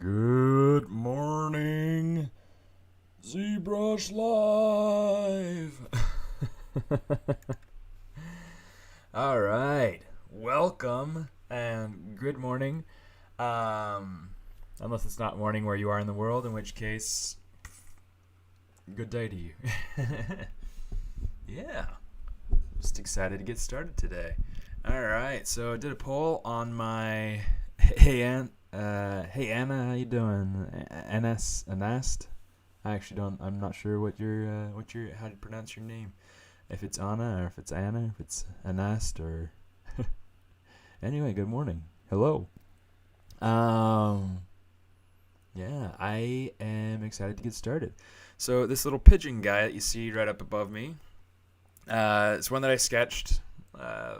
Good morning, ZBrush Live. All right, welcome and good morning. Unless it's not morning where you are in the world, in which case, good day to you. Yeah, just excited to get started today. All right, so I did a poll on my hey Anna, how you doing? Anast? I actually don't. I'm not sure what your how to pronounce your name. If it's Anna or if it's Anna, if it's Anast or. Anyway, good morning. Hello. Yeah, I am excited to get started. So this little pigeon guy that you see right up above me, it's one that I sketched. I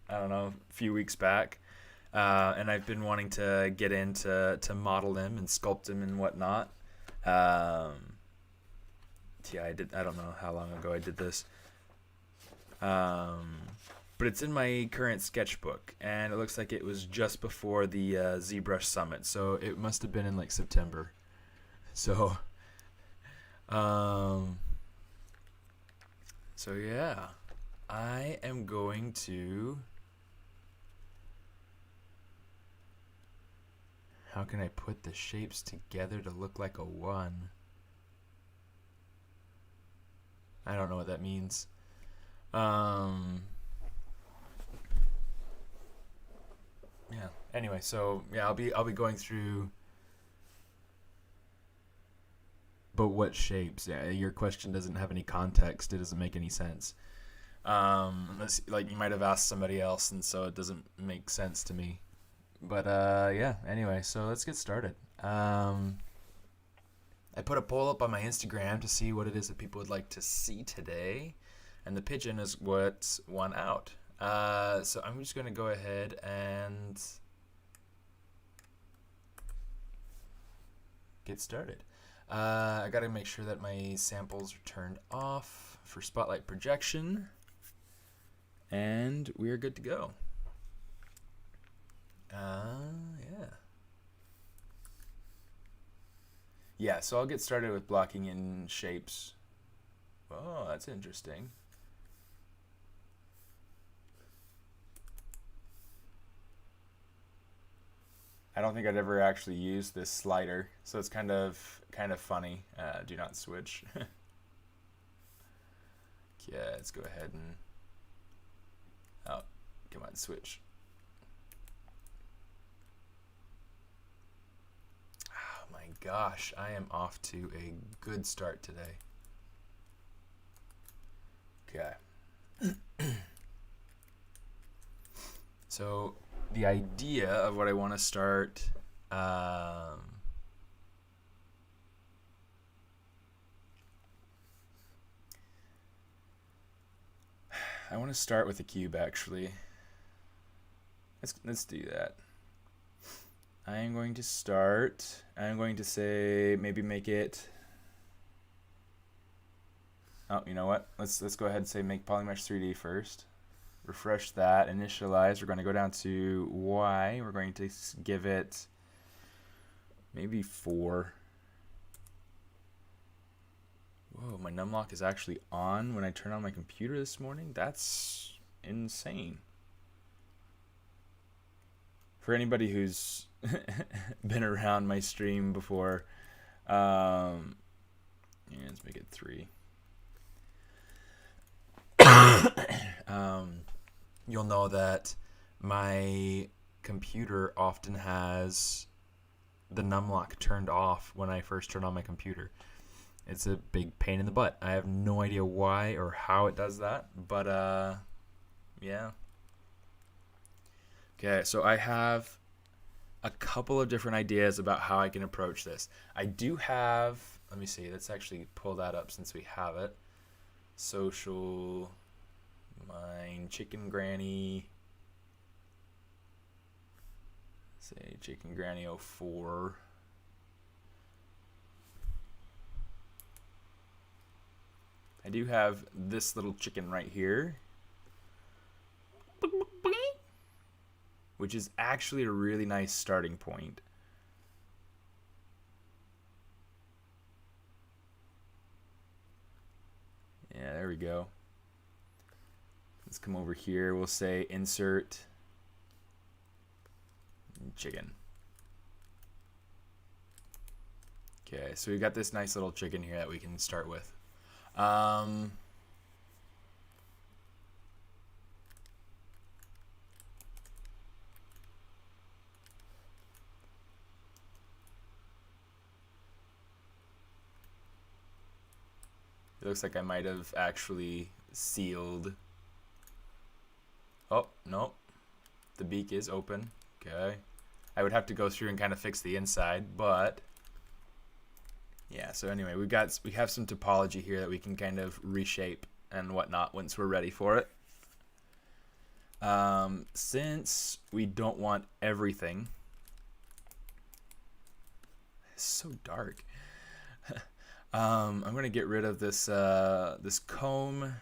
don't know, a few weeks back. And I've been wanting to get into model him and sculpt him and whatnot. Yeah, I don't know how long ago I did this. But it's in my current sketchbook, and it looks like it was just before the ZBrush Summit, so it must have been in like September. So yeah, I am going to. How can I put the shapes together to look like a one? I don't know what that means. Yeah. Anyway, so yeah, I'll be going through. But what shapes? Yeah, your question doesn't have any context. It doesn't make any sense. Unless, like, you might have asked somebody else, and so it doesn't make sense to me. But yeah, anyway, so let's get started. I put a poll up on my Instagram to see what it is that people would like to see today, and the pigeon is what won out. So I'm just going to go ahead and get started. I got to make sure that my samples are turned off for spotlight projection, and we're good to go. Yeah. Yeah, so I'll get started with blocking in shapes. Oh, that's interesting. I don't think I'd ever actually used this slider, so it's kind of funny. Do not switch. Yeah, let's go ahead and. Oh, come on, switch. My gosh, I am off to a good start today. Okay. So the idea of what I want to start, I want to start with a cube actually. Let's do that. I'm going to say maybe make it. Oh, you know what? Let's go ahead and say make Polymesh 3D first. Refresh that. Initialize. We're going to go down to Y. We're going to give it maybe 4. Whoa, my numlock is actually on when I turn on my computer this morning. That's insane. For anybody who's been around my stream before, yeah, let's make it 3. You'll know that my computer often has the numlock turned off when I first turn on my computer. It's a big pain in the butt. I have no idea why or how it does that, but yeah. Okay, so I have a couple of different ideas about how I can approach this. I do have, let me see, let's actually pull that up since we have it. Social, mine, chicken granny, say chicken granny 04. I do have this little chicken right here, which is actually a really nice starting point. we go. Let's come over here. We'll say insert chicken. Okay, so we got this nice little chicken here that we can start with. It looks like I might have actually sealed. Oh, no. The beak is open. Okay. I would have to go through and kind of fix the inside, but yeah, so anyway, we have some topology here that we can kind of reshape and whatnot once we're ready for it. Since we don't want everything, it's so dark. I'm gonna get rid of this this comb.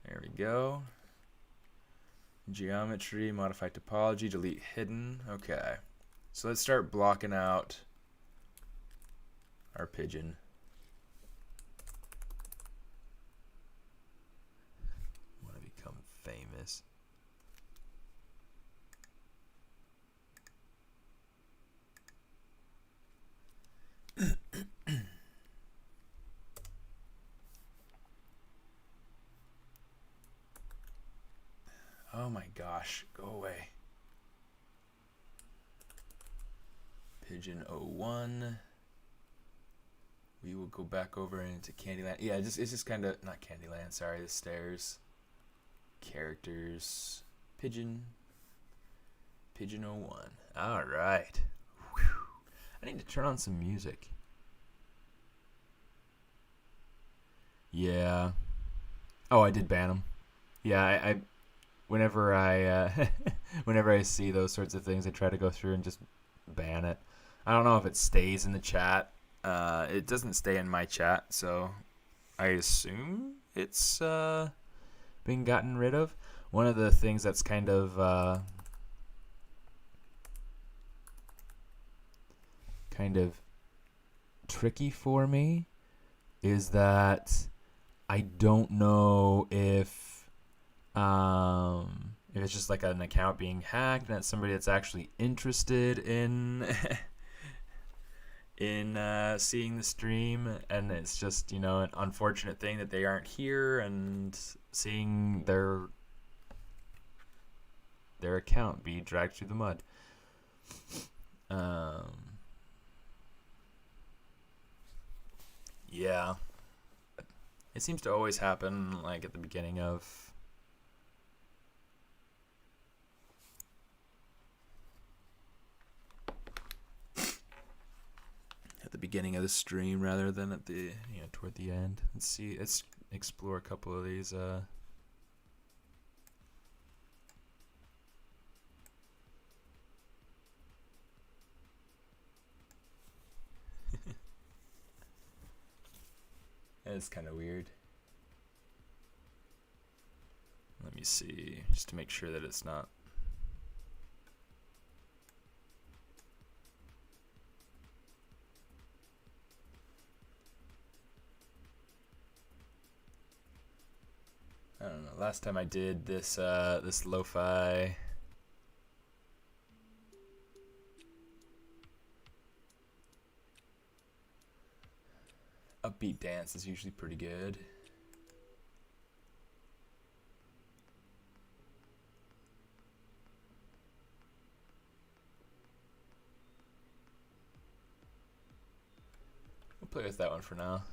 There we go. Geometry, modify topology, delete hidden. Okay, so let's start blocking out our pigeon. Want to become famous. Oh my gosh, go away. Pigeon 01. We will go back over into Candyland. Yeah, it's just kind of, not Candyland, sorry, the stairs. Characters. Pigeon 01. All right. Whew. I need to turn on some music. Yeah. Oh, I did ban them. Yeah, I whenever I whenever I see those sorts of things, I try to go through and just ban it. I don't know if it stays in the chat. It doesn't stay in my chat, so I assume it's being gotten rid of. One of the things that's kind of tricky for me is that I don't know if it's just like an account being hacked and it's somebody that's actually interested in in seeing the stream, and it's just, you know, an unfortunate thing that they aren't here and seeing their account be dragged through the mud. Yeah, it seems to always happen like at the beginning of the stream rather than at the, you know, toward the end. Let's explore a couple of these It's kind of weird. Let me see, just to make sure that it's not. I don't know. Last time I did this this lo-fi upbeat dance is usually pretty good. We'll play with that one for now.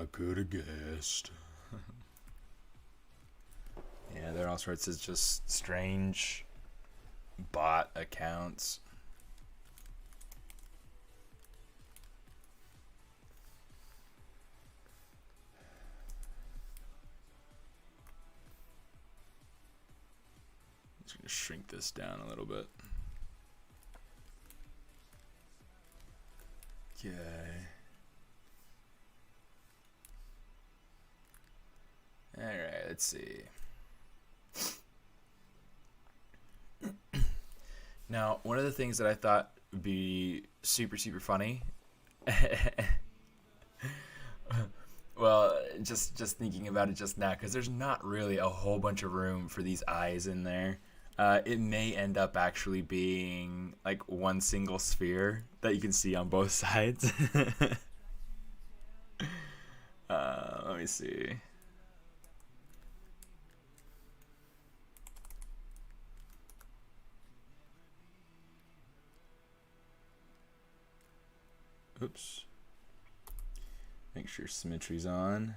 I could have guessed. Yeah, there are all sorts of just strange bot accounts. I'm just going to shrink this down a little bit. Okay. Alright, let's see. Now, one of the things that I thought would be super, super funny, well, just thinking about it just now, because there's not really a whole bunch of room for these eyes in there. It may end up actually being like one single sphere that you can see on both sides. Let me see. Oops. Make sure symmetry's on.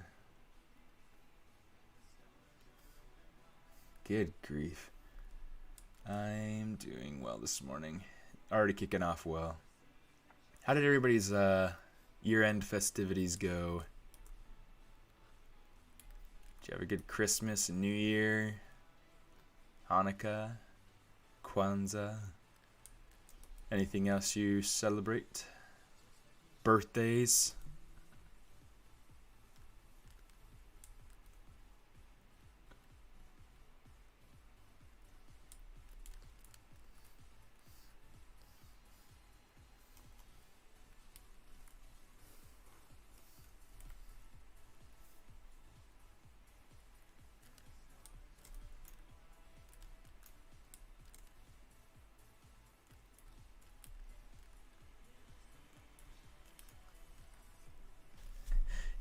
Good grief. I'm doing well this morning. Already kicking off well. How did everybody's year-end festivities go? Did you have a good Christmas and New Year? Hanukkah? Kwanzaa? Anything else you celebrate? Birthdays?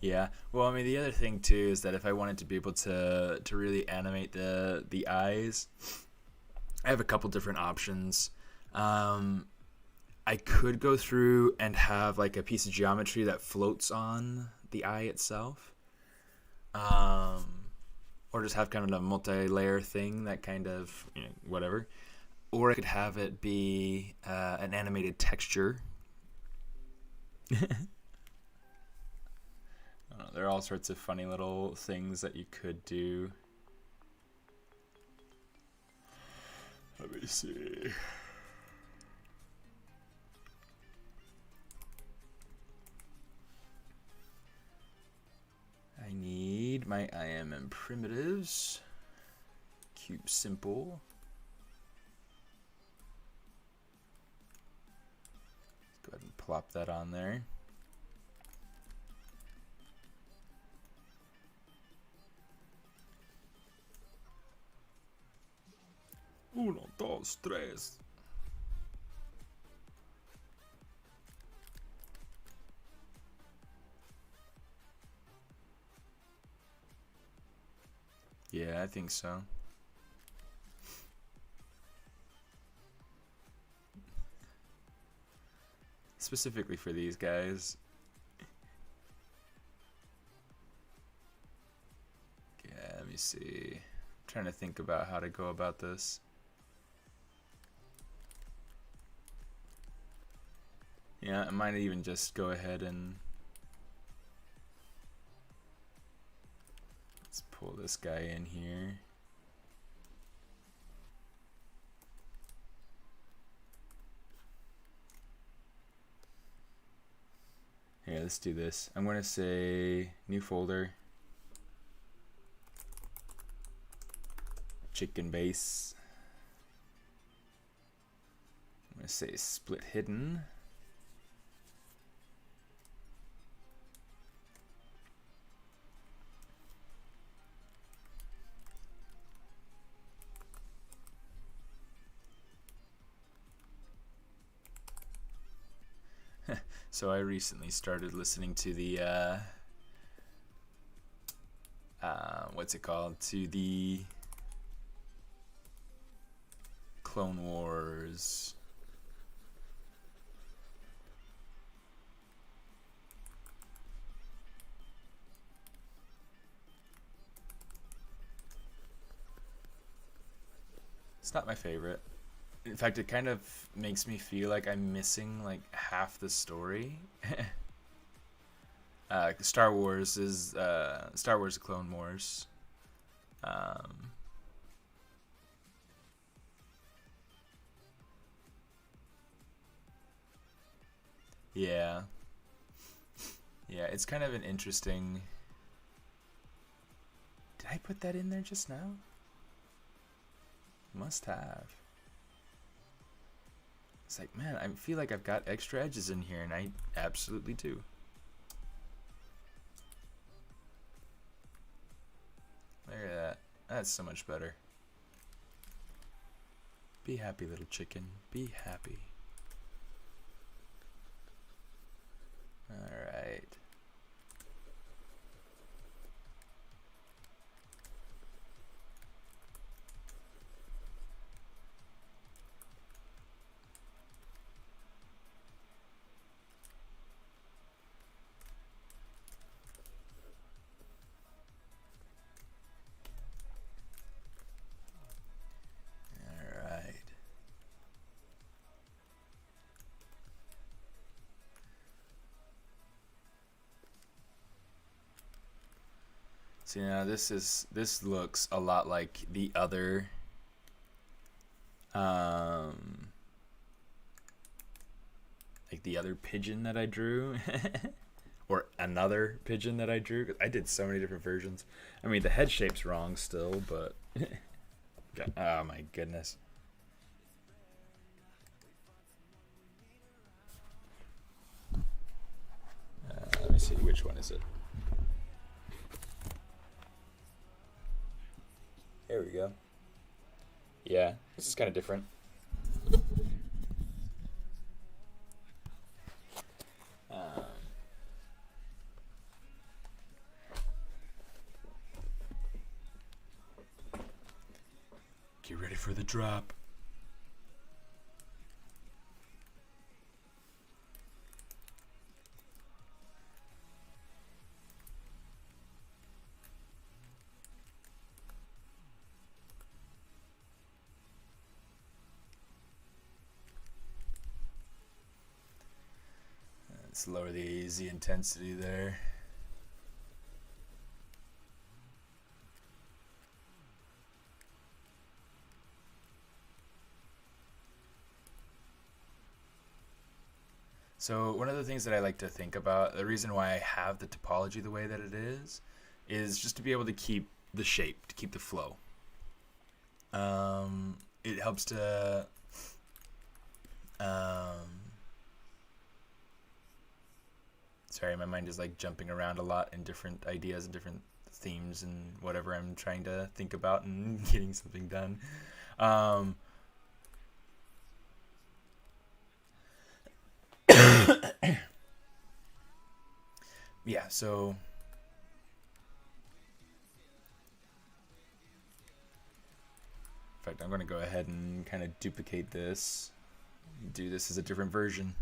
Yeah. Well, I mean, the other thing too is that if I wanted to be able to really animate the eyes, I have a couple different options. I could go through and have like a piece of geometry that floats on the eye itself, or just have kind of a multi-layer thing that kind of, you know, whatever. Or I could have it be an animated texture. There are all sorts of funny little things that you could do. Let me see. I need my IMM primitives. Cube simple. Let's go ahead and plop that on there. Uno, dos, tres. Yeah, I think so. Specifically for these guys. Yeah, let me see. I'm trying to think about how to go about this. Yeah, I might even just go ahead and let's pull this guy in here. Here, let's do this. I'm going to say new folder, chicken base. I'm going to say split hidden. So I recently started listening to the what's it called? To the Clone Wars. It's not my favorite. In fact, it kind of makes me feel like I'm missing like half the story. Star Wars is Star Wars: Clone Wars. Yeah, yeah, it's kind of an interesting. Did I put that in there just now? Must have. It's like, man, I feel like I've got extra edges in here, and I absolutely do. Look at that. That's so much better. Be happy, little chicken. Be happy. Alright. See, now this looks a lot like the other pigeon that I drew. Or another pigeon that I drew. I did so many different versions. I mean, the head shape's wrong still, but oh my goodness. Let me see, which one is it? There we go. Yeah, this is kind of different. Get ready for the drop. Let's lower the intensity there. So one of the things that I like to think about, the reason why I have the topology the way that it is just to be able to keep the shape, to keep the flow. It helps to sorry, my mind is like jumping around a lot in different ideas and different themes and whatever I'm trying to think about and getting something done. Yeah, so in fact, I'm going to go ahead and kind of duplicate this, do this as a different version.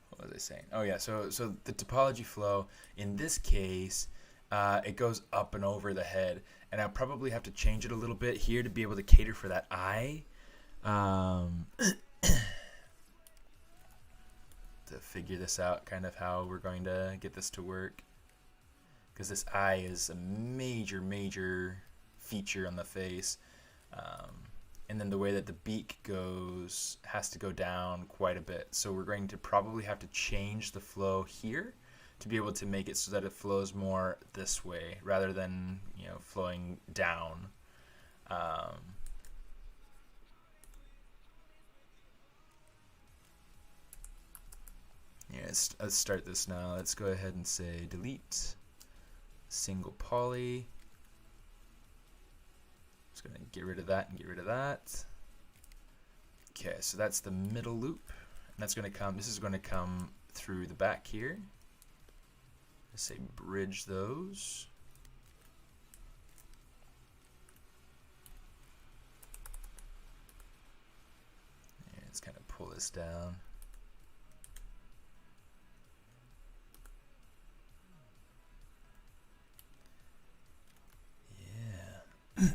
What was I saying? Oh yeah, so the topology flow in this case, it goes up and over the head, and I'll probably have to change it a little bit here to be able to cater for that eye. To figure this out, kind of how we're going to get this to work, because this eye is a major feature on the face. And then the way that the beak goes has to go down quite a bit. So we're going to probably have to change the flow here to be able to make it so that it flows more this way rather than, you know, flowing down. Yeah, let's start this now. Let's go ahead and say delete single poly. Just going to get rid of that and get rid of that. Okay, so that's the middle loop. And that's going to come, this is going to come through the back here. Let's say bridge those. pull this down. Yeah.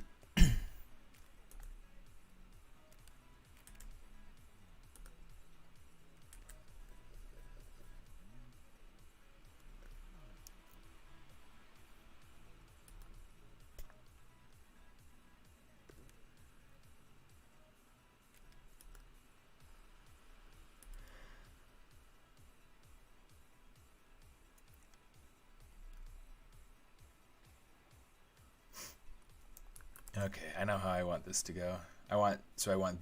Okay, I know how I want this to go. I want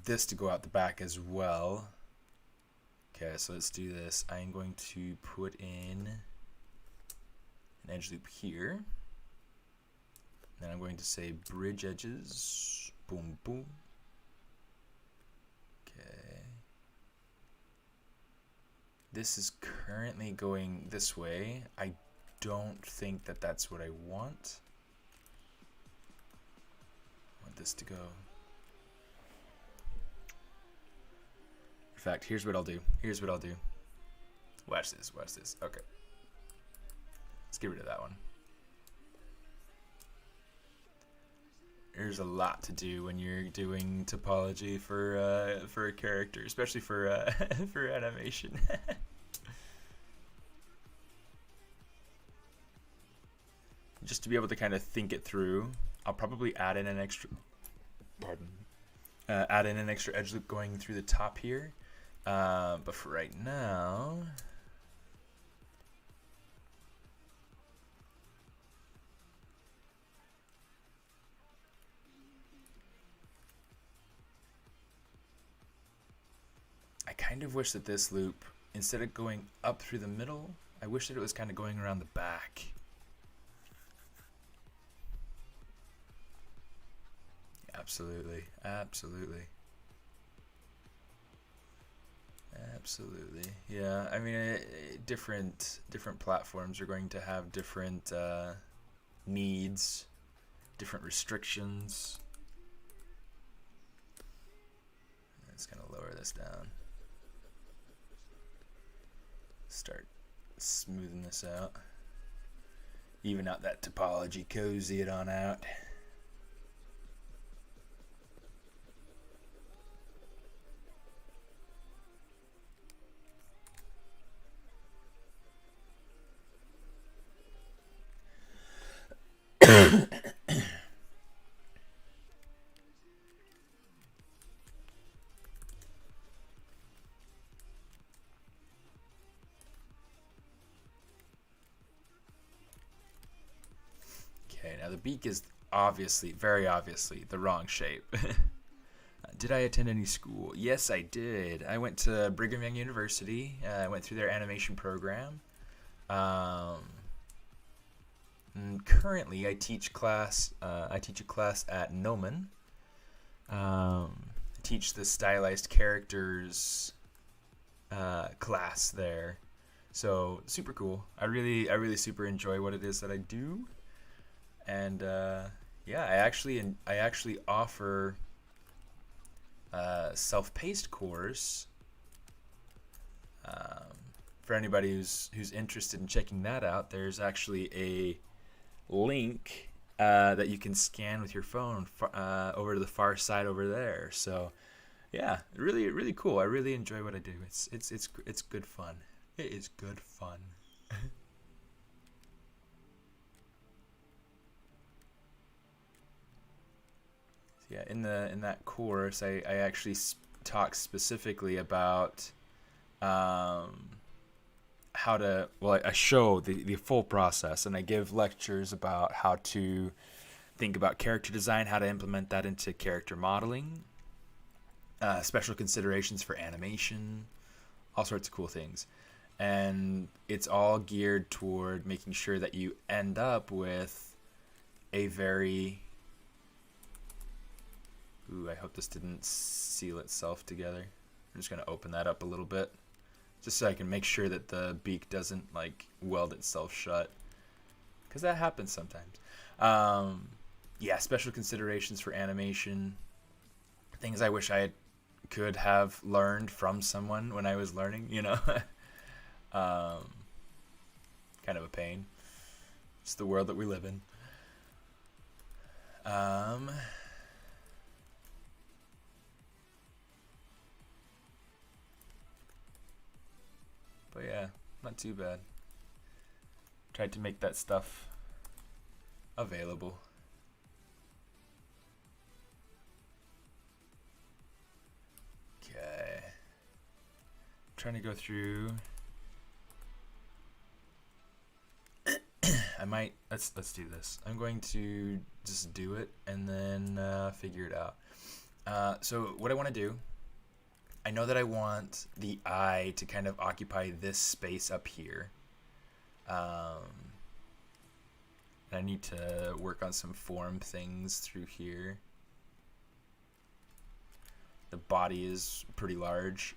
this to go out the back as well. Okay, so let's do this. I'm going to put in an edge loop here. Then I'm going to say bridge edges. Boom, boom. Okay. This is currently going this way. I don't think that that's what I want. I want this to go. In fact, here's what I'll do. Watch this. Okay. Let's get rid of that one. There's a lot to do when you're doing topology for a character, especially for for animation. Just to be able to kind of think it through, I'll probably add in an extra edge loop going through the top here. But for right now, I kind of wish that this loop, instead of going up through the middle, I wish that it was kind of going around the back. Absolutely. Yeah, I mean, different platforms are going to have different needs, different restrictions. I'm just gonna lower this down. Start smoothing this out. Even out that topology, cozy it on out. Okay, now the beak is very obviously, the wrong shape. Did I attend any school? Yes, I did. I went to Brigham Young University. I went through their animation program. And currently, I teach class. I teach a class at Noman. I teach the stylized characters class there. So super cool. I really super enjoy what it is that I do. And yeah, I actually offer a self-paced course for anybody who's interested in checking that out. There's actually a link that you can scan with your phone over to the far side over there. So yeah, really cool. I really enjoy what I do. It's good fun. It is good fun. Yeah, in that course, I actually talk specifically about how to, well, I show the full process, and I give lectures about how to think about character design, how to implement that into character modeling, special considerations for animation, all sorts of cool things. And it's all geared toward making sure that you end up with a very... Ooh, I hope this didn't seal itself together. I'm just going to open that up a little bit, just so I can make sure that the beak doesn't like weld itself shut, because that happens sometimes. Yeah, special considerations for animation, things I wish I had could have learned from someone when I was learning, you know. Kind of a pain. It's the world that we live in. But yeah, not too bad. Tried to make that stuff available. Okay. Trying to go through. I might let's do this. I'm going to just do it and then figure it out. So what I want to do, I know that I want the eye to kind of occupy this space up here. And I need to work on some form things through here. The body is pretty large.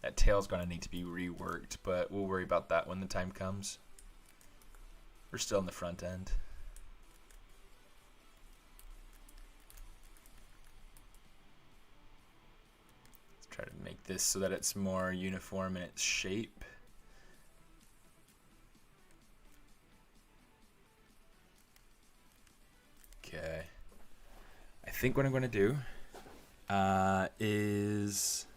That tail's going to need to be reworked, but we'll worry about that when the time comes. We're still in the front end. Let's try to make this so that it's more uniform in its shape. Okay. I think what I'm going to do is...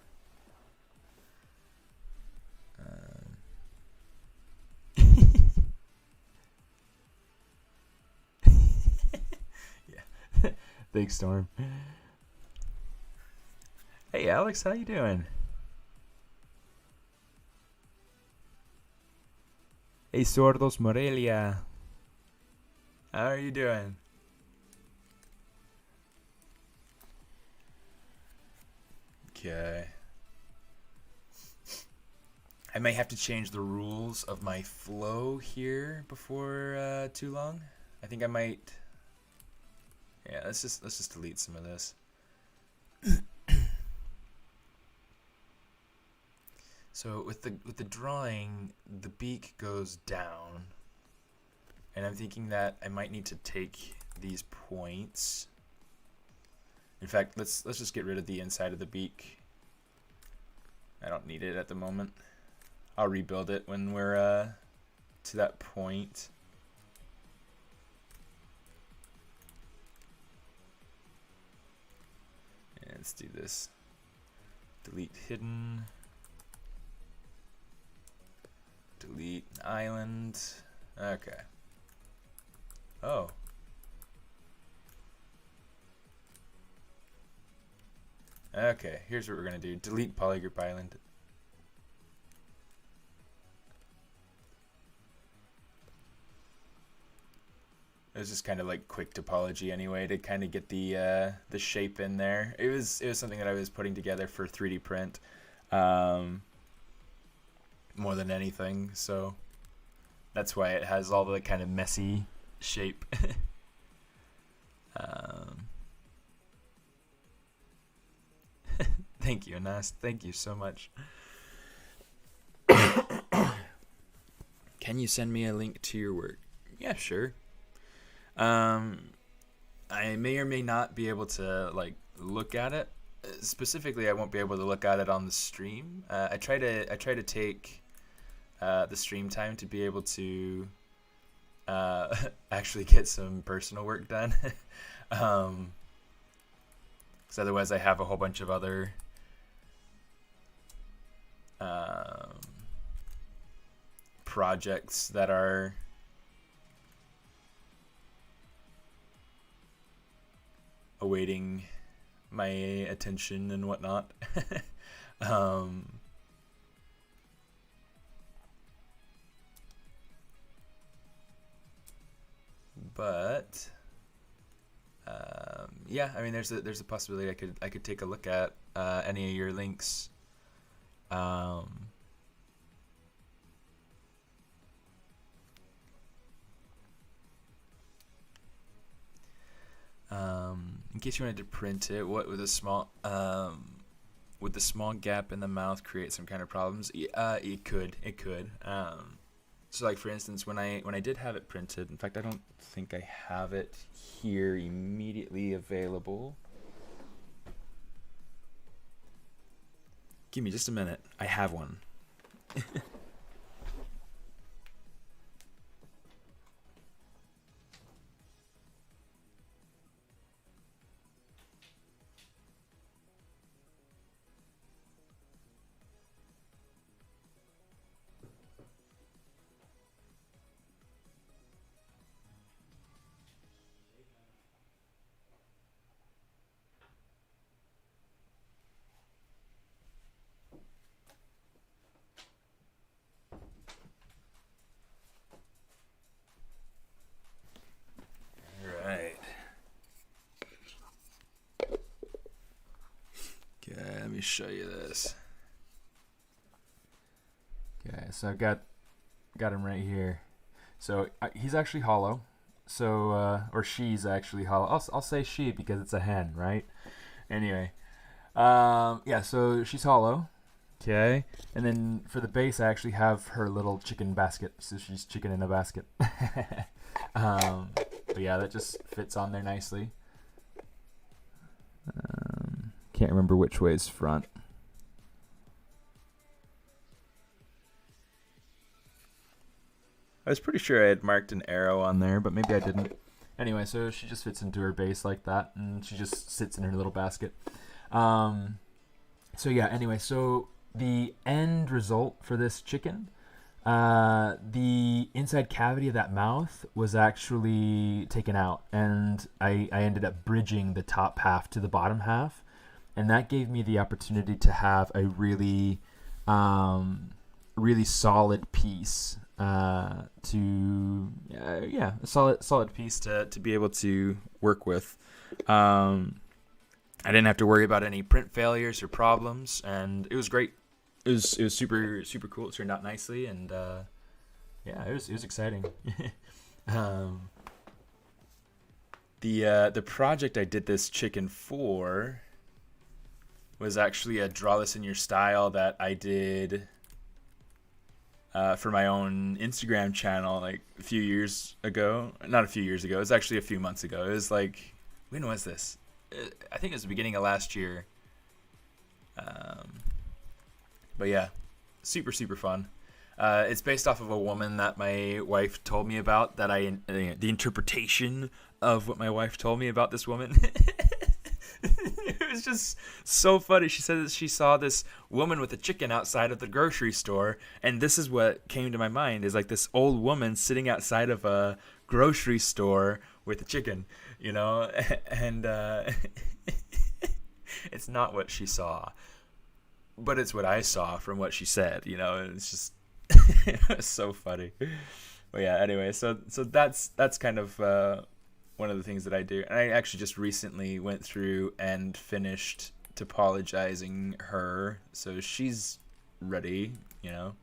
yeah. Thanks, Storm. Hey, Alex, how you doing? Hey, Sordos Morelia. How are you doing? Okay. I may have to change the rules of my flow here before too long. I think I might. Yeah, let's just delete some of this. So with the drawing, the beak goes down, and I'm thinking that I might need to take these points. In fact, let's just get rid of the inside of the beak. I don't need it at the moment. I'll rebuild it when we're to that point. And let's do this. Delete hidden. Delete island. Okay. Oh. Okay, here's what we're gonna do. Delete polygroup island. It was just kind of like quick topology anyway to kind of get the shape in there. It was something that I was putting together for 3D print more than anything, so that's why it has all the kind of messy shape. Thank you, Anas. Thank you so much. Can you send me a link to your work? Yeah, sure. I may or may not be able to like look at it. Specifically, I won't be able to look at it on the stream. I try to take the stream time to be able to actually get some personal work done. Because otherwise, I have a whole bunch of other projects that are awaiting my attention and whatnot. But yeah, I mean, there's a possibility I could take a look at any of your links. In case you wanted to print it, what with a small would the small gap in the mouth create some kind of problems? It could. So like for instance, when I did have it printed, in fact I don't think I have it here immediately available. Give me just a minute. I have one. Let me show you this. Okay, so I've got him right here. So he's actually hollow. So or she's actually hollow. I'll say she because it's a hen, right? Anyway, yeah. So she's hollow. Okay, and then for the base, I actually have her little chicken basket. So she's chicken in a basket. But yeah, that just fits on there nicely. Can't remember which way is front. I was pretty sure I had marked an arrow on there, but maybe I didn't. Anyway, so she just fits into her base like that, and she just sits in her little basket. So yeah, anyway, so the end result for this chicken, the inside cavity of that mouth was actually taken out, and I ended up bridging the top half to the bottom half. And that gave me the opportunity to have a really, really solid piece a solid piece to be able to work with. I didn't have to worry about any print failures or problems, and it was great. It was super cool. It turned out nicely, and yeah, it was exciting. The project I did this chicken for was actually a draw this in your style that I did for my own Instagram channel like a few years ago. Not a few years ago. It was actually a few months ago. It was like, when was this? I think it was the beginning of last year. But yeah, super fun. It's based off of a woman that my wife told me about. The interpretation of what my wife told me about this woman. It was just so funny. She said that she saw this woman with a chicken outside of the grocery store, and this is what came to my mind, is like this old woman sitting outside of a grocery store with a chicken, you know? And it's not what she saw, but it's what I saw from what she said, you know? It's just it was so funny. But yeah, anyway, so that's kind of one of the things that I do. And I actually just recently went through and finished topologizing her, so she's ready, you know.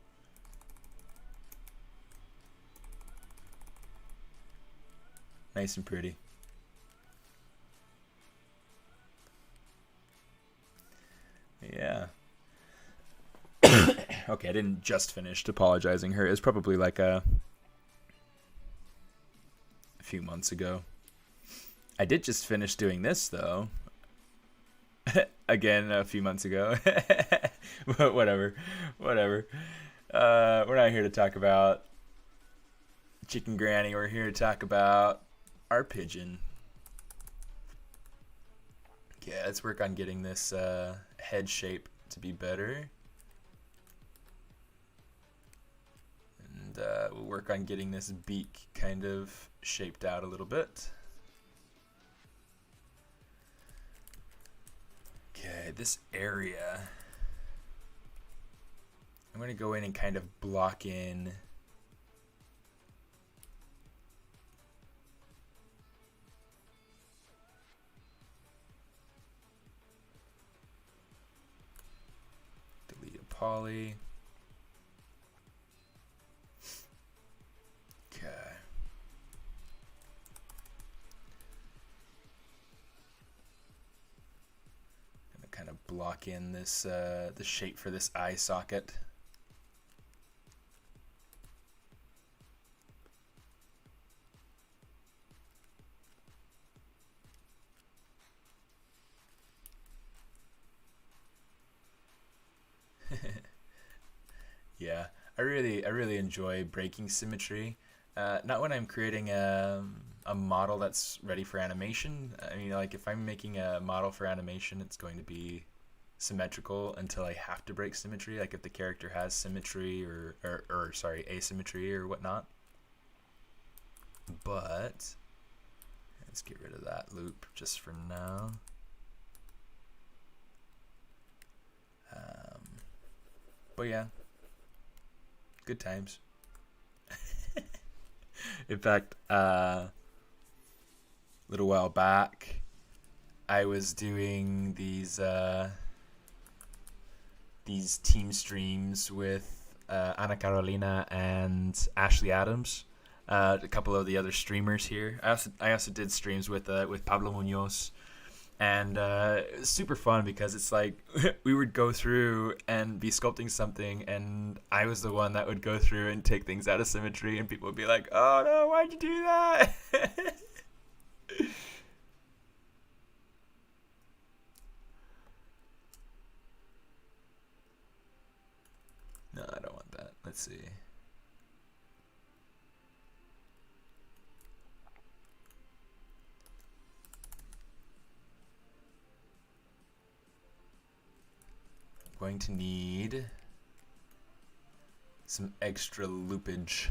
Nice and pretty. Yeah. Okay, I didn't just finish topologizing her. It was probably like a few months ago. I did just finish doing this though. Again, a few months ago. But whatever. We're not here to talk about Chicken Granny. We're here to talk about our pigeon. Okay, let's work on getting this head shape to be better. And we'll work on getting this beak kind of shaped out a little bit. Okay, this area, I'm going to go in and kind of block in delete a poly. Okay. Kind of block in this the shape for this eye socket. Yeah, I really enjoy breaking symmetry. Not when I'm creating a model that's ready for animation. I mean, like if I'm making a model for animation, it's going to be symmetrical until I have to break symmetry. Like if the character has symmetry or sorry, asymmetry or whatnot. But let's get rid of that loop just for now. But yeah, good times. In fact, a little while back, I was doing these team streams with Ana Carolina and Ashley Adams, a couple of the other streamers here. I also did streams with Pablo Munoz. And it was super fun because it's like we would go through and be sculpting something, and I was the one that would go through and take things out of symmetry, and people would be like, "Oh no, why'd you do that?" No, I don't want that. Let's see. Going to need some extra loopage.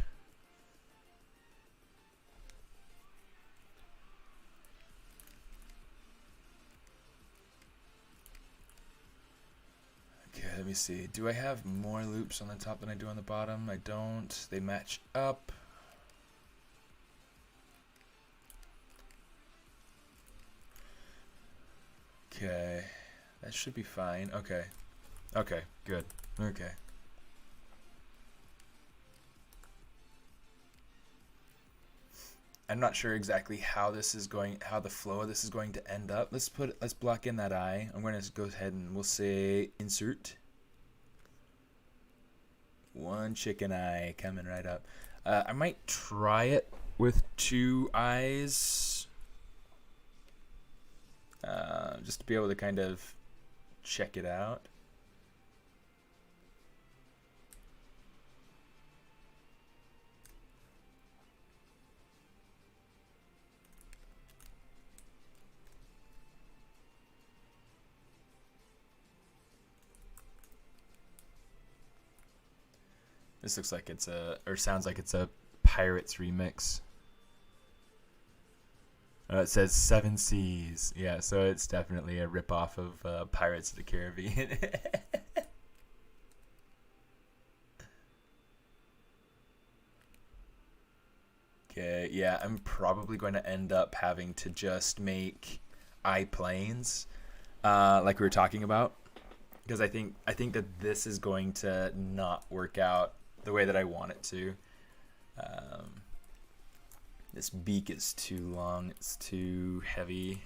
Okay, let me see. Do I have more loops on the top than I do on the bottom? I don't. They match up. Okay, that should be fine. Okay. Okay, good. Okay. I'm not sure exactly how the flow of this is going to end up. Let's block in that eye. I'm going to go ahead and we'll say insert. One chicken eye coming right up. I might try it with 2 eyes. Just to be able to kind of check it out. This looks like it's or sounds like it's a Pirates remix. It says 7 Seas. Yeah, so it's definitely a ripoff of Pirates of the Caribbean. Okay, yeah, I'm probably going to end up having to just make eye planes, like we were talking about, because I think that this is going to not work out the way that I want it to. This beak is too long, it's too heavy.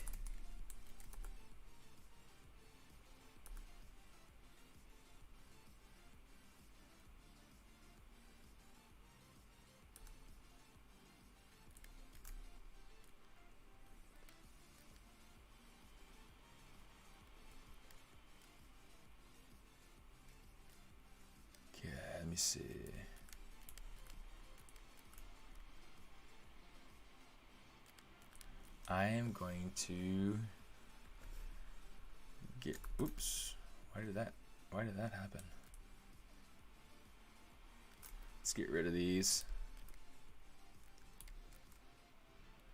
Okay, let me see. I am going to get, oops, why did that happen? Let's get rid of these.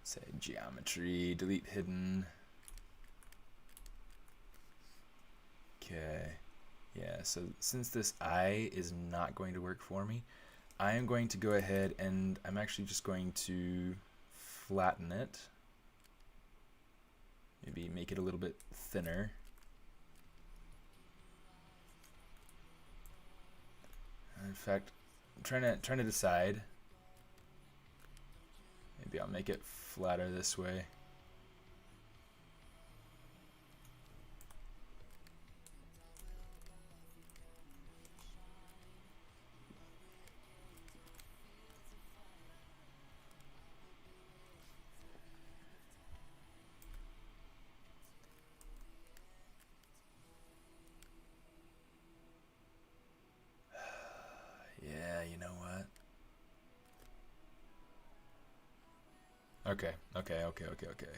Say geometry, delete hidden. Okay, yeah, so since this eye is not going to work for me, I am going to go ahead and I'm actually just going to flatten it. Maybe make it a little bit thinner. In fact, I'm trying to decide. Maybe I'll make it flatter this way. Okay.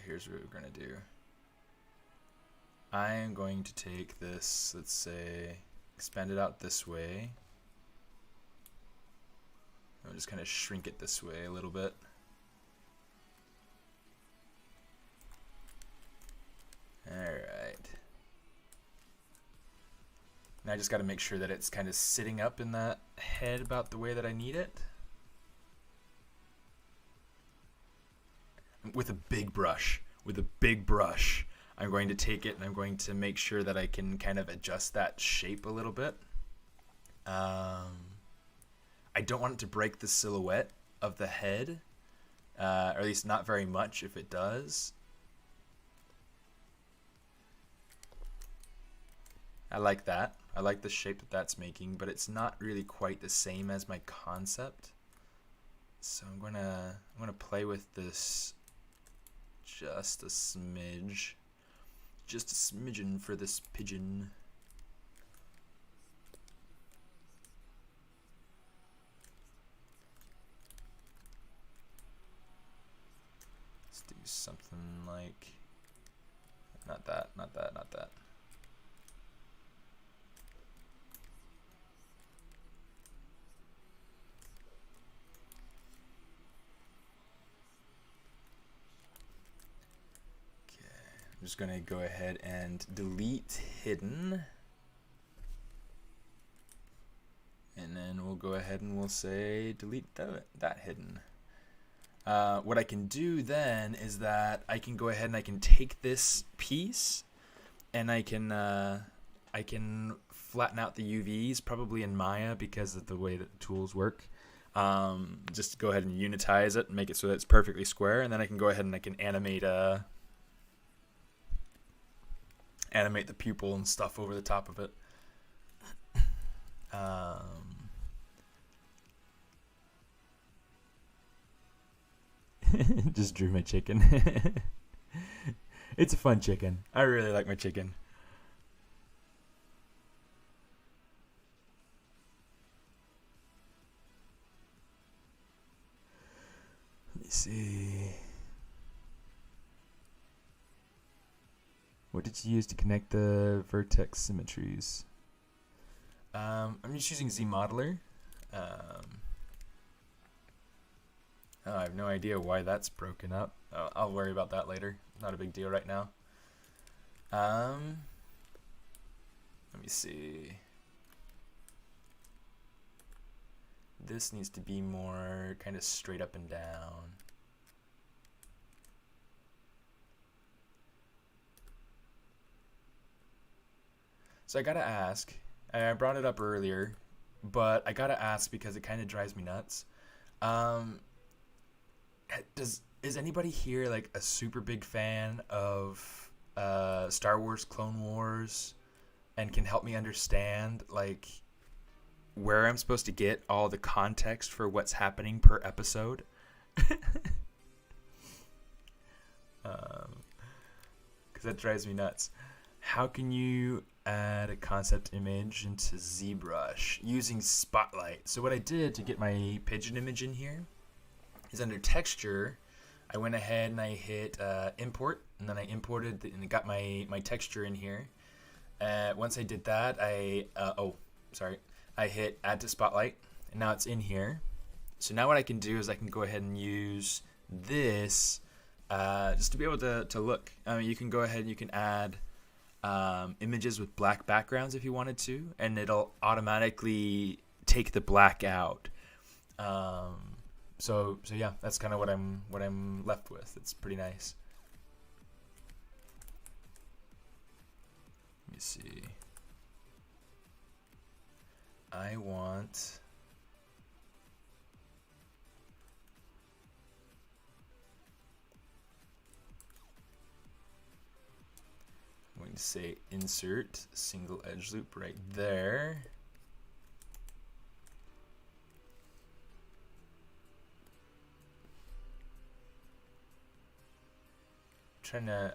Here's what we're gonna do. I am going to take this, let's say, expand it out this way. I'll just kind of shrink it this way a little bit. Alright. Now I just got to make sure that it's kind of sitting up in that head about the way that I need it. With a big brush. I'm going to take it and I'm going to make sure that I can kind of adjust that shape a little bit. I don't want it to break the silhouette of the head, or at least not very much if it does. I like that. I like the shape that that's making, but it's not really quite the same as my concept. So I'm gonna play with this just a smidge. Just a smidgen for this pigeon. Let's do something like, not that. I'm just gonna go ahead and delete hidden. And then we'll go ahead and we'll say delete that hidden. What I can do then is that I can go ahead and I can take this piece and I can flatten out the UVs, probably in Maya because of the way that the tools work. Just go ahead and unitize it and make it so that it's perfectly square, and then I can go ahead and I can animate the pupil and stuff over the top of it. Just drew my chicken. It's a fun chicken. I really like my chicken. Let me see. What did you use to connect the vertex symmetries? I'm just using ZModeler. I have no idea why that's broken up. I'll worry about that later. Not a big deal right now. Let me see. This needs to be more kind of straight up and down. So I gotta ask, I brought it up earlier, but I gotta ask because it kind of drives me nuts. Is anybody here like a super big fan of Star Wars Clone Wars and can help me understand like where I'm supposed to get all the context for what's happening per episode? Because that drives me nuts. How can you add a concept image into ZBrush using Spotlight? So what I did to get my pigeon image in here is under texture, I went ahead and I hit import, and then I imported and got my texture in here. Once I did that, I hit add to Spotlight, and now it's in here. So now what I can do is I can go ahead and use this just to be able to look. You can go ahead and you can add images with black backgrounds if you wanted to, and it'll automatically take the black out. So yeah, that's kind of what I'm left with. It's pretty nice. Let me see. I want I'm going to say insert single edge loop right there.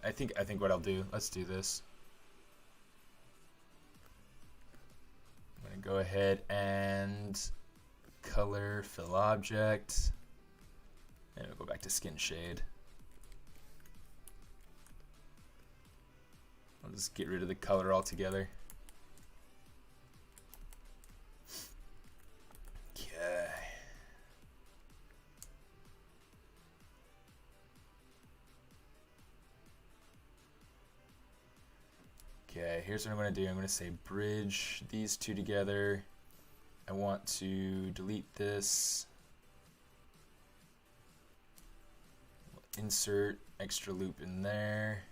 I think what I'll do, let's do this. I'm going to go ahead and color fill object, and we'll go back to skin shade. Just get rid of the color altogether. Okay. Okay, here's what I'm going to do. I'm going to say bridge these two together. I want to delete this. Insert extra loop in there.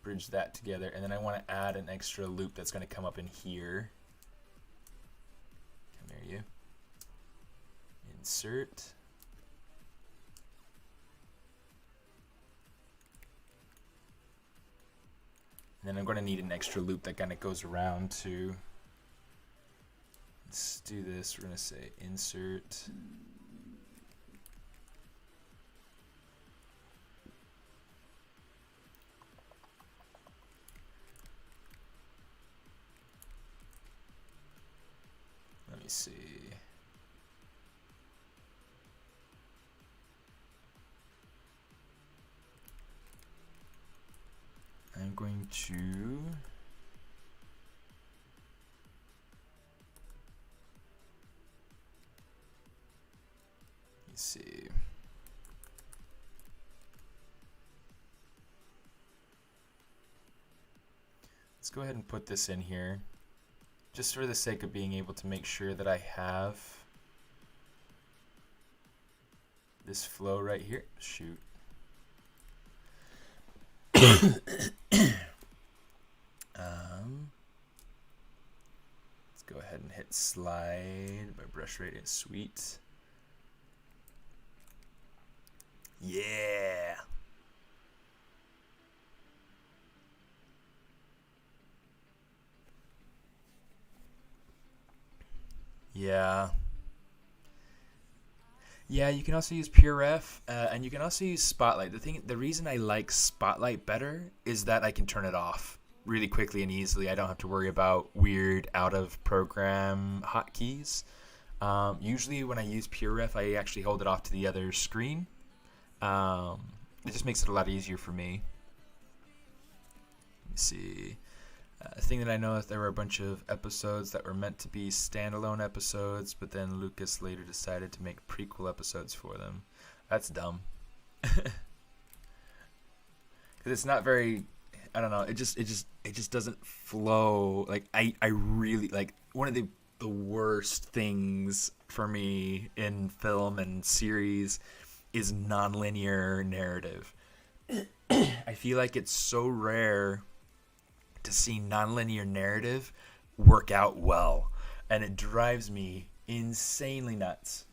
Bridge that together, and then I want to add an extra loop that's going to come up in here. Come here, you. Insert. And then I'm going to need an extra loop that kind of goes around to. Let's do this. We're going to say insert. Let me see. I'm going to let's see. Let's go ahead and put this in here, just for the sake of being able to make sure that I have this flow right here. Shoot. Let's go ahead and hit slide. My brush rate is sweet. Yeah. Yeah. Yeah, you can also use Pure Ref, and you can also use Spotlight. The reason I like Spotlight better is that I can turn it off really quickly and easily. I don't have to worry about weird out-of-program hotkeys. Usually when I use Pure Ref, I actually hold it off to the other screen. It just makes it a lot easier for me. Let me see. The thing that I know is there were a bunch of episodes that were meant to be standalone episodes, but then Lucas later decided to make prequel episodes for them. That's dumb. Because it's not very, I don't know, it just doesn't flow. Like I really like one of the worst things for me in film and series is nonlinear narrative. I feel like it's so rare to see nonlinear narrative work out well, and it drives me insanely nuts.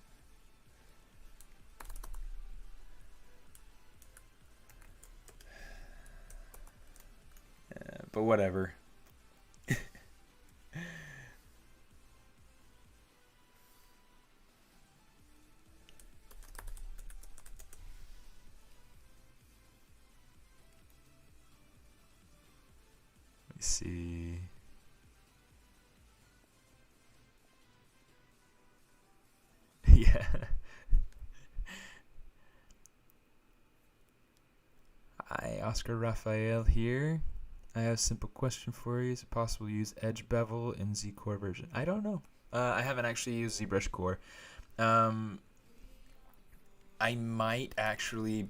But whatever. See. Yeah. Hi, Oscar Raphael here. I have a simple question for you. Is it possible to use edge bevel in Z Core version? I don't know. I haven't actually used ZBrush Core. I might actually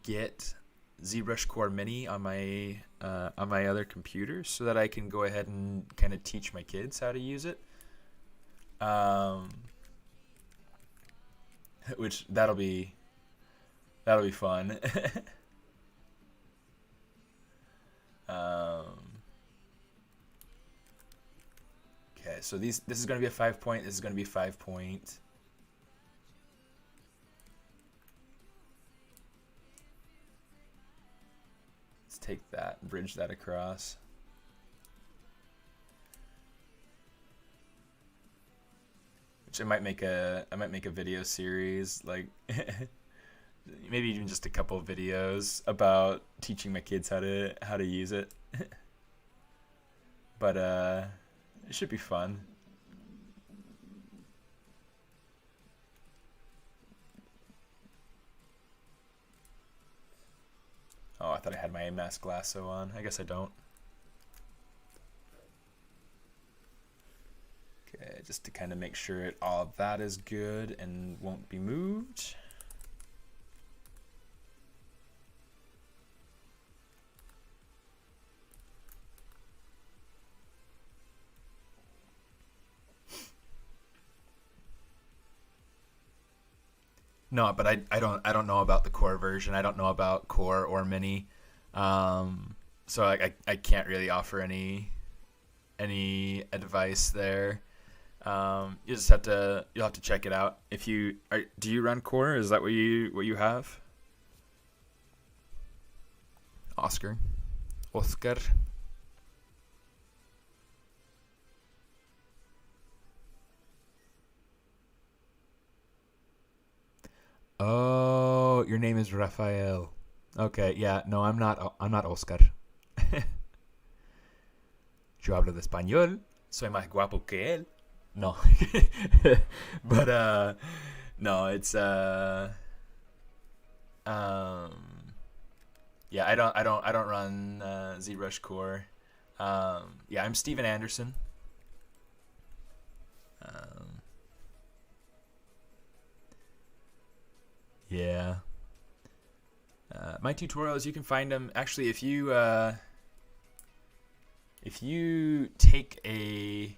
get ZBrush Core Mini on my other computer so that I can go ahead and kind of teach my kids how to use it. Which that'll be fun. Okay, so this is going to be a 5-point. This is going to be 5-point. Take that, bridge that across. Which I might make a video series, like maybe even just a couple of videos about teaching my kids how to use it. But it should be fun. I thought I had my mask lasso on. I guess I don't. Okay, just to kind of make sure all that is good and won't be moved. No, but I don't know about the core version. I don't know about core or mini, so I can't really offer any advice there. You just have to check it out. If you do you run core? Is that what you have? Oscar. Oh, your name is Rafael. Okay, yeah, no, I'm not Oscar. Yo hablo de español. Soy más guapo que él. No. But no, it's yeah, I don't run ZBrush core. Yeah, I'm Steven Anderson. Yeah. My tutorials, you can find them actually if you take a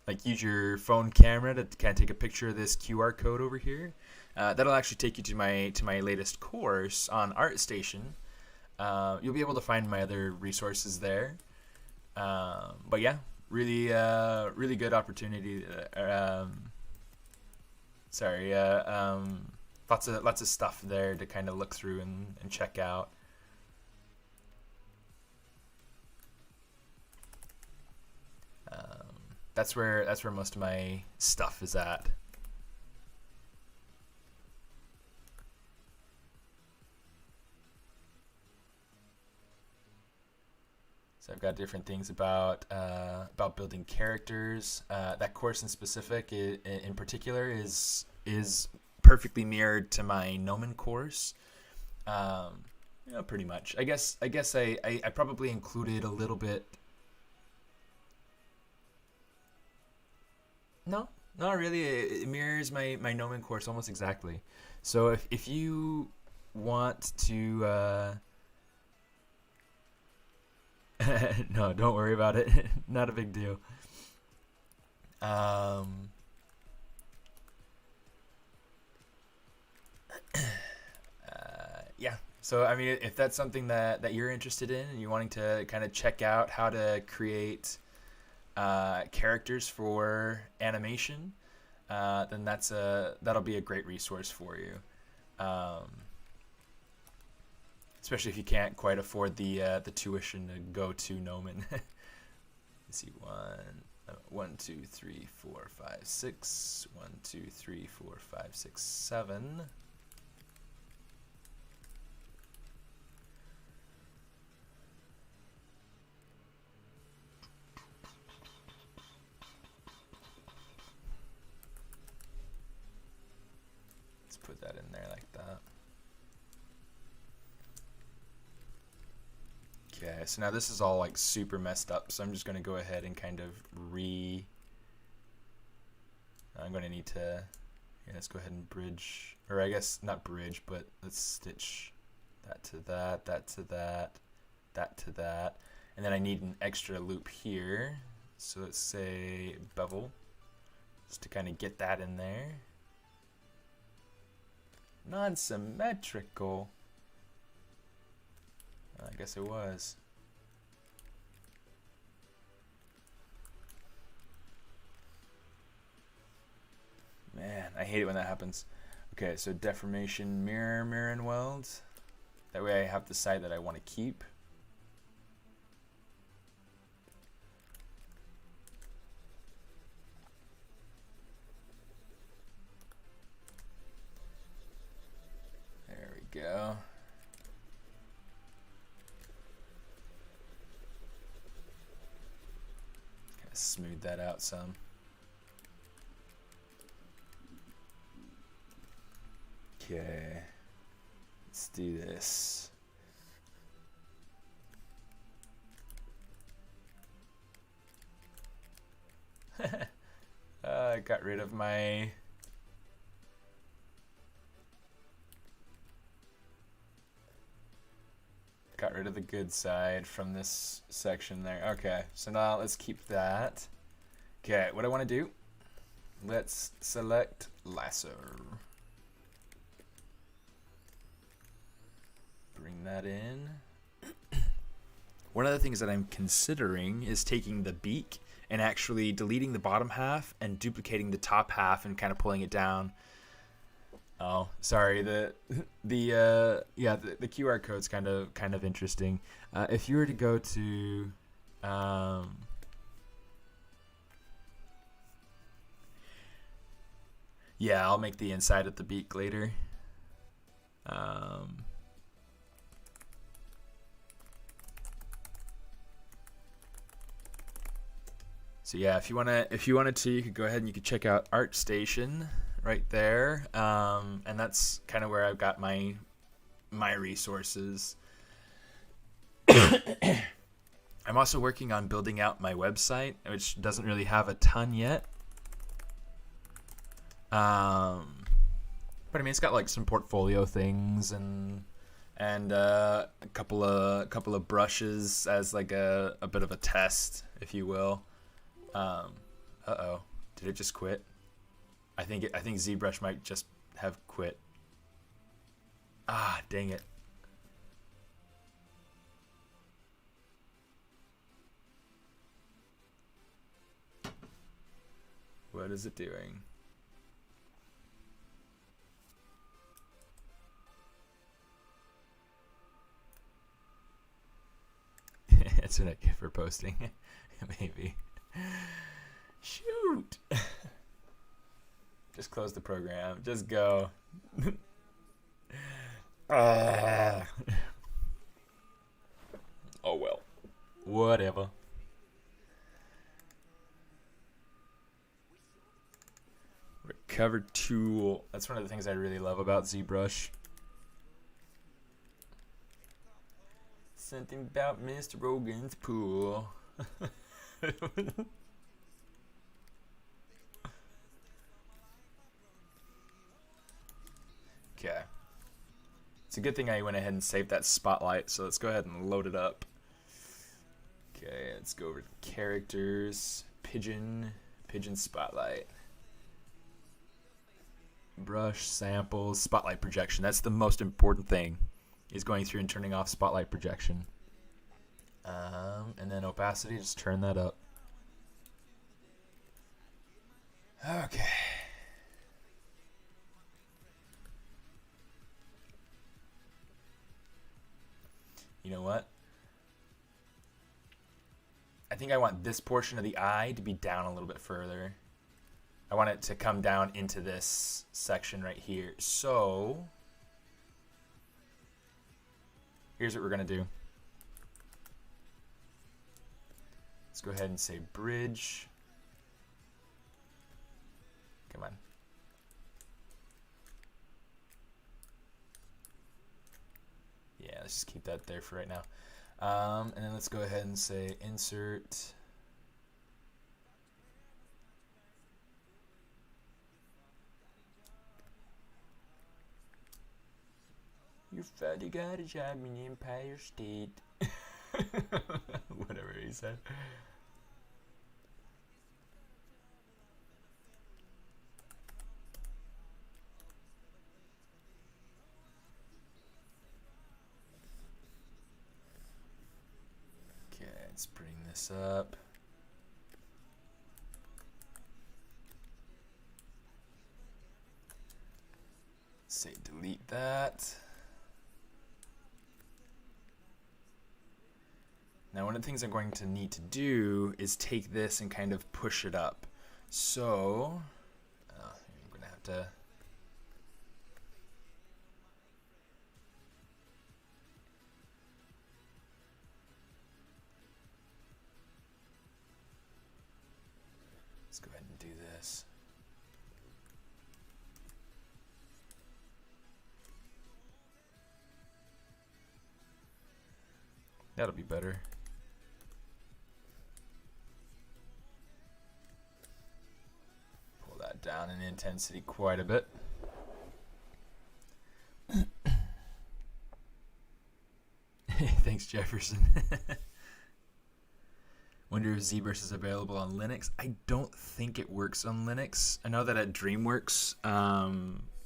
like use your phone camera to kind of take a picture of this QR code over here. That'll actually take you to my latest course on ArtStation. You'll be able to find my other resources there. But yeah, really good opportunity. Lots of stuff there to kind of look through and check out. That's where most of my stuff is at. So I've got different things about building characters. That course in specific, in particular, is perfectly mirrored to my Gnomon course. Pretty much. I guess I probably included a little bit. No, not really. It mirrors my Gnomon course almost exactly. So if you want to. No, don't worry about it. Not a big deal. Yeah. So I mean, if that's something that you're interested in and you're wanting to kind of check out how to create characters for animation, then that'll be a great resource for you. Especially if you can't quite afford the tuition to go to Gnomon. Let's see, 1, 2, 3, 4, 5, 6. 1, 2, 3, 4, 5, 6, 7. Let's put that in there like that. Okay, so now this is all like super messed up, so I'm just going to go ahead and kind of I'm going to need to, let's go ahead and bridge, or I guess not bridge, but let's stitch that to that, that to that, that to that, and then I need an extra loop here, so let's say bevel, just to kind of get that in there. Non-symmetrical. I guess it was. Man, I hate it when that happens. Okay, so deformation, mirror and weld. That way I have the side that I want to keep. There we go. Smooth that out some. Okay. Let's do this. I got rid of my... Got rid of the good side from this section there. Okay, so now let's keep that. Okay, what I want to do, let's select lasso. Bring that in. One of the things that I'm considering is taking the beak and actually deleting the bottom half and duplicating the top half and kind of pulling it down. Oh, sorry. The QR code's kind of interesting. If you were to go to yeah, I'll make the inside of the beak later. So yeah, if you wanted to, you could go ahead and you could check out ArtStation right there, and that's kind of where I've got my resources. I'm also working on building out my website, which doesn't really have a ton yet. But I mean, it's got like some portfolio things and a couple of brushes as like a bit of a test, if you will. Uh-oh, did it just quit? I think ZBrush might just have quit. Ah, dang it. What is it doing? It's what I get for posting. Maybe. Shoot. Just close the program. Just go. Oh well. Whatever. Recover tool. That's one of the things I really love about ZBrush. Something about Mr. Rogan's pool. Okay. It's a good thing I went ahead and saved that spotlight, so let's go ahead and load it up. Okay, let's go over to characters, pigeon spotlight. Brush, samples, spotlight projection. That's the most important thing, is going through and turning off spotlight projection. And then opacity, just turn that up. Okay. You know what? I think I want this portion of the eye to be down a little bit further. I want it to come down into this section right here. So, here's what we're going to do. Let's go ahead and say bridge. Come on. Yeah, let's just keep that there for right now. And then let's go ahead and say insert. Your father got a job in Empire State. Whatever he said. Okay, let's bring this up. Say delete that. Now, one of the things I'm going to need to do is take this and kind of push it up. So, I'm going to have to... Let's go ahead and do this. That'll be better. Pull that down in intensity quite a bit. Thanks, Jefferson. Wonder if ZBrush is available on Linux. I don't think it works on Linux. I know that at DreamWorks,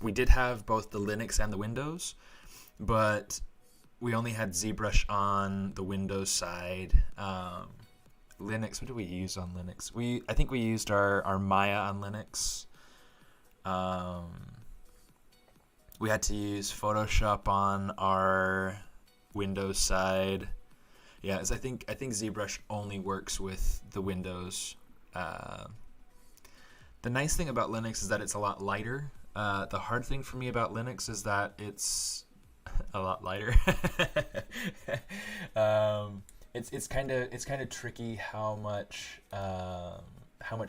we did have both the Linux and the Windows, but we only had ZBrush on the Windows side. Linux, what do we use on Linux? I think we used our Maya on Linux. We had to use Photoshop on our Windows side. Yeah, I think ZBrush only works with the Windows. The nice thing about Linux is that it's a lot lighter. The hard thing for me about Linux is that it's a lot lighter. It's kind of tricky how much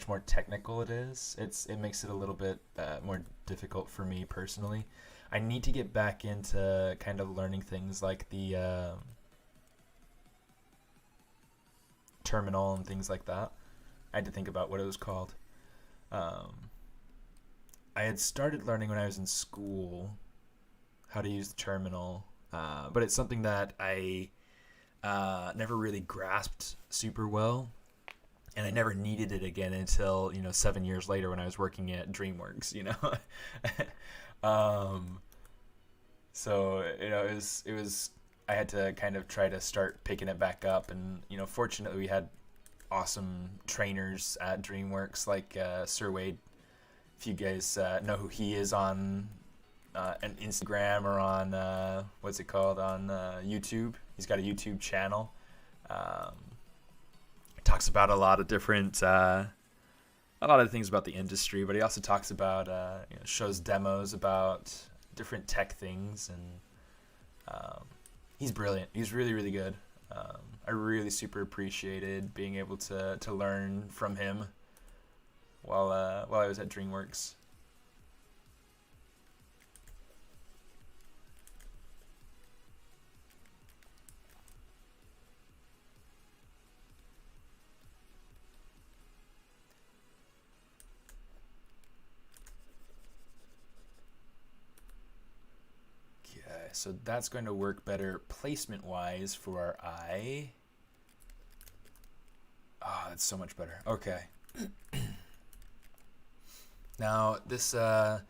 more technical it is. It makes it a little bit more difficult for me personally. I need to get back into kind of learning things like the terminal and things like that. I had to think about what it was called. I had started learning when I was in school how to use the terminal, but it's something that I never really grasped super well, and I never needed it again until 7 years later when I was working at DreamWorks. So it was I had to kind of try to start picking it back up, and fortunately we had awesome trainers at DreamWorks like Sir Wade. If you guys know who he is on an Instagram or on what's it called on YouTube, he's got a YouTube channel. Talks about a lot of different a lot of things about the industry, but he also talks about shows demos about different tech things, and he's brilliant. He's really, really good. I really super appreciated being able to learn from him while I was at DreamWorks. So that's going to work better placement-wise for our eye. Oh, that's so much better. Okay. Now this that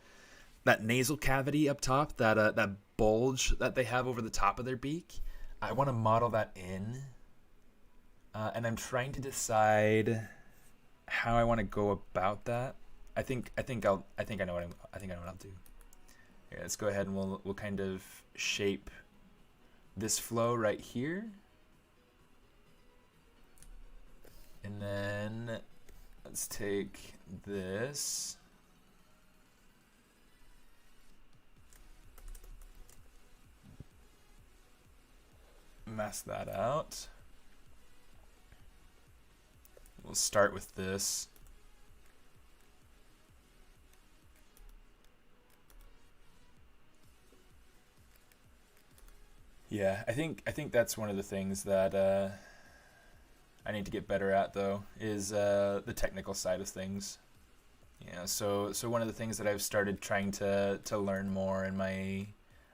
nasal cavity up top, that bulge that they have over the top of their beak, I want to model that in, and I'm trying to decide how I want to go about that. I think I know what I'll do. Here, let's go ahead and we'll kind of shape this flow right here. And then let's take this. Mask that out. We'll start with this. Yeah, I think that's one of the things that I need to get better at, though, is the technical side of things. Yeah, so one of the things that I've started trying to learn more in my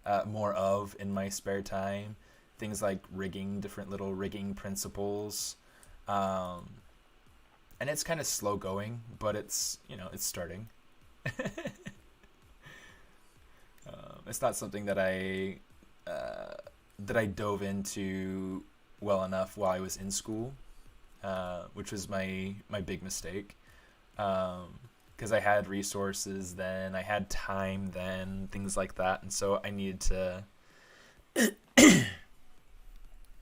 in my spare time, things like rigging, different little rigging principles, and it's kind of slow going, but it's it's starting. It's not something that I dove into well enough while I was in school, which was my big mistake. Because I had resources then, I had time then, things like that, and so I needed to.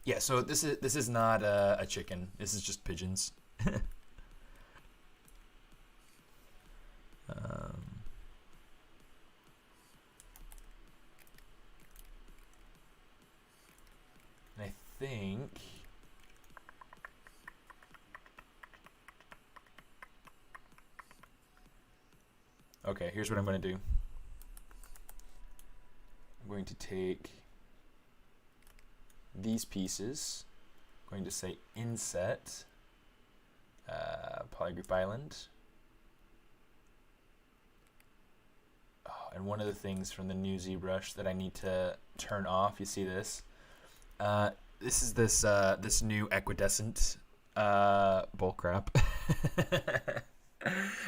Yeah, so this is not a chicken. This is just pigeons. I think. Okay, here's what I'm going to do. I'm going to take these pieces going to say inset, polygroup island. Oh, and one of the things from the new ZBrush that I need to turn off, you see this? This is this new equidistant bullcrap.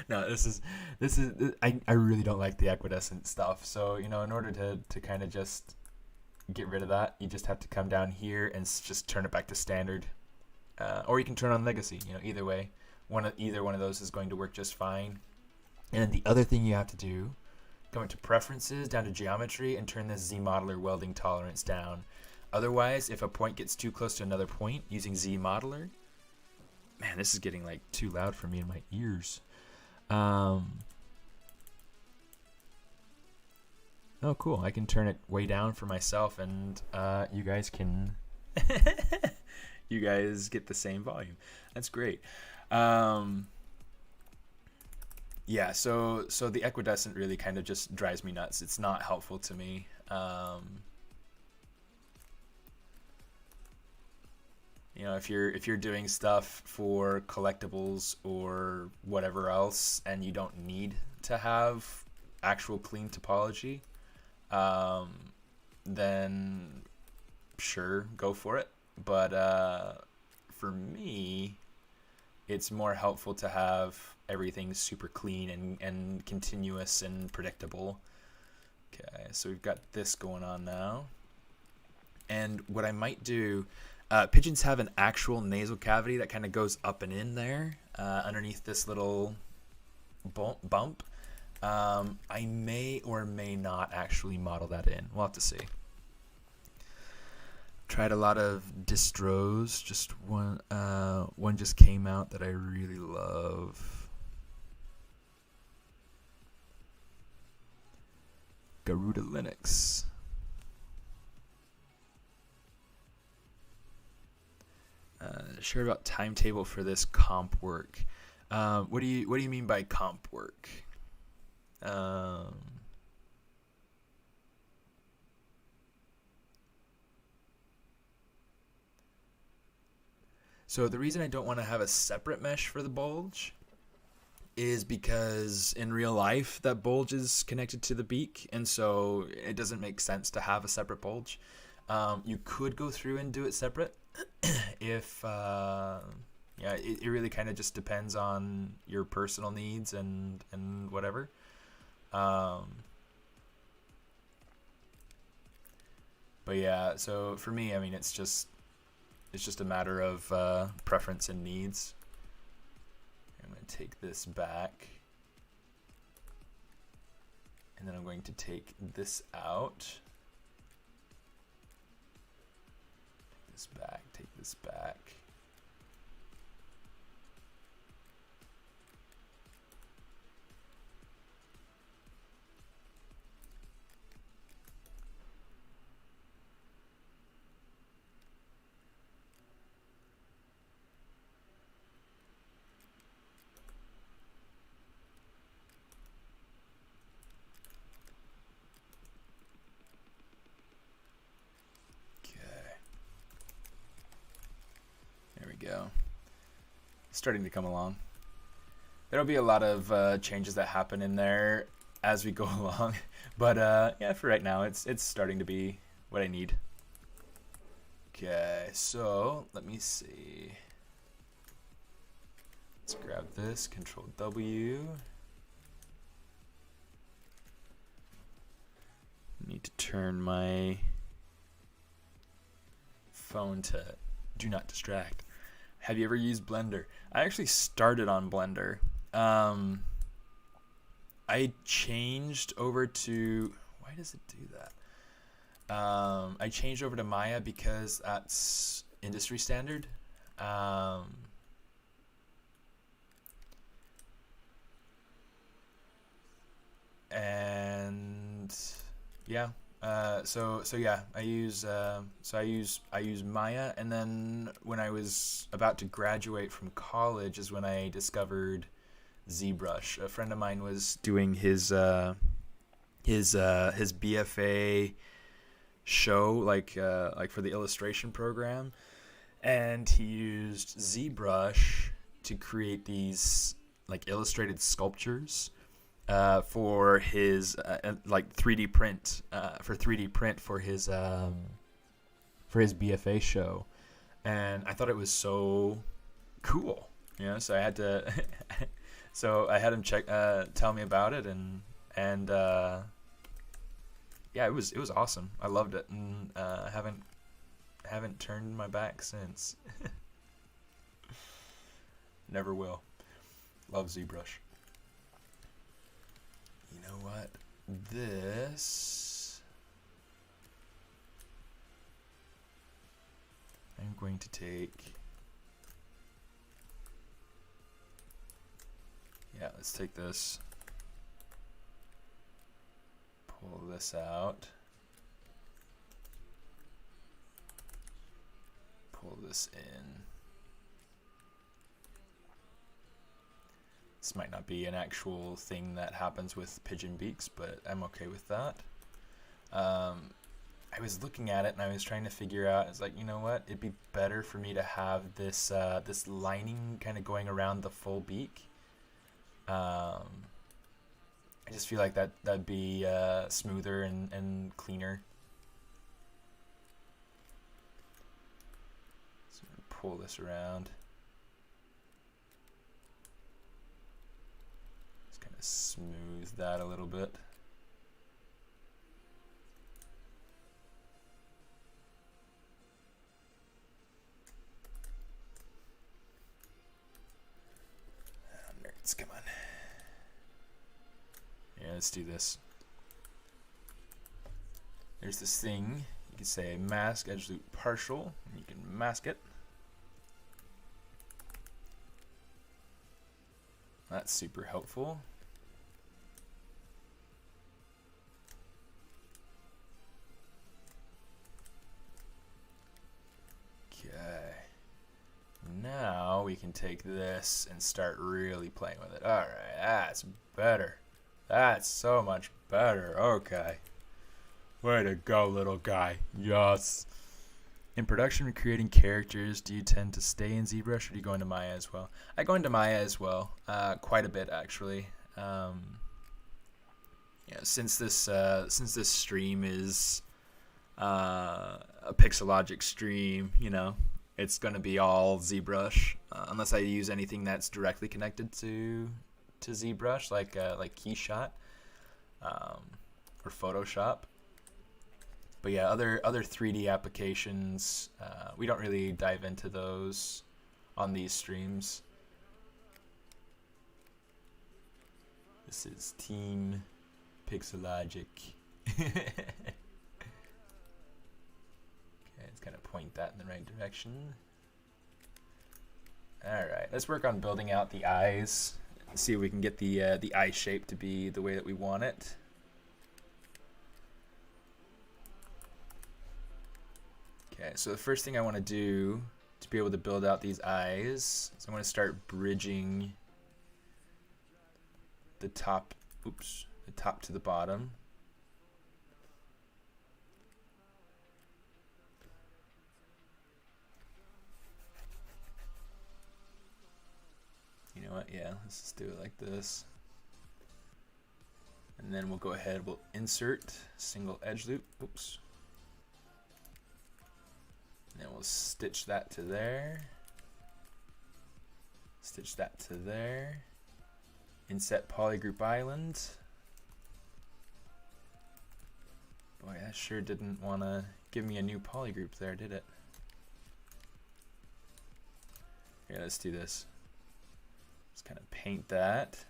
No, this is I really don't like the equidistant stuff. So, you know, in order to kind of just get rid of that, you just have to come down here and just turn it back to standard. Or you can turn on legacy, you know, either way. Either one of those is going to work just fine. And the other thing you have to do, go into preferences, down to geometry, and turn this Z modeler welding tolerance down. Otherwise, if a point gets too close to another point using Z modeler, man, this is getting like too loud for me in my ears. Oh, cool. I can turn it way down for myself, and you guys can you guys get the same volume. That's great. Yeah, so the equidistant really kind of just drives me nuts. It's not helpful to me. You know, if you're doing stuff for collectibles or whatever else, and you don't need to have actual clean topology, then sure, go for it. But for me, it's more helpful to have everything super clean and continuous and predictable. Okay, so we've got this going on now. And what I might do, pigeons have an actual nasal cavity that kind of goes up and in there underneath this little bump. I may or may not actually model that in. We'll have to see. Tried a lot of distros. Just one just came out that I really love. Garuda Linux. Shared about timetable for this comp work. What do you mean by comp work? So the reason I don't want to have a separate mesh for the bulge is because in real life that bulge is connected to the beak, and so it doesn't make sense to have a separate bulge. You could go through and do it separate if yeah, it really kind of just depends on your personal needs and whatever. But yeah, so for me, I mean, it's just a matter of preference and needs. I'm going to take this back, and then I'm going to take this out. Take this back. Go. Starting to come along. There'll be a lot of changes that happen in there as we go along, but yeah, for right now, it's starting to be what I need. Okay, so let me see. Let's grab this. Control W. Need to turn my phone to do not distract. Have you ever used Blender? I actually started on Blender. I changed over to... Why does it do that? I changed over to Maya because that's industry standard. And yeah. So yeah, I use Maya, and then when I was about to graduate from college is when I discovered ZBrush. A friend of mine was doing his BFA show, like for the illustration program, and he used ZBrush to create these like illustrated sculptures for his like 3D print for 3D print for his BFA show, and I thought it was so cool. So I had to so I had him tell me about it, and yeah, it was awesome. I loved it, and haven't turned my back since. Never will. Love ZBrush. You know what? This I'm going to take. Yeah, let's take this. Pull this out. Pull this in. This might not be an actual thing that happens with pigeon beaks, but I'm okay with that. I was looking at it and I was trying to figure out, it's like, you know what, it'd be better for me to have this this lining kind of going around the full beak. I just feel like that'd be smoother and cleaner. So I'm gonna pull this around. Just kind of smooth that a little bit. Nerds, come on. Yeah, let's do this. There's this thing, you can say mask edge loop partial, and you can mask it. That's super helpful. Okay. Now we can take this and start really playing with it. Alright, that's better. That's so much better. Okay. Way to go, little guy. Yes. In production, when creating characters, do you tend to stay in ZBrush or do you go into Maya as well? I go into Maya as well, quite a bit actually. Yeah, since this stream is a Pixologic stream, you know, it's gonna be all ZBrush, unless I use anything that's directly connected to ZBrush, like Keyshot or Photoshop. But yeah, other 3D applications, we don't really dive into those on these streams. This is Team Pixologic. Okay, let's kind of point that in the right direction. Alright, let's work on building out the eyes. See if we can get the eye shape to be the way that we want it. Okay, so the first thing I want to do to be able to build out these eyes is I want to start bridging the top, the top to the bottom. You know what, yeah, let's just do it like this. And then we'll go ahead, we'll insert single edge loop, and then we'll stitch that to there. Stitch that to there. Inset polygroup island. Boy, that sure didn't want to give me a new polygroup there, did it? Here, let's do this. Just kind of paint that.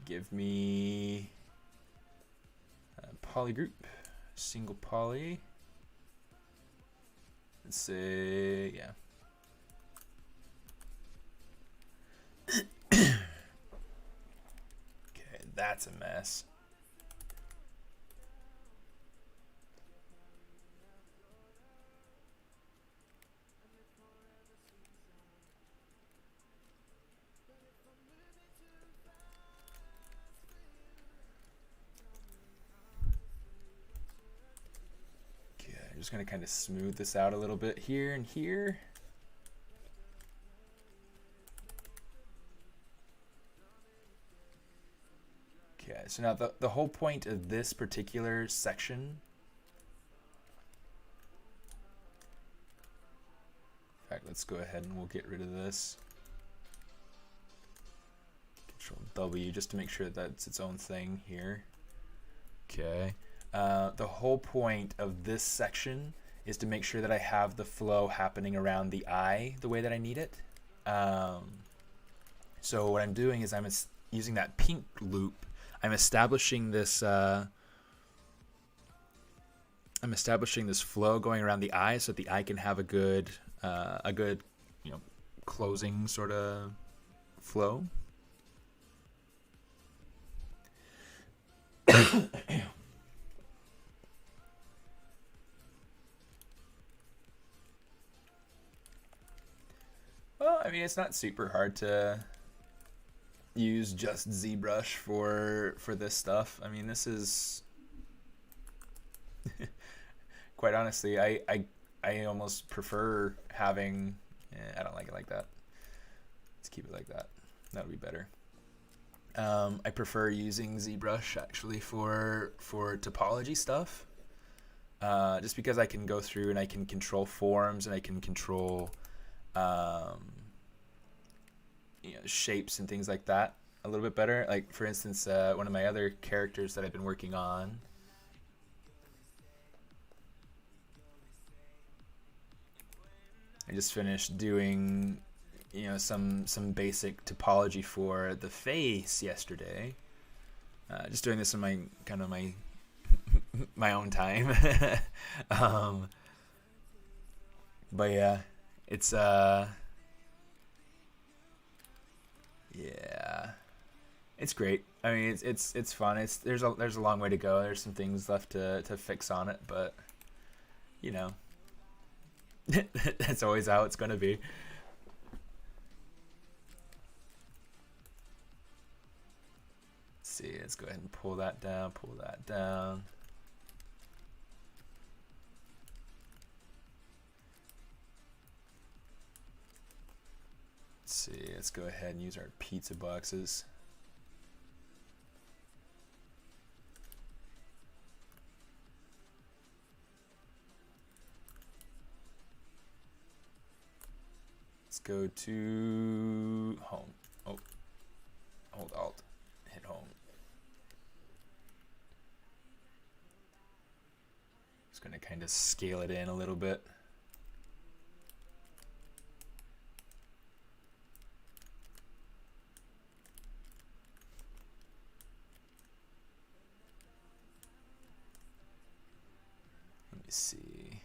Give me a polygroup, single poly. Let's say, yeah. Okay, that's a mess. Okay, I'm just going to kind of smooth this out a little bit here and here. Okay, so now the whole point of this particular section, in fact, let's go ahead and we'll get rid of this. Control W just to make sure that's its own thing here. Okay. The whole point of this section is to make sure that I have the flow happening around the eye the way that I need it. So what I'm doing is I'm using that pink loop. I'm establishing this flow going around the eye so that the eye can have a good closing sort of flow. Well, I mean, it's not super hard to use just ZBrush for this stuff. I mean, this is quite honestly, I almost prefer having. I don't like it like that. Let's keep it like that. That'll be better. I prefer using ZBrush actually for topology stuff, just because I can go through and I can control forms and I can control shapes and things like that a little bit better. Like for instance, one of my other characters that I've been working on, I just finished doing some basic topology for the face yesterday. Just doing this in my kind of my own time. But yeah, it's yeah, it's great. I mean, it's fun. There's a long way to go. There's some things left to fix on it, but that's always how it's gonna be. Let's see. Let's go ahead and pull that down. Pull that down. Let's see, let's go ahead and use our pizza boxes. Let's go to home. Oh, hold Alt, hit home. Just gonna kind of scale it in a little bit. See.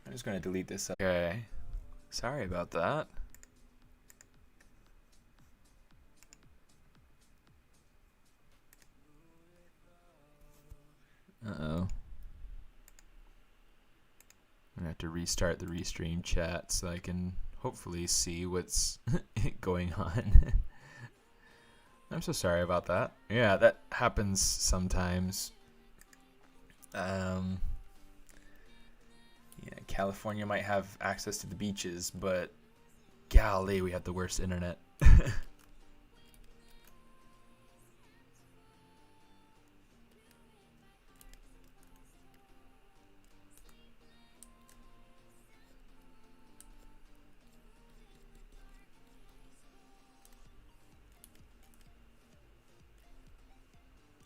I'm just going to delete this. Okay. Sorry about that. Uh-oh. I'm going to have to restart the Restream chat so I can hopefully see what's going on. I'm so sorry about that. Yeah, that happens sometimes. California might have access to the beaches, but golly, we have the worst internet.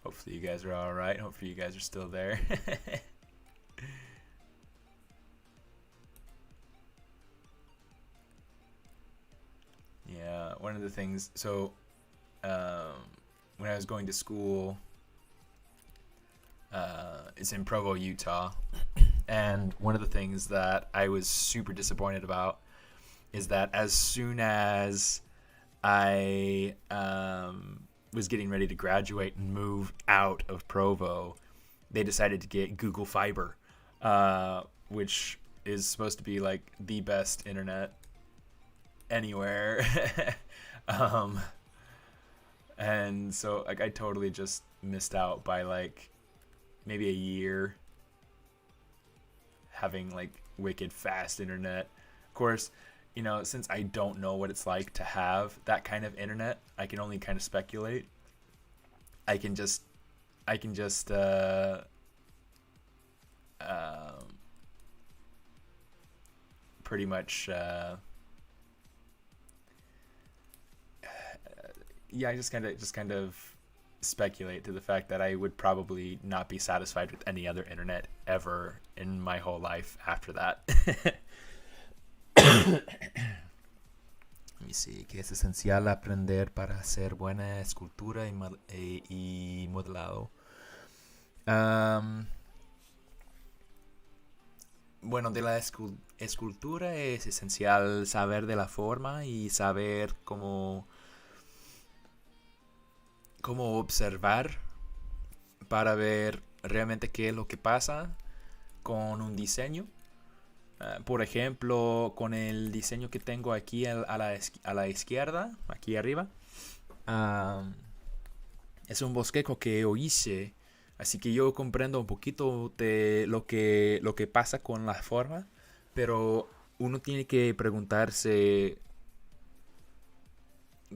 Hopefully you guys are all right. Hopefully you guys are still there. Yeah, one of the things, so when I was going to school, it's in Provo, Utah, and one of the things that I was super disappointed about is that as soon as I was getting ready to graduate and move out of Provo, they decided to get Google Fiber, which is supposed to be like the best internet anywhere. um, and so like I totally just missed out by like maybe a year having like wicked fast internet. Of course, you know, since I don't know what it's like to have that kind of internet, I can only kind of speculate. I can just pretty much yeah, I just kind of speculate to the fact that I would probably not be satisfied with any other internet ever in my whole life after that. Let me see, que es esencial aprender para hacer buena escultura y modelado. Bueno, de la escultura es esencial saber de la forma y saber cómo observar para ver realmente qué es lo que pasa con un diseño. Por ejemplo, con el diseño que tengo aquí a la izquierda, aquí arriba, es un bosquejo que yo hice, así que yo comprendo un poquito de lo que pasa con la forma, pero uno tiene que preguntarse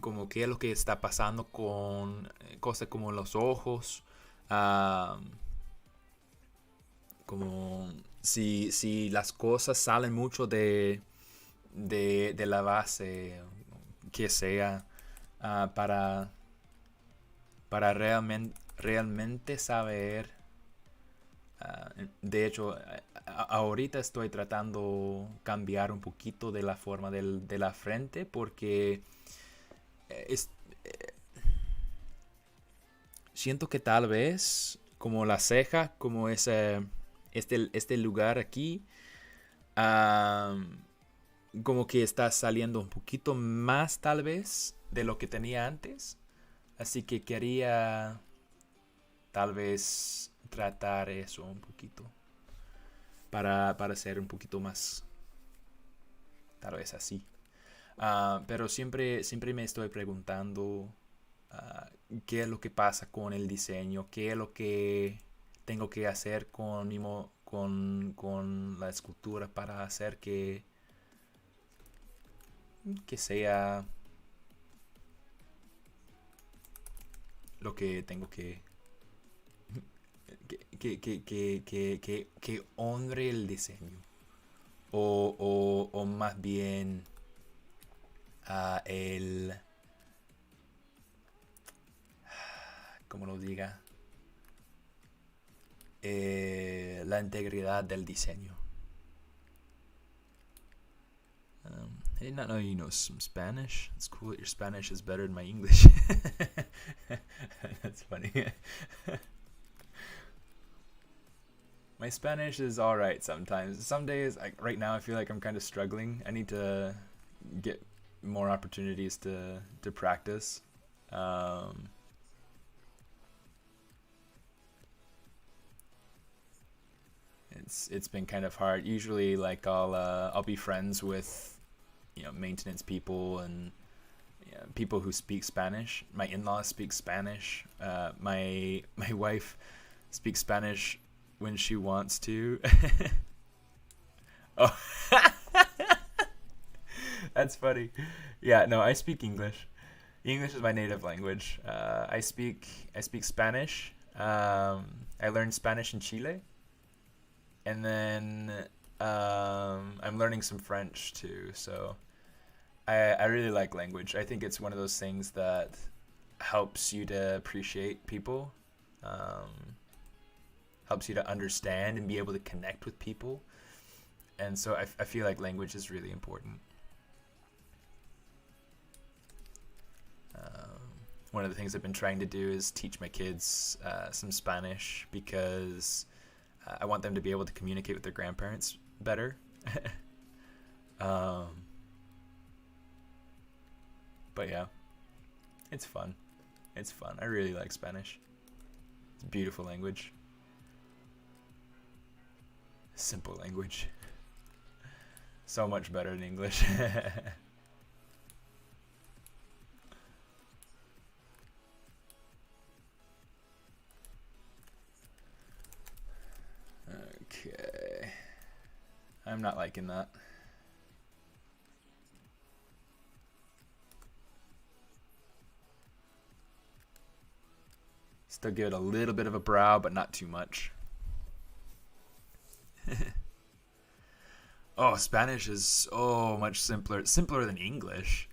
como qué es lo que está pasando con cosas como los ojos, como si las cosas salen mucho de la base que sea, para realmente saber. De hecho, ahorita estoy tratando cambiar un poquito de la forma de la frente porque siento que tal vez como la ceja, como este lugar aquí, como que está saliendo un poquito más tal vez de lo que tenía antes. Así que quería tal vez tratar eso un poquito para ser un poquito más tal vez así. Pero siempre me estoy preguntando qué es lo que pasa con el diseño, qué es lo que tengo que hacer con la escultura para hacer que sea lo que tengo que honre el diseño, o más bien el, como lo diga, la integridad del diseño. I did not know you know some Spanish. It's cool that your Spanish is better than my English. That's funny. My Spanish is alright sometimes. Some days, right now, I feel like I'm kind of struggling. I need to get more opportunities to practice. It's been kind of hard. Usually, like I'll be friends with maintenance people and people who speak Spanish. My in-laws speak Spanish. My wife speaks Spanish when she wants to. Oh, that's funny. Yeah, no, I speak English. English is my native language. I speak Spanish. I learned Spanish in Chile, and then I'm learning some French too. So I really like language. I think it's one of those things that helps you to appreciate people, helps you to understand and be able to connect with people. And so I feel like language is really important. One of the things I've been trying to do is teach my kids some Spanish because I want them to be able to communicate with their grandparents better. But yeah, it's fun. It's fun. I really like Spanish. It's a beautiful language. Simple language. So much better than English. I'm not liking that. Still give it a little bit of a brow, but not too much. Oh, Spanish is so much simpler. Simpler than English.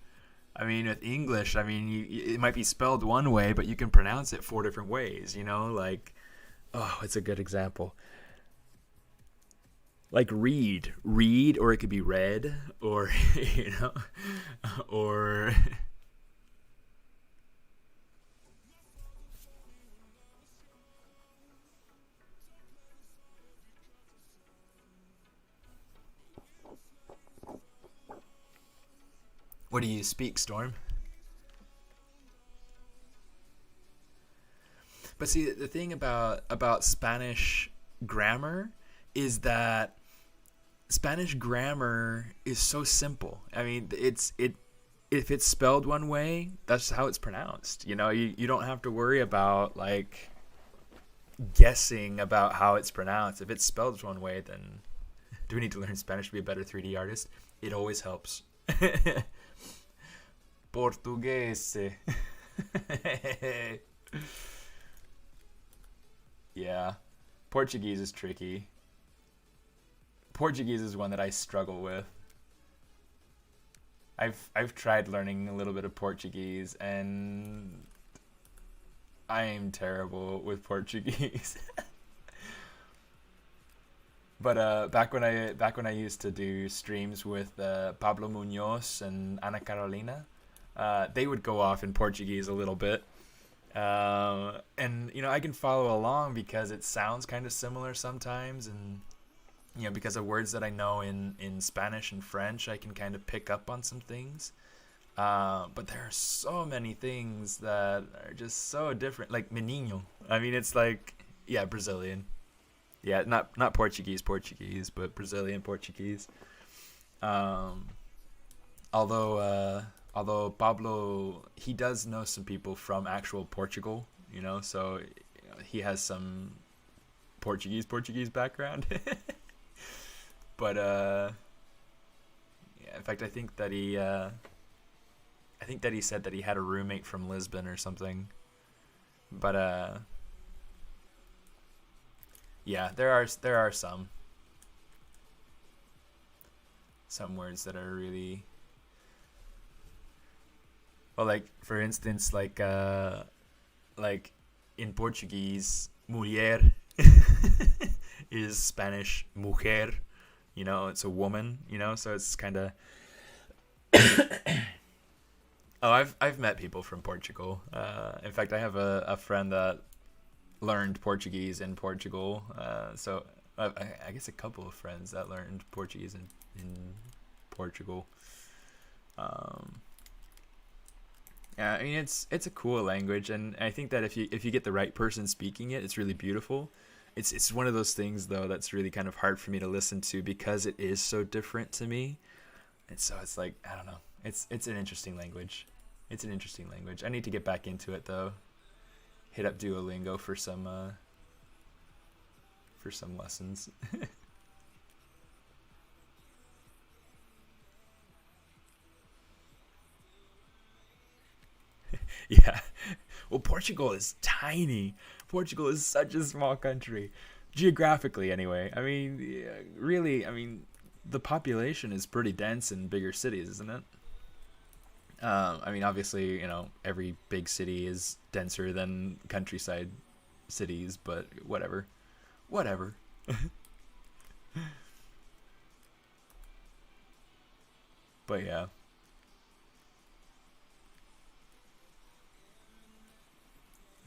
I mean, with English, I mean, it might be spelled one way, but you can pronounce it 4 different ways, you know? Like, oh, it's a good example. Like read, or it could be read, or, you know, or... What do you speak, Storm? But see, the thing about Spanish grammar is that Spanish grammar is so simple. I mean, if it's spelled one way, that's how it's pronounced. You know, you don't have to worry about like guessing about how it's pronounced. If it's spelled one way, then do we need to learn Spanish to be a better 3D artist? It always helps. Portuguese. Yeah. Portuguese is tricky. Portuguese is one that I struggle with. I've tried learning a little bit of Portuguese and I am terrible with Portuguese. But back when I used to do streams with Pablo Munoz and Ana Carolina, they would go off in Portuguese a little bit. And you know, I can follow along because it sounds kind of similar sometimes, and you know, because of words that I know in Spanish and French, I can kind of pick up on some things. But there are so many things that are just so different, like menino. I mean, it's like, yeah, Brazilian. Yeah, not Portuguese, but Brazilian Portuguese. Um, although Pablo, he does know some people from actual Portugal, you know, so you know, he has some Portuguese background. But yeah, in fact, I think that he said that he had a roommate from Lisbon or something. But yeah, there are some words that are really, well, like for instance, like in Portuguese, mulher is Spanish mujer. You know, it's a woman. You know, so it's kind of. Oh, I've met people from Portugal. In fact, I have a friend that learned Portuguese in Portugal. So I guess a couple of friends that learned Portuguese in Portugal. Yeah, I mean it's a cool language, and I think that if you get the right person speaking it, it's really beautiful. It's one of those things though that's really kind of hard for me to listen to because it is so different to me, and so it's like, I don't know. It's an interesting language. It's an interesting language. I need to get back into it though. Hit up Duolingo for some lessons. Yeah. Well, Portugal is tiny. Portugal is such a small country, geographically anyway. I mean, yeah, really, I mean, the population is pretty dense in bigger cities, isn't it? I mean, obviously, you know, every big city is denser than countryside cities, but whatever. Whatever. But yeah.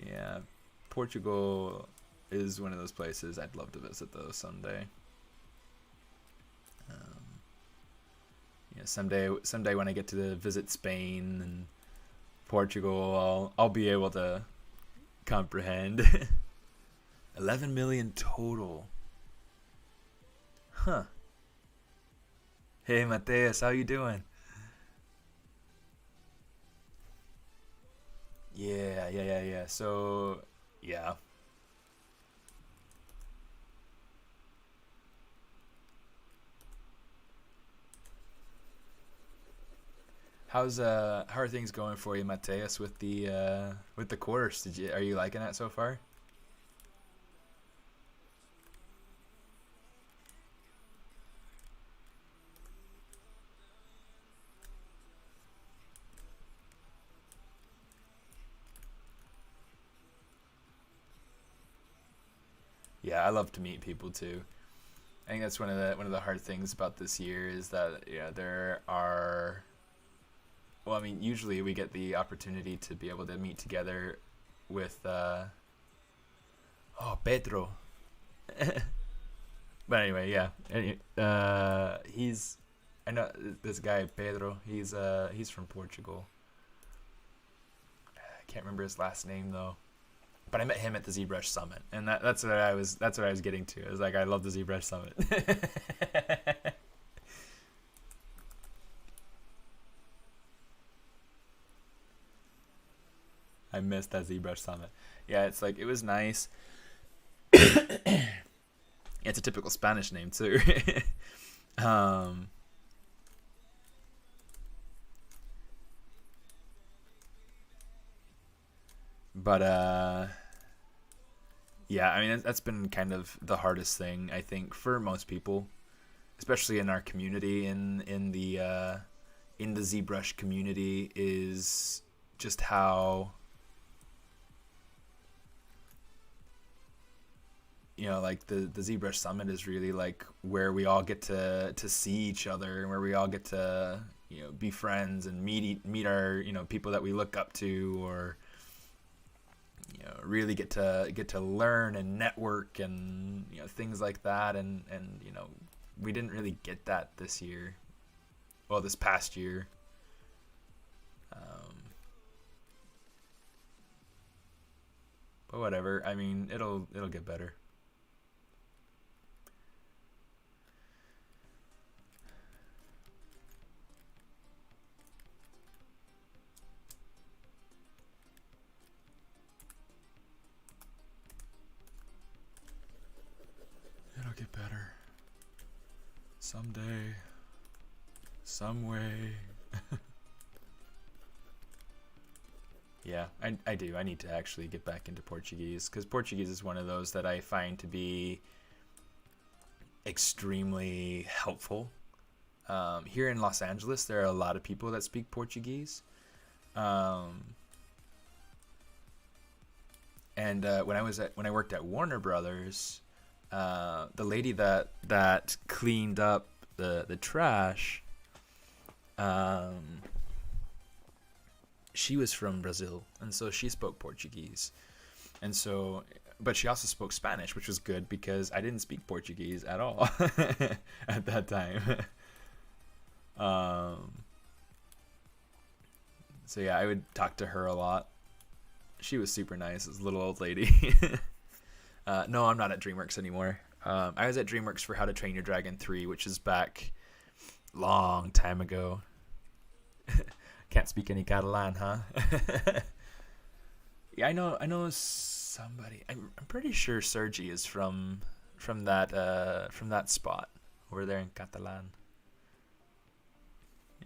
Yeah. Portugal is one of those places I'd love to visit though someday. Um, yeah, someday when I get to visit Spain and Portugal, I'll be able to comprehend. 11 million total. Huh. Hey, Mateus, how you doing? Yeah. So, yeah. How are things going for you, Mateus, with the course? Are you liking that so far? Yeah, I love to meet people too. I think that's one of the hard things about this year is that there are, well, I mean, usually we get the opportunity to be able to meet together with oh, Pedro. But anyway, yeah. He's, I know this guy Pedro. He's from Portugal. I can't remember his last name though. But I met him at the ZBrush Summit, and that's what I was getting to. I was like, I love the ZBrush Summit. I missed that ZBrush Summit. Yeah, it's like, it was nice. It's a typical Spanish name too. um, but yeah, I mean, that's been kind of the hardest thing, I think, for most people, especially in our community, in the ZBrush community, is just how, like the ZBrush Summit is really like where we all get to see each other, and where we all get to be friends and meet our people that we look up to, or really get to learn and network and things like that, and we didn't really get that this year, well, this past year. But whatever, I mean, it'll get better. It'll get better someday, some way. Yeah, I do. I need to actually get back into Portuguese, because Portuguese is one of those that I find to be extremely helpful. Here in Los Angeles, there are a lot of people that speak Portuguese. Um, and when I worked at Warner Brothers, the lady that cleaned up the trash, she was from Brazil, and so she spoke Portuguese, and so, but she also spoke Spanish, which was good because I didn't speak Portuguese at all at that time. um, so yeah, I would talk to her a lot. She was super nice, this little old lady. No, I'm not at DreamWorks anymore. I was at DreamWorks for How to Train Your Dragon 3, which is back long time ago. Can't speak any Catalan, huh? Yeah, I know somebody. I'm pretty sure Sergi is from that spot over there in Catalan.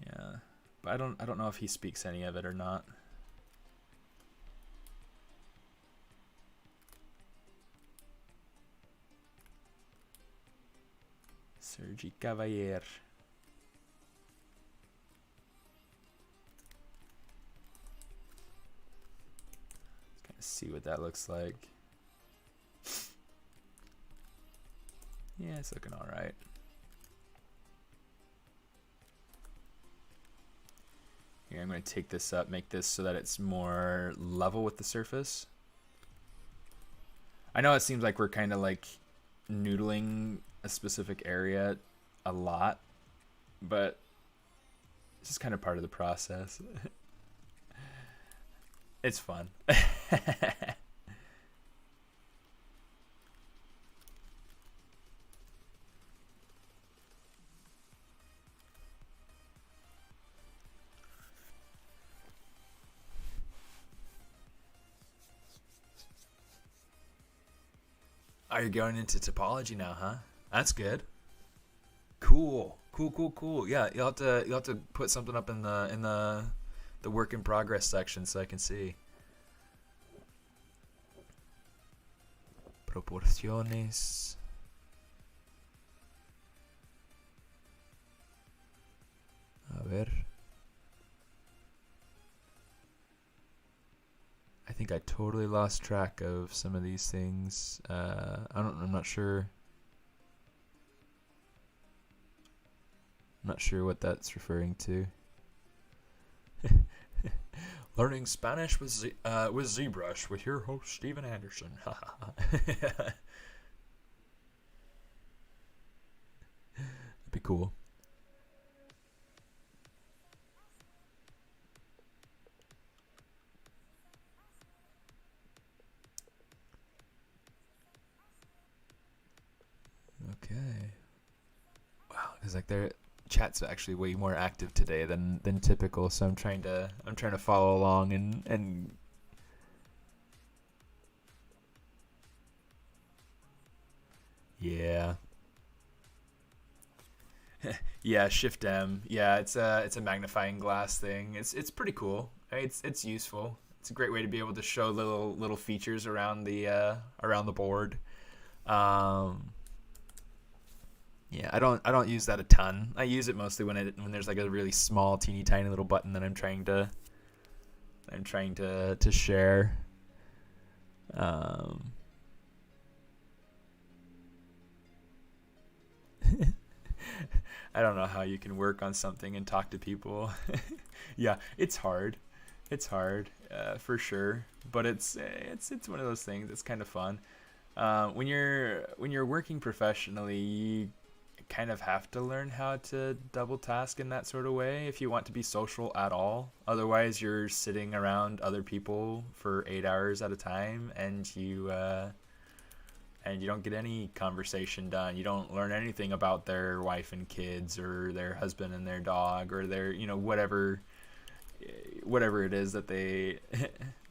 Yeah, but I don't know if he speaks any of it or not. Sergi Cavalier. Let's see what that looks like. Yeah, it's looking all right. Here, I'm going to take this up, make this so that it's more level with the surface. I know it seems like we're kind of like noodling a specific area a lot, but it's just kind of part of the process. It's fun. Are you going into topology now, huh? That's good. Cool. Cool. Yeah, you'll have to put something up in the work in progress section so I can see. Proporciones. A ver. I think I totally lost track of some of these things. I'm not sure. I'm not sure what that's referring to. Learning Spanish with ZBrush with your host Steven Anderson. That'd be cool. Okay. Wow, it's like their chat's actually way more active today than typical, so I'm trying to follow along and yeah. Yeah, Shift M. Yeah, it's a magnifying glass thing. It's pretty cool. It's useful. It's a great way to be able to show little features around the board. Yeah, I don't use that a ton. I use it mostly when there's like a really small, teeny tiny little button that I'm trying to share. I don't know how you can work on something and talk to people. Yeah, it's hard. It's hard, for sure. But it's one of those things. It's kind of fun. When you're working professionally, you kind of have to learn how to double task in that sort of way if you want to be social at all. Otherwise, you're sitting around other people for 8 hours at a time, and you don't get any conversation done. You don't learn anything about their wife and kids, or their husband and their dog, or their whatever it is that they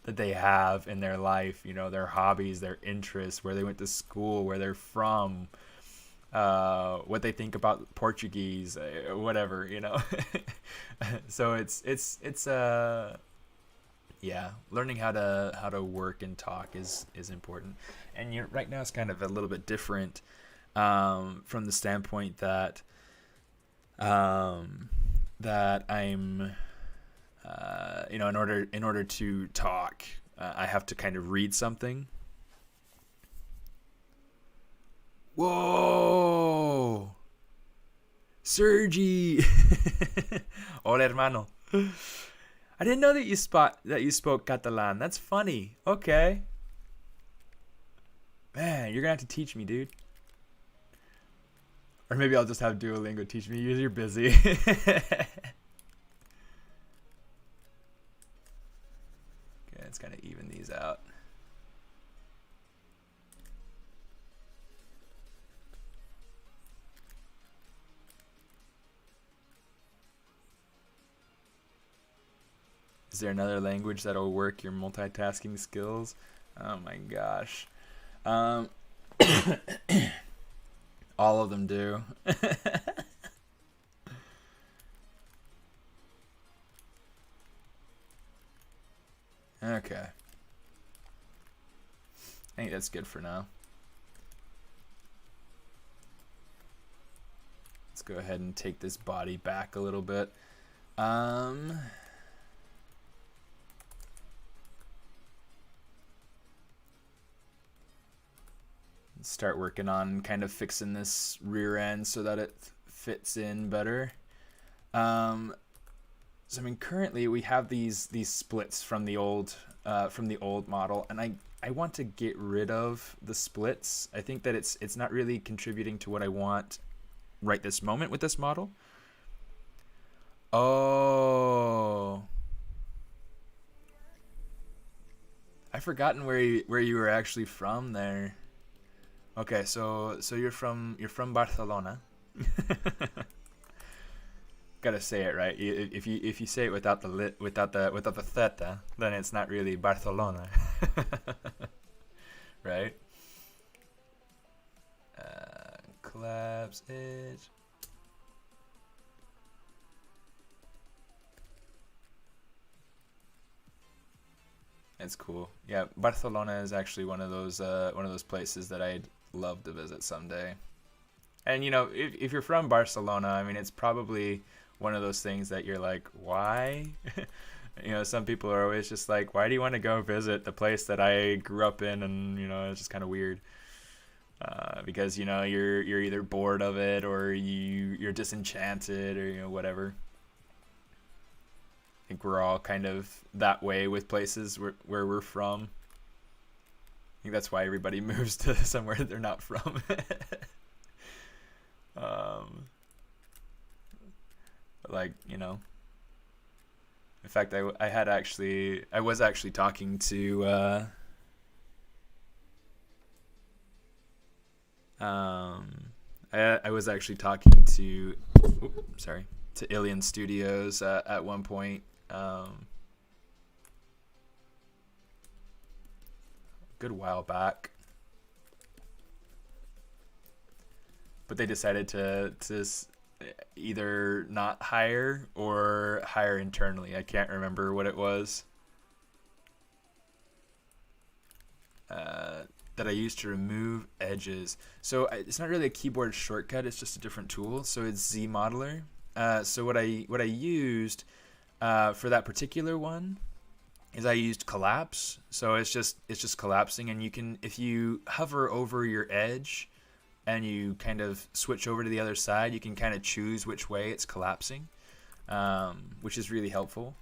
that they have in their life. Their hobbies, their interests, where they went to school, where they're from. What they think about Portuguese, whatever. So it's yeah, learning how to work and talk is important. And right now it's kind of a little bit different, from the standpoint that that I'm in order to talk, I have to kind of read something. Whoa, Sergi. Hola, hermano. I didn't know that you spoke Catalan. That's funny. Okay. Man, you're gonna have to teach me, dude. Or maybe I'll just have Duolingo teach me. You're busy. Okay, let's kind of even these out. Is there another language that'll work your multitasking skills? Oh my gosh. All of them do. Okay. I think that's good for now. Let's go ahead and take this body back a little bit. Start working on kind of fixing this rear end so that it fits in better. So I mean, currently we have these splits from the old model, and I want to get rid of the splits. I think that it's not really contributing to what I want right this moment with this model. Oh, I've forgotten where you were actually from there. Okay, so you're from Barcelona. Gotta say it right. If you say it without the theta, then it's not really Barcelona, right? Collapse edge. It's cool. Yeah, Barcelona is actually one of those places that I'd love to visit someday. And you know, if you're from Barcelona, I mean, it's probably one of those things that you're like, why? You know, some people are always just like, why do you want to go visit the place that I grew up in? And you know, it's just kind of weird. Because you know you're either bored of it or you're disenchanted or you know whatever. I think we're all kind of that way with places where we're from. I think that's why everybody moves to somewhere they're not from. Like you know, in fact, I was actually talking to. I was actually talking to, to Alien Studios at one point. Good while back, but they decided to either not hire or hire internally. I can't remember what it was. That I used to remove edges. So it's not really a keyboard shortcut. It's just a different tool. So it's ZModeler. So what I used for that particular one is I used collapse. So it's just collapsing, and you can, if you hover over your edge and you kind of switch over to the other side, you can kind of choose which way it's collapsing, which is really helpful.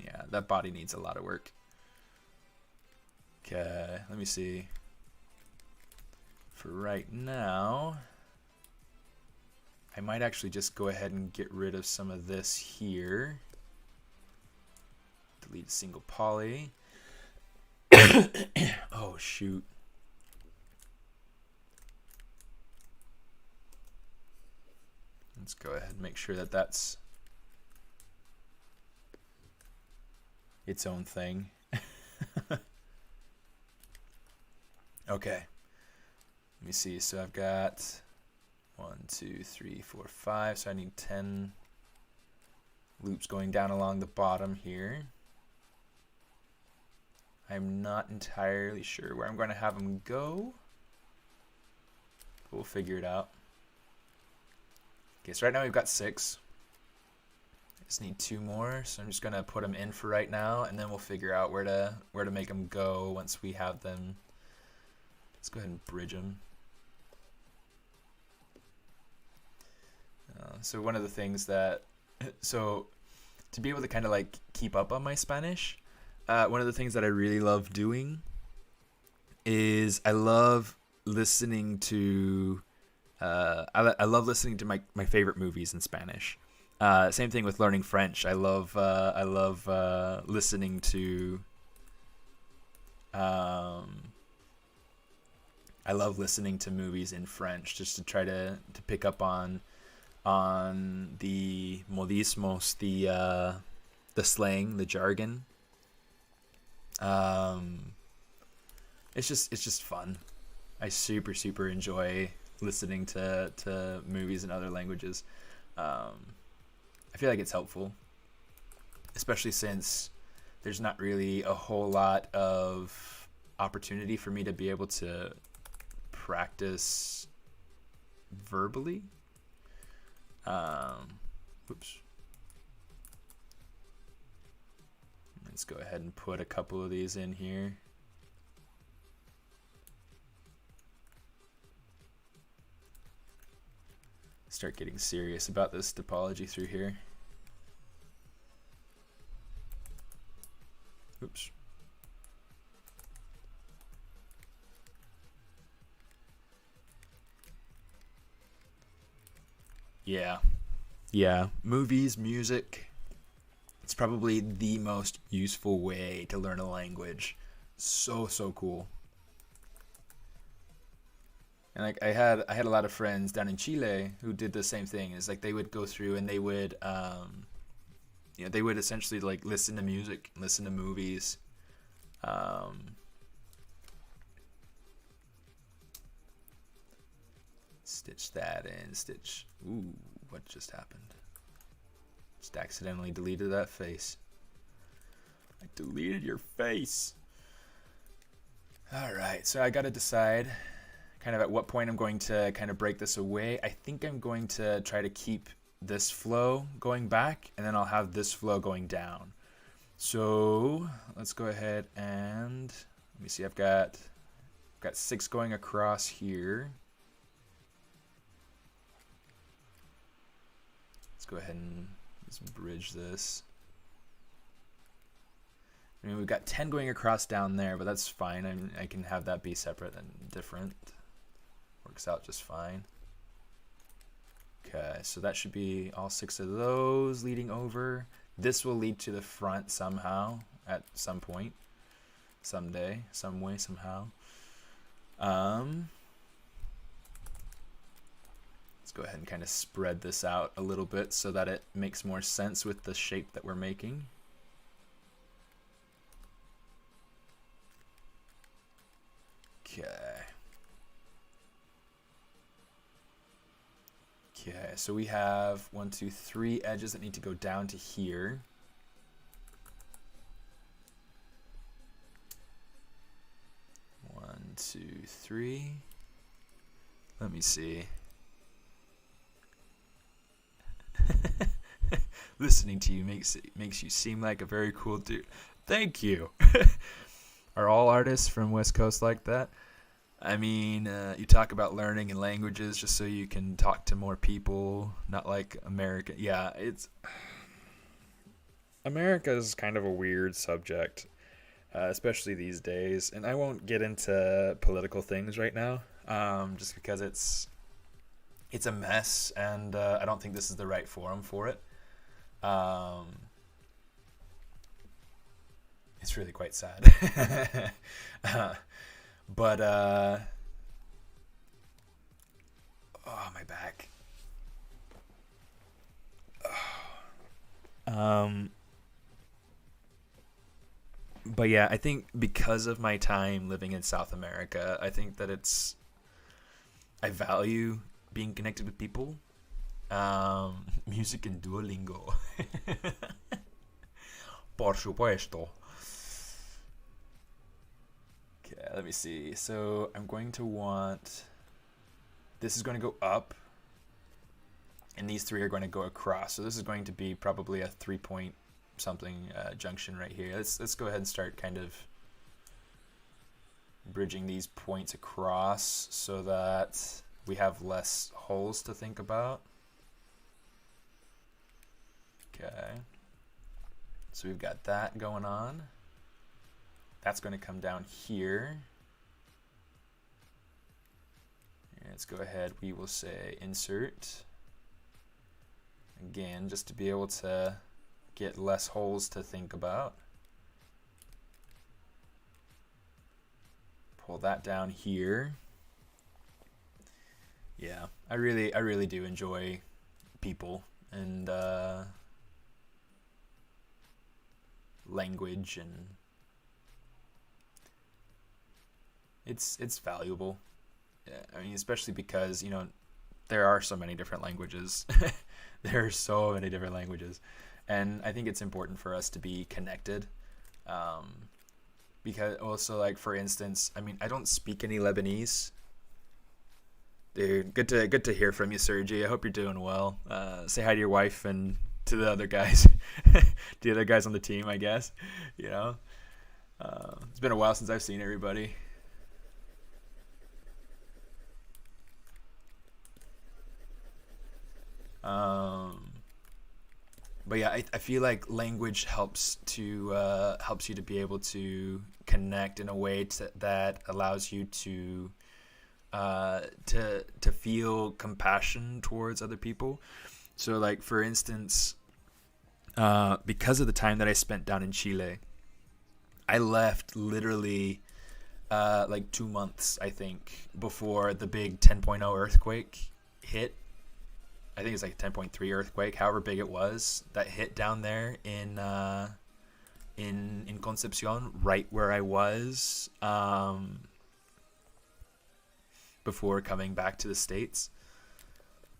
Yeah, that body needs a lot of work. Okay, let me see. For right now, I might actually just go ahead and get rid of some of this here. Delete a single poly. Oh, shoot. Let's go ahead and make sure that that's its own thing. Okay, let me see. So I've got 1, 2, 3, 4, 5. So I need 10 loops going down along the bottom here. I'm not entirely sure where I'm going to have them go. We'll figure it out. Okay, so right now we've got 6. I just need 2 more, so I'm just going to put them in for right now, and then we'll figure out where to make them go once we have them. Let's go ahead and bridge them. So one of the things that, so to be able to kind of like keep up on my Spanish, one of the things that I really love doing is I love listening to, I love listening to my favorite movies in Spanish. Same thing with learning French. I love listening to, I love listening to movies in French just to try to pick up on the modismos, the slang, the jargon. It's just fun. I super enjoy listening to movies in other languages. I feel like it's helpful, especially since there's not really a whole lot of opportunity for me to be able to practice verbally. Oops. Let's go ahead and put a couple of these in here. Start getting serious about this topology through here. Oops. Yeah, movies, music, it's probably the most useful way to learn a language. So cool. And like I had a lot of friends down in Chile who did the same thing. It's like they would go through and they would they would essentially like listen to music, listen to movies. Stitch that in, stitch. Ooh, what just happened? Just accidentally deleted that face. I deleted your face. All right, so I got to decide kind of at what point I'm going to kind of break this away. I think I'm going to try to keep this flow going back, and then I'll have this flow going down. So let's go ahead and let me see. I've got 6 going across here. Let's go ahead and just bridge this. I mean, we've got 10 going across down there, but that's fine. I can have that be separate and different. Works out just fine. Okay, so that should be all 6 of those leading over. This will lead to the front somehow at some point, someday, some way, somehow. Let's go ahead and kind of spread this out a little bit so that it makes more sense with the shape that we're making. Okay, so we have 1, 2, 3 edges that need to go down to here. One, two, three. Let me see. Listening to you makes you seem like a very cool dude. Thank you. Are all artists from West Coast like that? I mean, you talk about learning and languages just so you can talk to more people, not like America. Yeah, America is kind of a weird subject, especially these days. And I won't get into political things right now, just because it's a mess, and I don't think this is the right forum for it. It's really quite sad. But, oh, my back. But yeah, I think because of my time living in South America, I think that I value being connected with people. Music and Duolingo. Por supuesto. Okay, let me see. So I'm going to want, this is going to go up, and these 3 are going to go across. So this is going to be probably a 3-point something junction right here. Let's go ahead and start kind of bridging these points across so that we have less holes to think about. Okay. So we've got that going on. That's going to come down here. And let's go ahead. We will say insert. Again, just to be able to get less holes to think about. Pull that down here. Yeah, I really do enjoy people and language, and it's valuable. Yeah, I mean, especially because, you know, there are so many different languages. There are so many different languages, and I think it's important for us to be connected. Because also, like, for instance, I mean, I don't speak any Lebanese. Dude, good to hear from you, Sergi. I hope you're doing well. Say hi to your wife and to the other guys, the other guys on the team, I guess. You know, it's been a while since I've seen everybody. But yeah, I feel like language helps you to be able to connect in a way that allows you to feel compassion towards other people. So, like, for instance, because of the time that I spent down in Chile, I left literally like 2 months, I think, before the big 10.0 earthquake hit. I think it's like a 10.3 earthquake, however big it was, that hit down there in Concepcion, right where I was before coming back to the States.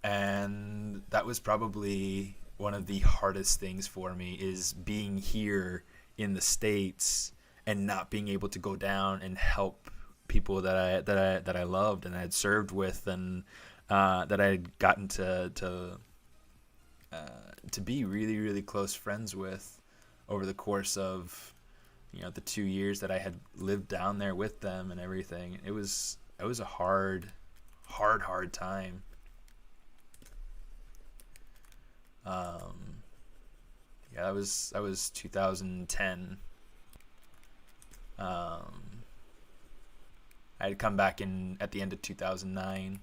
And that was probably one of the hardest things for me, is being here in the States and not being able to go down and help people that I loved and I had served with, and that I had gotten to be really, really close friends with over the course of, you know, the 2 years that I had lived down there with them and everything. It was a hard time. Yeah, that was 2010. I had come back in at the end of 2009.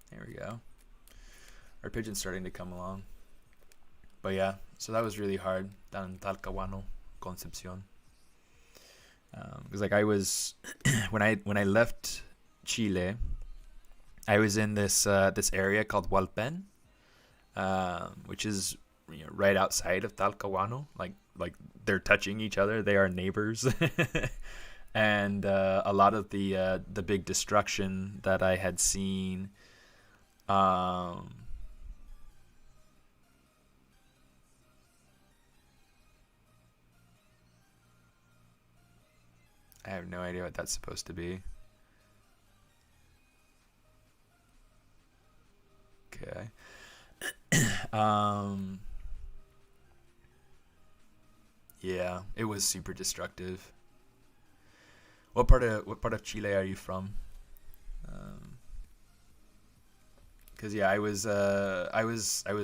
There we go. Our pigeon's starting to come along. But yeah, so that was really hard down in Talcahuano, Concepcion. Because like I was, when I left Chile, I was in this area called Hualpén, which is, you know, right outside of Talcahuano. Like they're touching each other. They are neighbors. And a lot of the big destruction that I had seen, I have no idea what that's supposed to be. Okay. Yeah, it was super destructive. What part of Chile are you from? Because yeah, I was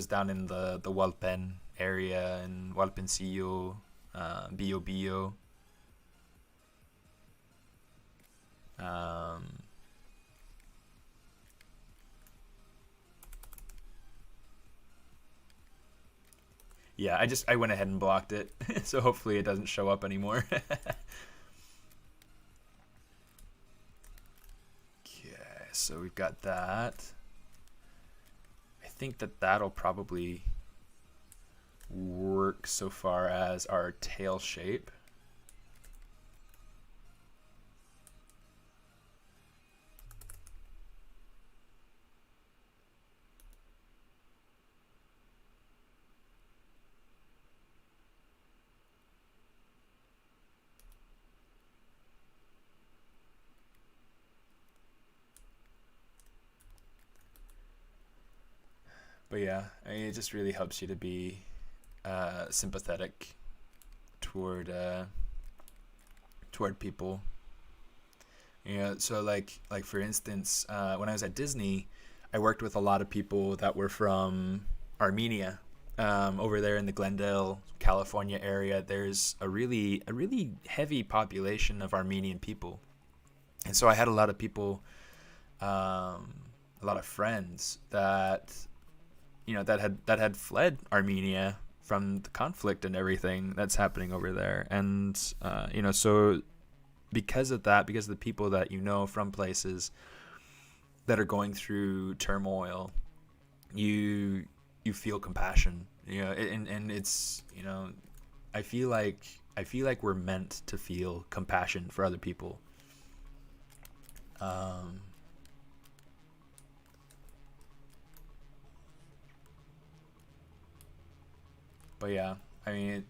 down in the Hualpén area, in Hualpencillo, Bio Bio. Yeah, I went ahead and blocked it, so hopefully it doesn't show up anymore. Okay, so we've got that. I think that'll probably work so far as our tail shape. But yeah, I mean, it just really helps you to be sympathetic toward people. You know, so like for instance, when I was at Disney, I worked with a lot of people that were from Armenia. Over there in the Glendale, California area, there's a really heavy population of Armenian people, and so I had a lot of people, a lot of friends that, you know, that had fled Armenia from the conflict and everything that's happening over there. And you know, so because of that, because of the people that you know from places that are going through turmoil, you feel compassion, you know. And it's, you know, I feel like we're meant to feel compassion for other people. But yeah, I mean,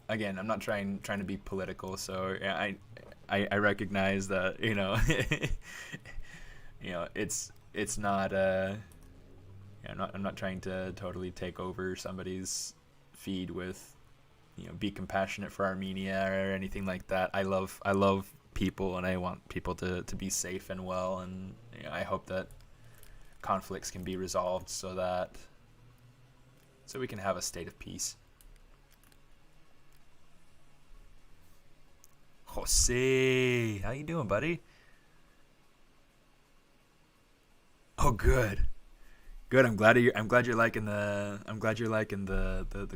again, I'm not trying to be political, so yeah, I recognize that, you know, you know, it's not yeah, I'm not trying to totally take over somebody's feed with, you know, be compassionate for Armenia or anything like that. I love people, and I want people to be safe and well, and, you know, I hope that conflicts can be resolved so we can have a state of peace. Jose, how you doing, buddy? Oh, good. I'm glad you're liking the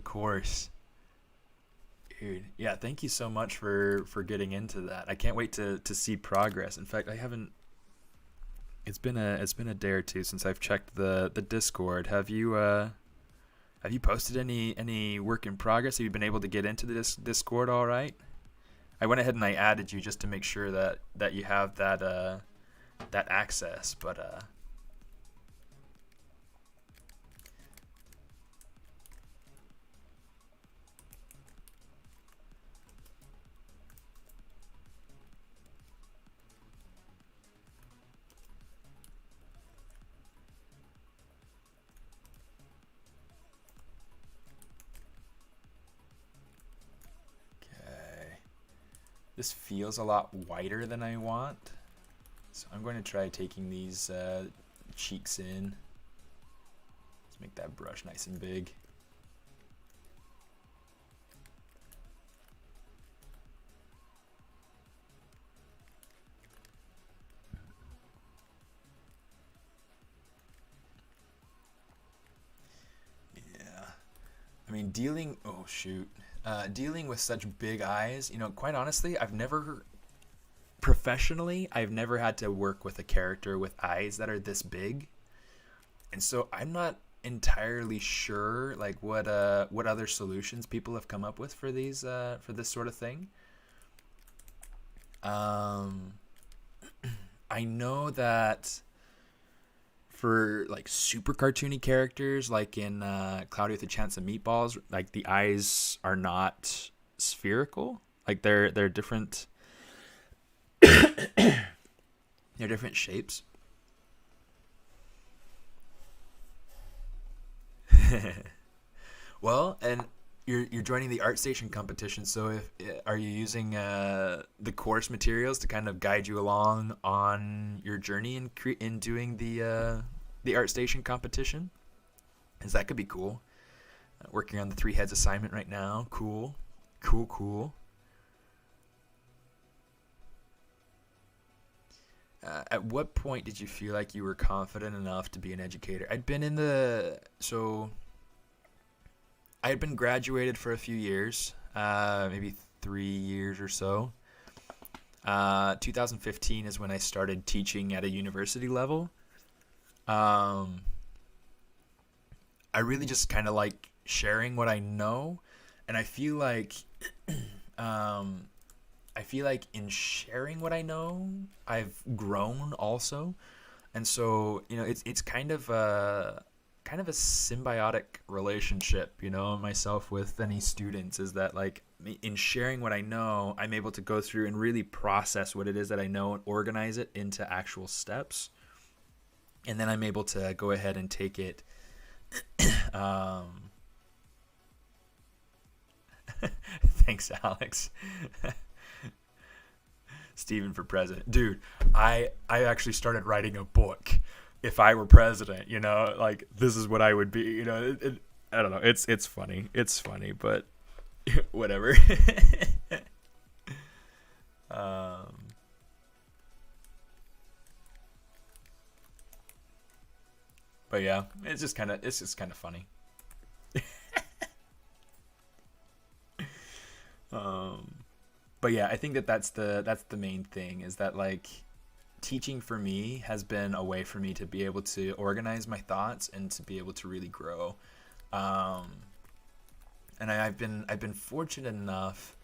course. Dude, yeah, thank you so much for getting into that. I can't wait to see progress. In fact, I haven't. It's been a day or two since I've checked the Discord. Have you posted any work in progress? Have you been able to get into the Discord all right? I went ahead and I added you just to make sure that you have that access, but This feels a lot whiter than I want. So I'm going to try taking these cheeks in. Let's make that brush nice and big. I mean, dealing with such big eyes, quite honestly, I've never had to work with a character with eyes that are this big. And so I'm not entirely sure like what other solutions people have come up with for this sort of thing. I know that for like super cartoony characters, like in Cloudy with a Chance of Meatballs, like the eyes are not spherical. Like they're different. They're different shapes. Well, and you're joining the ArtStation competition. So are you using the course materials to kind of guide you along on your journey in doing the ArtStation competition? Because that could be cool. Working on the 3 heads assignment right now. Cool. At what point did you feel like you were confident enough to be an educator? I had been graduated for a few years, maybe 3 years or so. 2015 is when I started teaching at a university level. I really just kind of like sharing what I know, and I feel like in sharing what I know, I've grown also, and so it's kind of a symbiotic relationship, myself with any students, is that like in sharing what I know, I'm able to go through and really process what it is that I know and organize it into actual steps. And then I'm able to go ahead and take it. Thanks, Alex. Steven for president. Dude, I actually started writing a book. If I were president, like this is what I would be. I don't know. It's funny. It's funny, but whatever. But yeah, it's just kind of funny. But yeah, I think that's the main thing, is that like teaching for me has been a way for me to be able to organize my thoughts and to be able to really grow. And I've been fortunate enough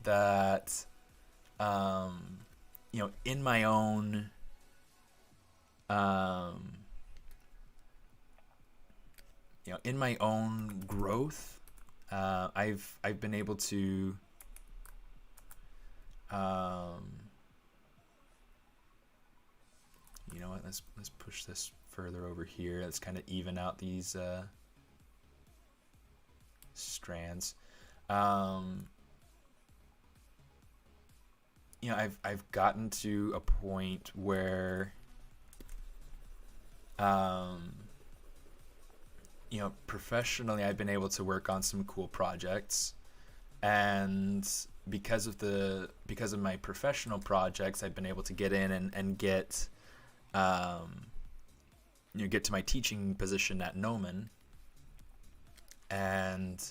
that in my own growth, I've been able to you know what, let's push this further over here. Let's kind of even out these strands. I've gotten to a point where professionally I've been able to work on some cool projects, and because of my professional projects, I've been able to get in and get get to my teaching position at Nomen, and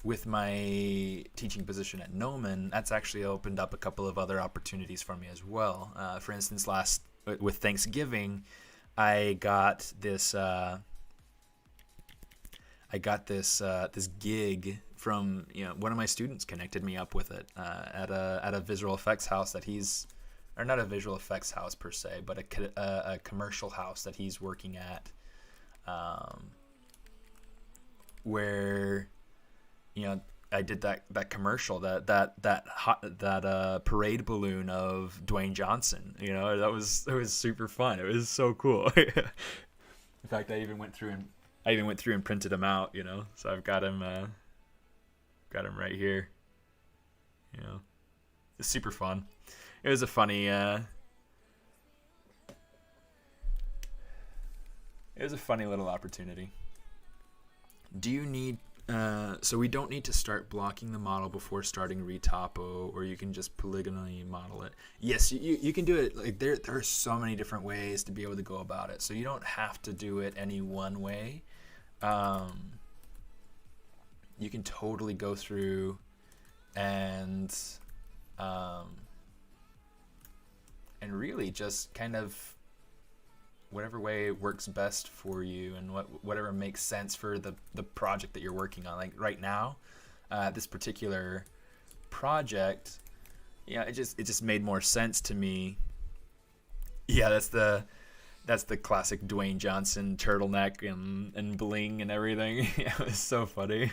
with my teaching position at Nomen, that's actually opened up a couple of other opportunities for me as well. For instance, with Thanksgiving, I got this this gig from one of my students connected me up with it at a visual effects house that not a visual effects house per se, but a commercial house that he's working at, where I did that commercial, that parade balloon of Dwayne Johnson. That was super fun. It was so cool. In fact, I even went through and printed him out. So I've got him. Got him right here. You know, it's super fun. It was a funny little opportunity. Do you need so we don't need to start blocking the model before starting retopo, or you can just polygonally model it? Yes, you can do it. Like there are so many different ways to be able to go about it, so you don't have to do it any one way. You can totally go through and really just kind of whatever way works best for you, and whatever makes sense for the project that you're working on. Like right now, this particular project, yeah, it just made more sense to me. Yeah, that's the classic Dwayne Johnson turtleneck and bling and everything. Yeah, it was so funny.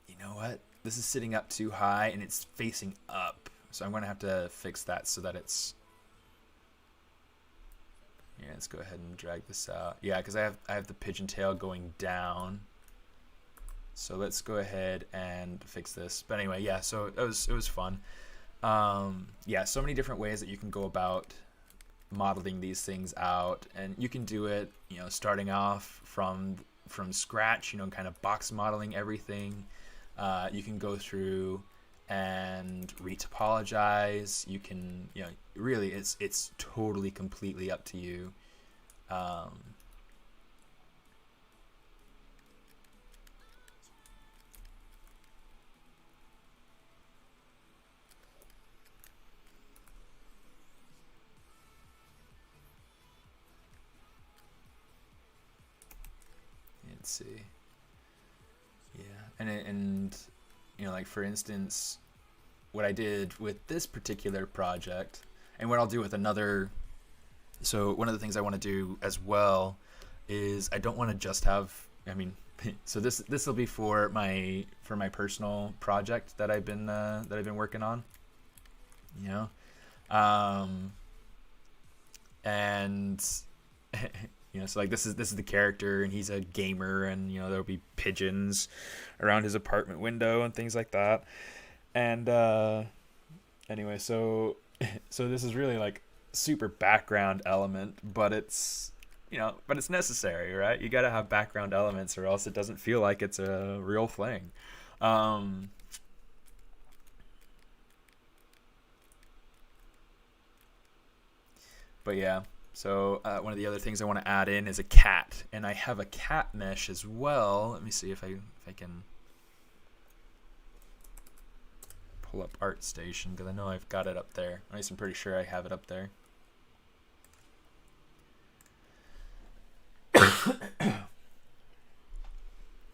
You know what? This is sitting up too high and it's facing up. So I'm going to have to fix that so that it's... Yeah, let's go ahead and drag this out. Yeah, because I have the pigeon tail going down. So let's go ahead and fix this. But anyway, yeah, so it was fun. Yeah, so many different ways that you can go about modeling these things out, and you can do it, you know, starting off from scratch, you know, kind of box modeling everything. You can go through and retopologize. You can, you know, really it's totally completely up to you. Let's see. Yeah, and you know, like for instance, what I did with this particular project, and what I'll do with another. So one of the things I want to do as well is I don't want to just have. I mean, so this will be for my personal project that I've been working on. You know, and. You know, so like this is the character, and he's a gamer, and you know there'll be pigeons around his apartment window and things like that. And anyway, so this is really like super background element, but it's, you know, but it's necessary, right? You got to have background elements, or else it doesn't feel like it's a real thing. But yeah. So one of the other things I want to add in is a cat, and I have a cat mesh as well. Let me see if I can pull up ArtStation, because I know I've got it up there. At least I'm pretty sure I have it up there.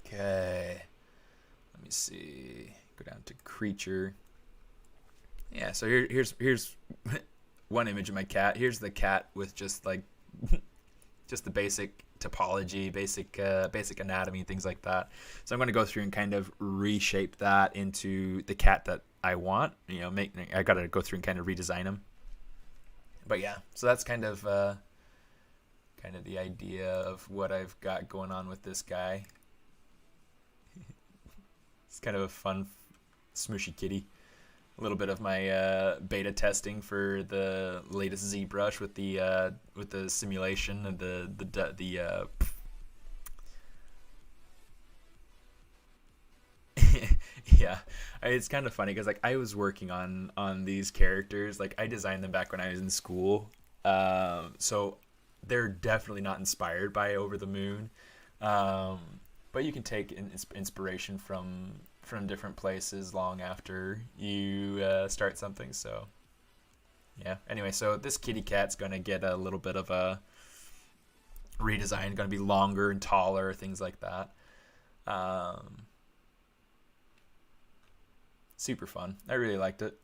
Okay, let me see. Go down to creature. Yeah, so here's one image of my cat. Here's the cat with just like just the basic topology, basic anatomy, things like that. So I'm going to go through and kind of reshape that into the cat that I want. You know, I got to go through and kind of redesign him. But yeah, so that's kind of the idea of what I've got going on with this guy. It's kind of a fun, smooshy kitty. A little bit of my beta testing for the latest ZBrush with the simulation and the yeah, it's kind of funny because like I was working on these characters, like I designed them back when I was in school, so they're definitely not inspired by Over the Moon, but you can take inspiration from different places long after you start something. So yeah, anyway, so this kitty cat's gonna get a little bit of a redesign, gonna be longer and taller, things like that. Super fun. I really liked it.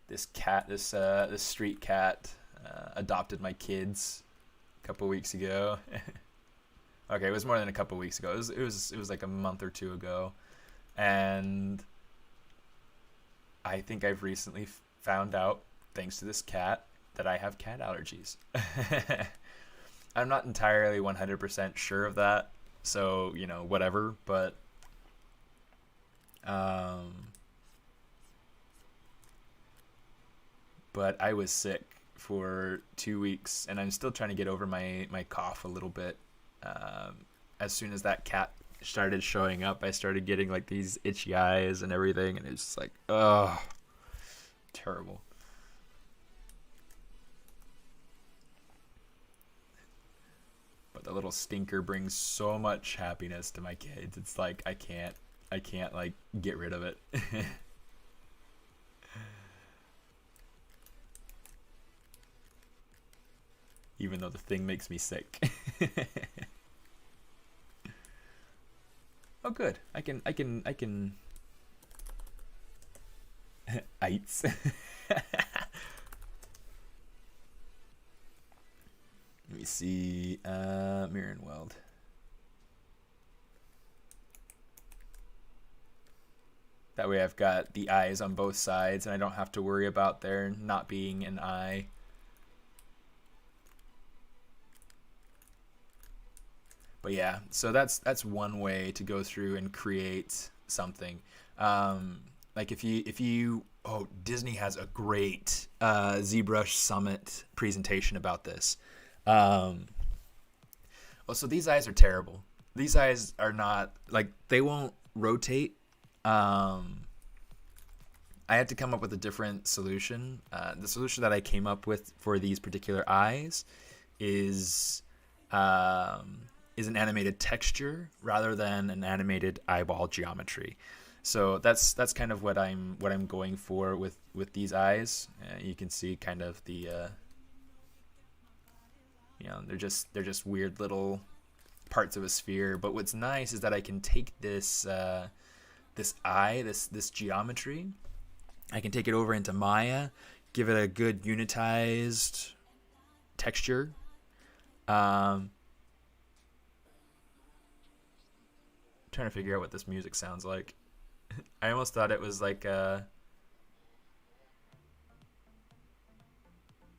This cat, this street cat, adopted my kids a couple weeks ago. Okay, it was more than a couple weeks ago. It was like a month or two ago, and I think I've recently found out, thanks to this cat, that I have cat allergies. I'm not entirely 100% sure of that, so, whatever, but I was sick for 2 weeks, and I'm still trying to get over my cough a little bit. As soon as that cat started showing up, I started getting like these itchy eyes and everything, and it's just like, oh, terrible. But the little stinker brings so much happiness to my kids. It's like I can't like get rid of it. Even though the thing makes me sick. Oh, good. I can. Eights. Let me see. Mirror and weld. That way I've got the eyes on both sides, and I don't have to worry about there not being an eye. But yeah, so that's one way to go through and create something. Like if you Disney has a great ZBrush Summit presentation about this. So these eyes are terrible. These eyes are not, like, they won't rotate. I had to come up with a different solution. The solution that I came up with for these particular eyes is an animated texture rather than an animated eyeball geometry. So that's kind of what I'm going for with these eyes. You can see kind of the they're just weird little parts of a sphere. But what's nice is that I can take this this geometry, I can take it over into Maya, give it a good unitized texture. Trying to figure out what this music sounds like. I almost thought it was like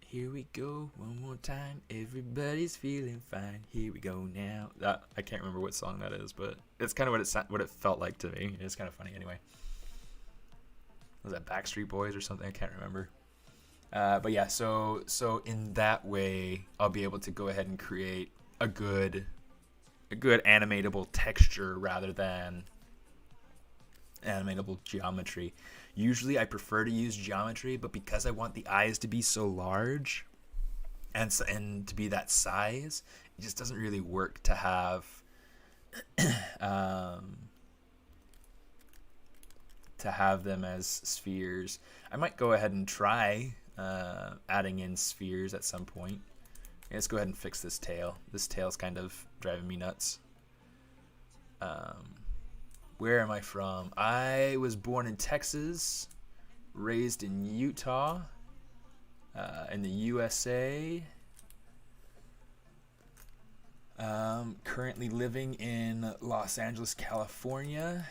here we go one more time, everybody's feeling fine, here we go now. That, I can't remember what song that is, but it's kind of what it felt like to me. It's kind of funny anyway. Was that Backstreet Boys or something? I can't remember. But yeah, so in that way I'll be able to go ahead and create a good animatable texture rather than animatable geometry. Usually I prefer to use geometry, but because I want the eyes to be so large and to be that size, it just doesn't really work to have them as spheres. I might go ahead and try adding in spheres at some point. Let's go ahead and fix this tail. This tail's kind of driving me nuts. Where am I from? I was born in Texas, raised in Utah, in the USA. Currently living in Los Angeles, California.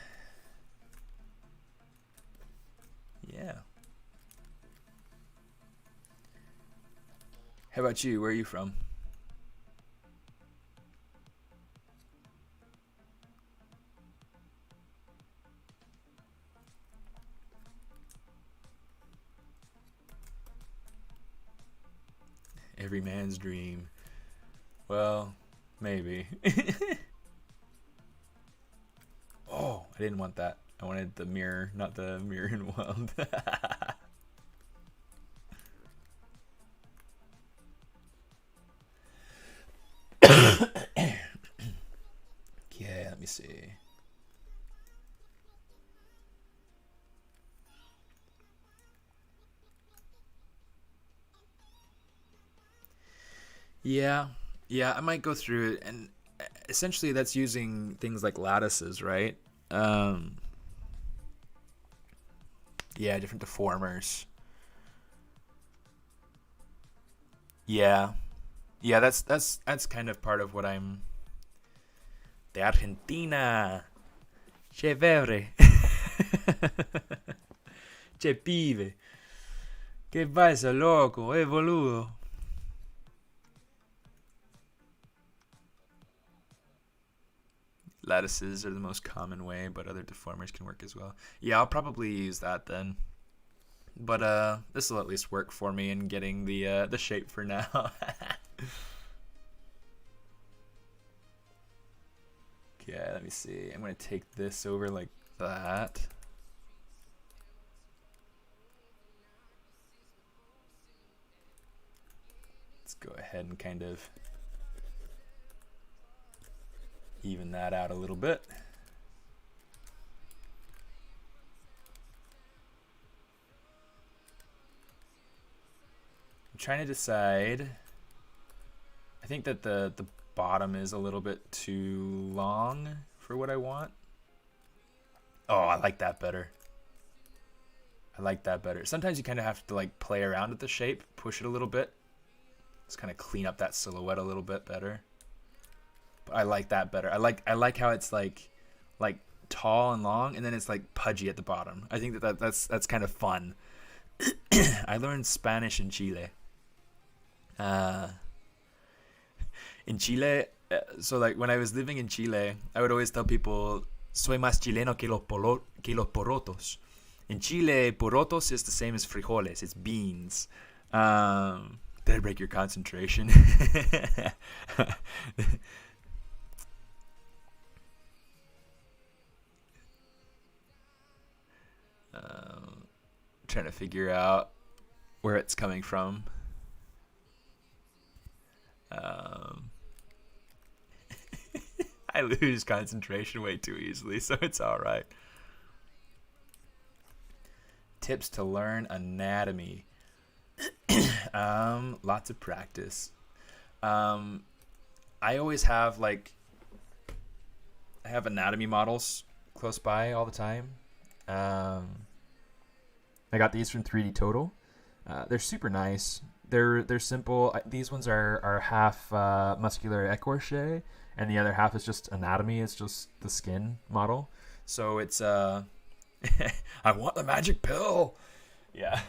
Yeah. How about you? Where are you from? Every man's dream. Well, maybe. Oh, I didn't want that. I wanted the mirror, not the mirror and weld. Okay, let me see. Yeah, I might go through it, and essentially that's using things like lattices, right? Yeah, different deformers. Yeah, that's kind of part of what I'm. De Argentina, chévere. Che pibe. ¿Qué pasa, loco? Boludo. Lattices are the most common way, but other deformers can work as well. Yeah, I'll probably use that then. But this will at least work for me in getting the shape for now. Okay, let me see. I'm gonna take this over like that. Let's go ahead and kind of even that out a little bit. I'm trying to decide. I think that the bottom is a little bit too long for what I want. Oh, I like that better. I like that better. Sometimes you kind of have to like play around with the shape, push it a little bit. Just kind of clean up that silhouette a little bit better. But I like that better. I like how it's like tall and long, and then it's like pudgy at the bottom. I think that's kind of fun. I learned Spanish in Chile. In Chile, so like when I was living in Chile, I would always tell people, soy más chileno que los porotos. In Chile, porotos is the same as frijoles. It's beans. Did I break your concentration? Trying to figure out where it's coming from. I lose concentration way too easily, so it's all right. Tips to learn anatomy. Lots of practice. I always have I have anatomy models close by all the time. I got these from 3D Total. They're super nice. They're simple. These ones are half muscular écorché, and the other half is just anatomy. It's just the skin model. So it's I want the magic pill. Yeah.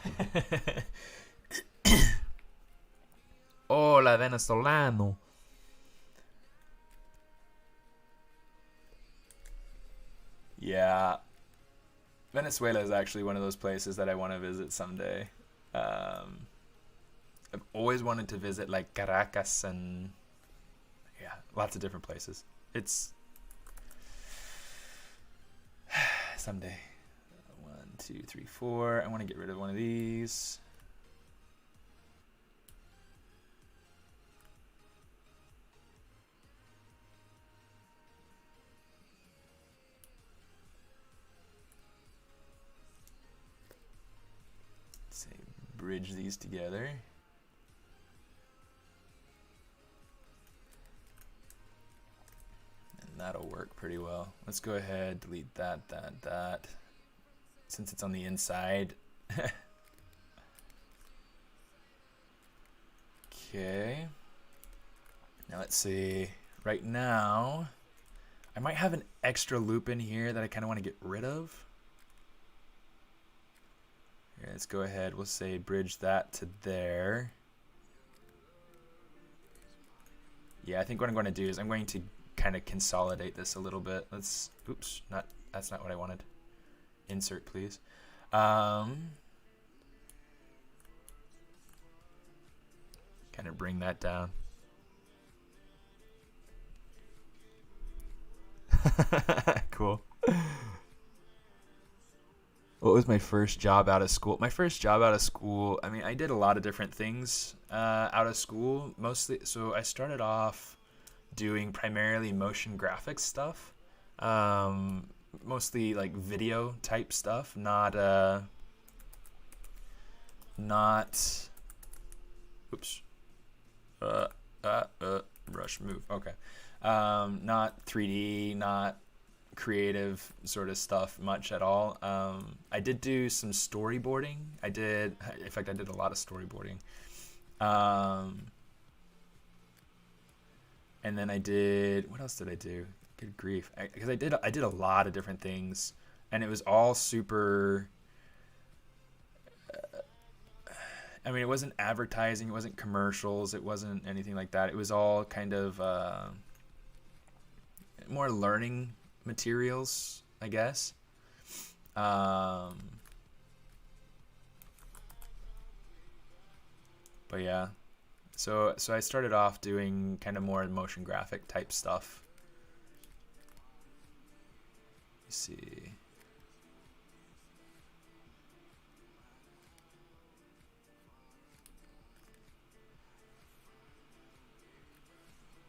Hola, venezolano. Yeah. Venezuela is actually one of those places that I want to visit someday. I've always wanted to visit like Caracas and yeah, lots of different places. It's someday. 1, 2, 3, 4. I want to get rid of one of these. Say bridge these together. That'll work pretty well. Let's go ahead, delete that. Since it's on the inside. Okay. Now let's see. Right now, I might have an extra loop in here that I kind of want to get rid of. Here, let's go ahead. We'll say bridge that to there. Yeah, I think what I'm going to do is I'm going to kind of consolidate this a little bit. Let's, oops, that's not what I wanted. Insert, please. Kind of bring that down. Cool. What was my first job out of school? My first job out of school, I mean, I did a lot of different things out of school. Mostly, so I started off doing primarily motion graphics stuff. Mostly like video type stuff, not oops. Brush move. Okay. Not 3D, not creative sort of stuff much at all. I did do some storyboarding. In fact, I did a lot of storyboarding. And then I did, what else did I do? Good grief. Because I did a lot of different things, and it was all super I mean, it wasn't advertising, it wasn't commercials, it wasn't anything like that. It was all kind of more learning materials, I guess. But yeah, so I started off doing kind of more motion graphic type stuff. Let's see.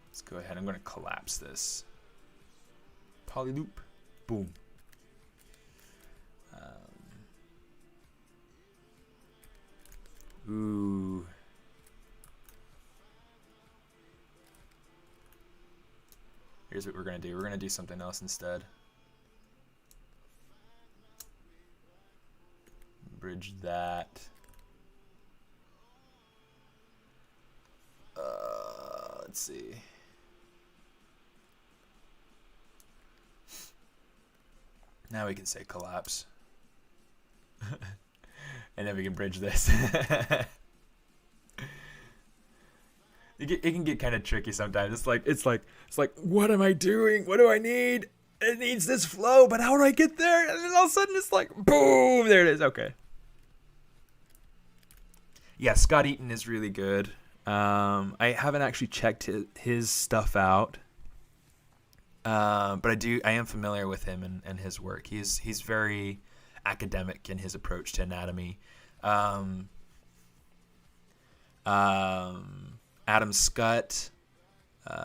Let's go ahead. I'm going to collapse this. Poly loop. Boom. Ooh. Here's what we're going to do. We're going to do something else instead. Bridge that. Let's see. Now we can say collapse. And then we can bridge this. It can get kind of tricky sometimes. It's like, what am I doing? What do I need? It needs this flow, but how do I get there? And then all of a sudden it's like, boom, there it is. Okay. Yeah, Scott Eaton is really good. I haven't actually checked his stuff out. But I am familiar with him and his work. He's very academic in his approach to anatomy. Adam Scutt,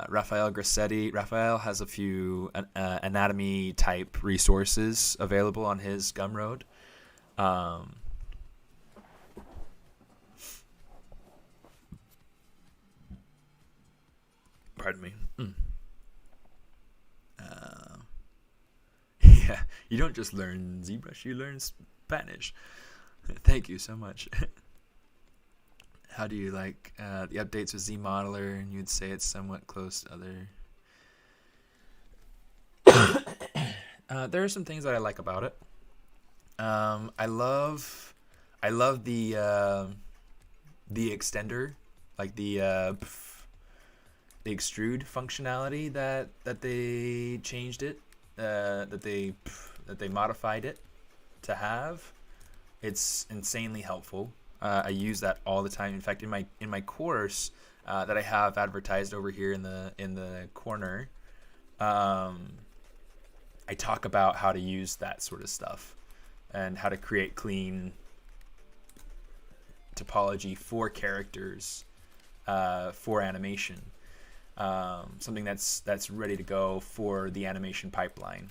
Raphael Grassetti. Raphael has a few anatomy type resources available on his Gumroad. Pardon me. Yeah, you don't just learn ZBrush, you learn Spanish. Thank you so much. How do you like the updates with ZModeler? And you'd say it's somewhat close to other. There are some things that I like about it. I love the extender, like the extrude functionality that they changed it, that they modified it to have. It's insanely helpful. I use that all the time. In fact, in my course that I have advertised over here in the corner, I talk about how to use that sort of stuff and how to create clean topology for characters, for animation. Something that's ready to go for the animation pipeline.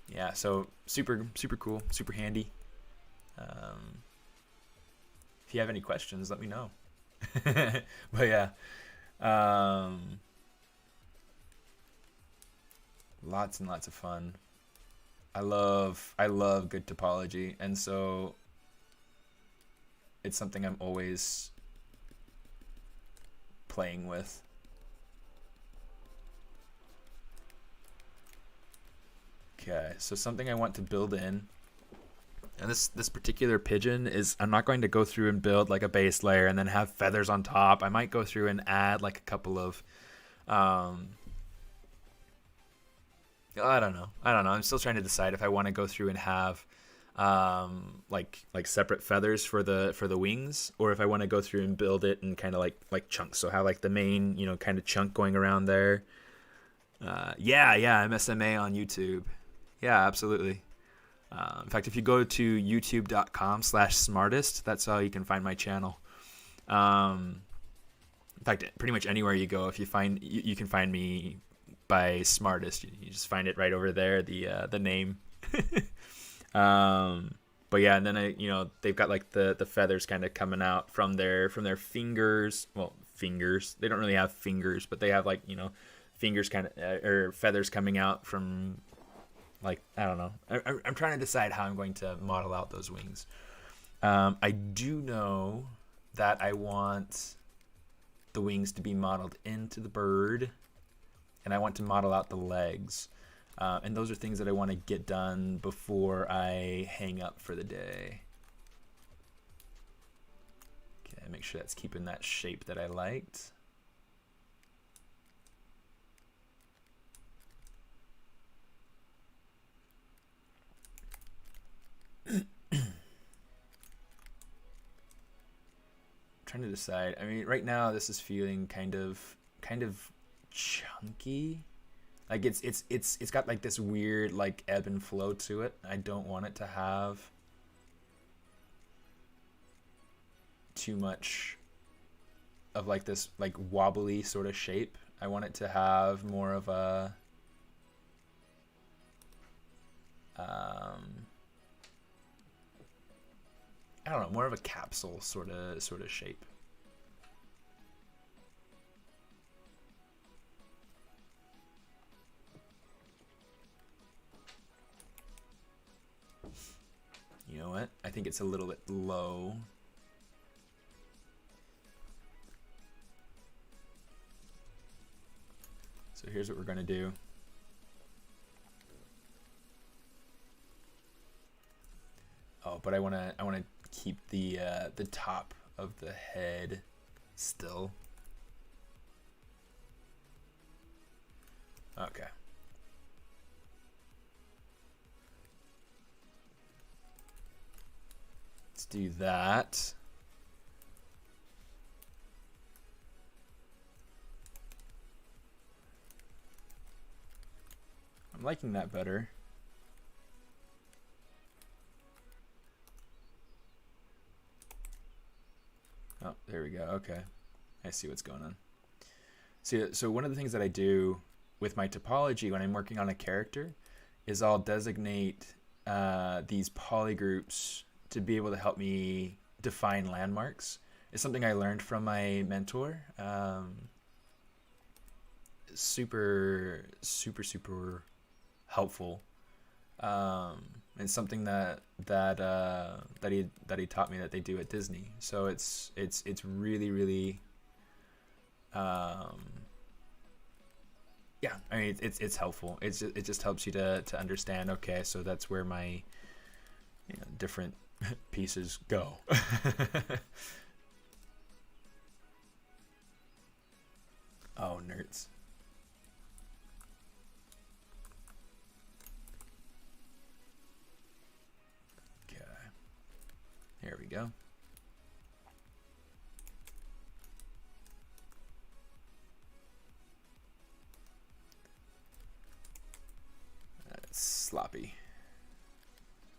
Yeah, so super cool, super handy. If you have any questions, let me know. But yeah, lots and lots of fun. I love good topology, and so it's something I'm always playing with. Okay, so something I want to build in, and this particular pigeon is, I'm not going to go through and build like a base layer and then have feathers on top. I might go through and add like a couple of, I don't know. I'm still trying to decide if I want to go through and have like separate feathers for the wings, or if I want to go through and build it in kind of like chunks. So have like the main, kind of chunk going around there. Yeah, MSMA on YouTube. Yeah, absolutely. In fact, if you go to youtube.com/smartist, that's how you can find my channel. In fact, pretty much anywhere you go, if you can find me by Smartist. You just find it right over there, the name. But yeah, and then they've got like the feathers kind of coming out from their fingers. Well, fingers. They don't really have fingers, but they have like, fingers kind of, or feathers coming out from, like, I don't know. I'm trying to decide how I'm going to model out those wings. I do know that I want the wings to be modeled into the bird, and I want to model out the legs. And those are things that I want to get done before I hang up for the day. Okay, make sure that's keeping that shape that I liked. Trying to decide. I mean, right now this is feeling kind of chunky. Like it's got like this weird like ebb and flow to it. I don't want it to have too much of like this like wobbly sort of shape. I want it to have more of a I don't know, more of a capsule sort of shape. You know what? I think it's a little bit low. So here's what we're going to do. Oh, but I want to keep the top of the head still. Okay. Let's do that. I'm liking that better. Oh, there we go. Okay. I see what's going on. So one of the things that I do with my topology when I'm working on a character is I'll designate these polygroups to be able to help me define landmarks. It's something I learned from my mentor. Super helpful. And something that he taught me that they do at Disney. So it's really yeah, I mean it's helpful. It just helps you to understand, okay, so that's where my different pieces go. Oh, nerds. There we go. That's sloppy.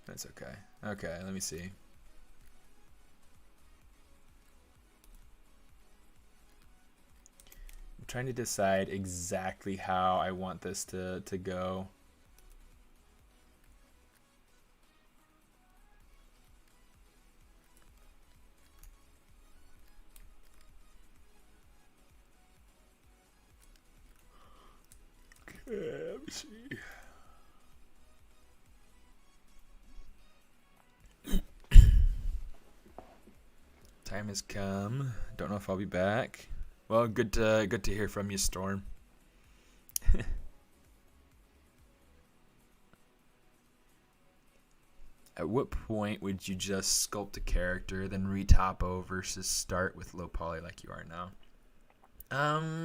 That's okay. Okay, let me see. I'm trying to decide exactly how I want this to go. Let me see. Time has come. Don't know if I'll be back. Well, good to hear from you, Storm. At what point would you just sculpt a character, then re-topo versus start with low poly like you are now?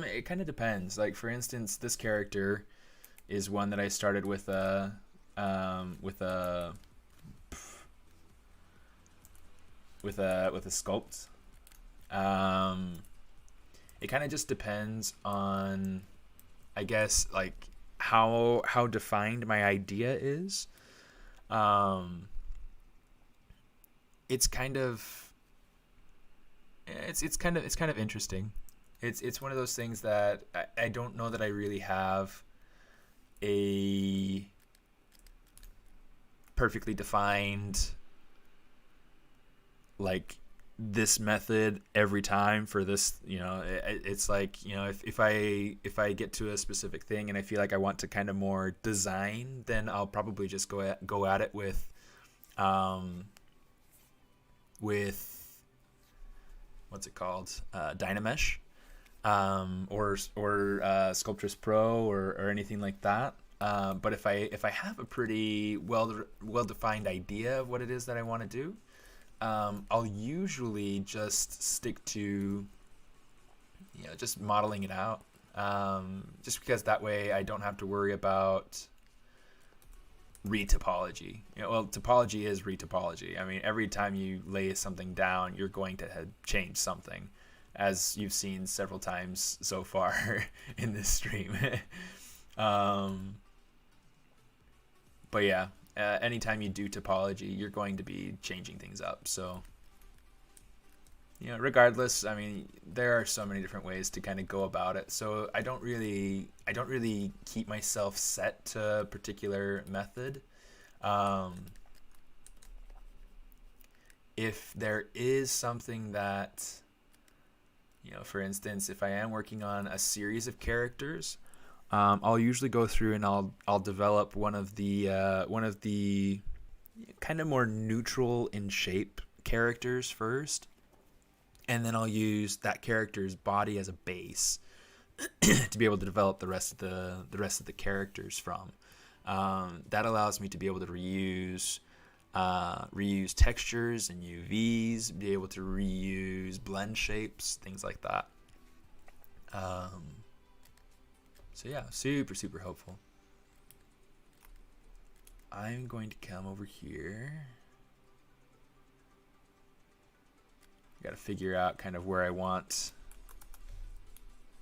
It kind of depends. Like, for instance, this character is one that I started with a sculpt. It kind of just depends on, I guess, like how defined my idea is. It's kind of interesting. It's one of those things that I don't know that I really have a perfectly defined, like, this method every time for this. It's like, if I get to a specific thing and I feel like I want to kind of more design, then I'll probably just go at it with what's it called, Dynamesh, or Sculptress Pro or anything like that. But if I have a pretty well defined idea of what it is that I want to do, I'll usually just stick to just modeling it out. Just because that way I don't have to worry about retopology. Well, topology is retopology. I mean, every time you lay something down, you're going to change something, as you've seen several times so far in this stream. But yeah, anytime you do topology, you're going to be changing things up. So, regardless, I mean, there are so many different ways to kind of go about it. So I don't really keep myself set to a particular method. If there is something that, for instance, if I am working on a series of characters, I'll usually go through and I'll develop one of the kind of more neutral in shape characters first, and then I'll use that character's body as a base to be able to develop the rest of the characters from. That allows me to be able to reuse textures and UVs, be able to reuse blend shapes, things like that. So yeah, super, super helpful. I'm going to come over here. Got to figure out kind of where I want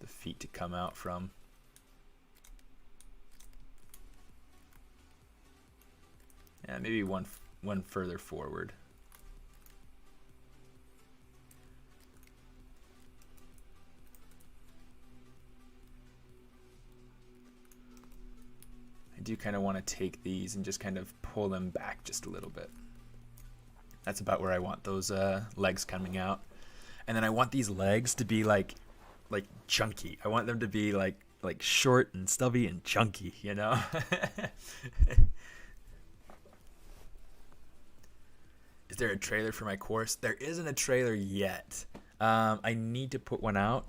the feet to come out from. Yeah, maybe one further forward. I do kind of want to take these and just kind of pull them back just a little bit. That's about where I want those legs coming out. And then I want these legs to be like chunky. I want them to be like short and stubby and chunky, Is there a trailer for my course? There isn't a trailer yet. I need to put one out.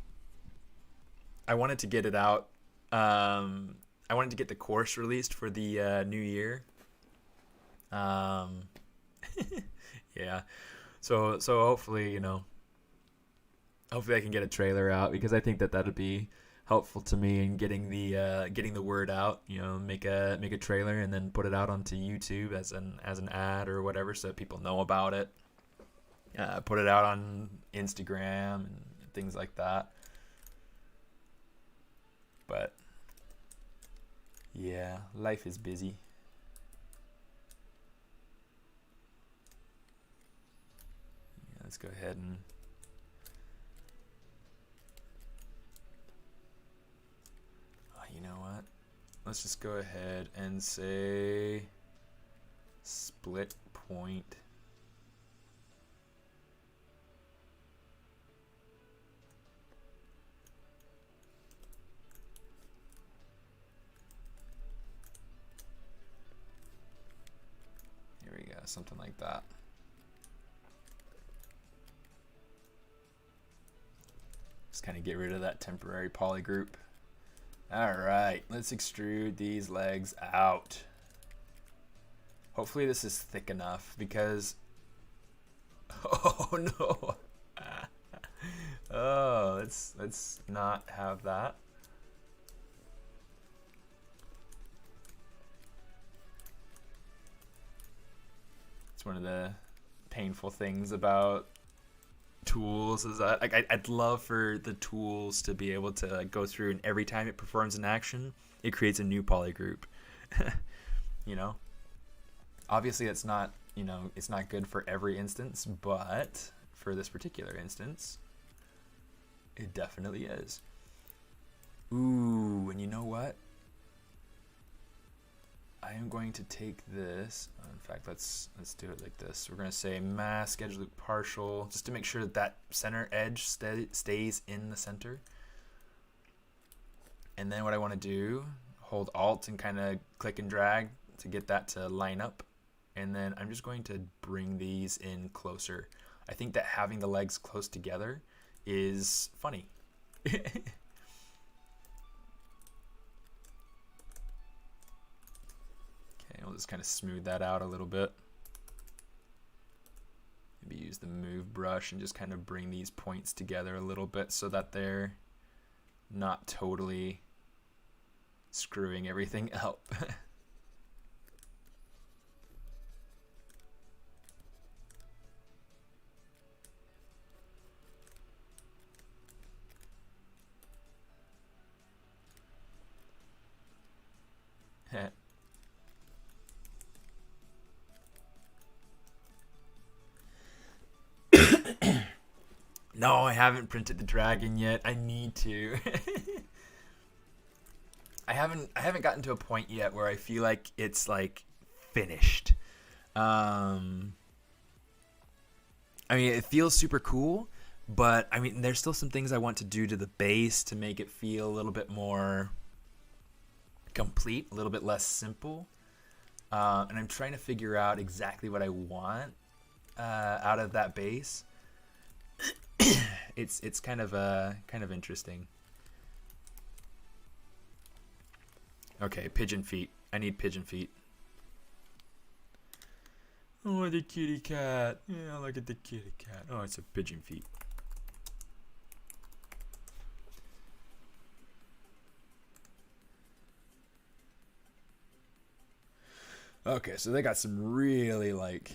I wanted to get it out. I wanted to get the course released for the new year. Yeah. So hopefully, hopefully I can get a trailer out, because I think that would be helpful to me in getting the word out. Make a trailer and then put it out onto YouTube as an ad or whatever, so that people know about it. Put it out on Instagram and things like that. But yeah, life is busy. Yeah, let's go ahead and you know what? Let's just go ahead and say split point. Here we go, something like that. Just kind of get rid of that temporary poly group. All right, let's extrude these legs out. Hopefully this is thick enough, because oh no. Oh, let's not have that. It's one of the painful things about tools, is that I'd love for the tools to be able to go through, and every time it performs an action, it creates a new poly group. Obviously it's not it's not good for every instance, but for this particular instance it definitely is. Ooh, and you know what, I am going to take this. In fact, let's do it like this. We're going to say mask edge loop partial, just to make sure that center edge stays in the center. And then what I want to do, hold Alt and kind of click and drag to get that to line up. And then I'm just going to bring these in closer. I think that having the legs close together is funny. just kind of smooth that out a little bit. Maybe use the move brush and just kind of bring these points together a little bit so that they're not totally screwing everything up. No, I haven't printed the dragon yet. I need to. I haven't gotten to a point yet where I feel like it's like finished. I mean, it feels super cool, but I mean, there's still some things I want to do to the base to make it feel a little bit more complete, a little bit less simple. And I'm trying to figure out exactly what I want out of that base. It's kind of interesting. Okay, pigeon feet. I need pigeon feet. Oh, the kitty cat. Yeah, look at the kitty cat. Oh, it's a pigeon feet. Okay, so they got some really like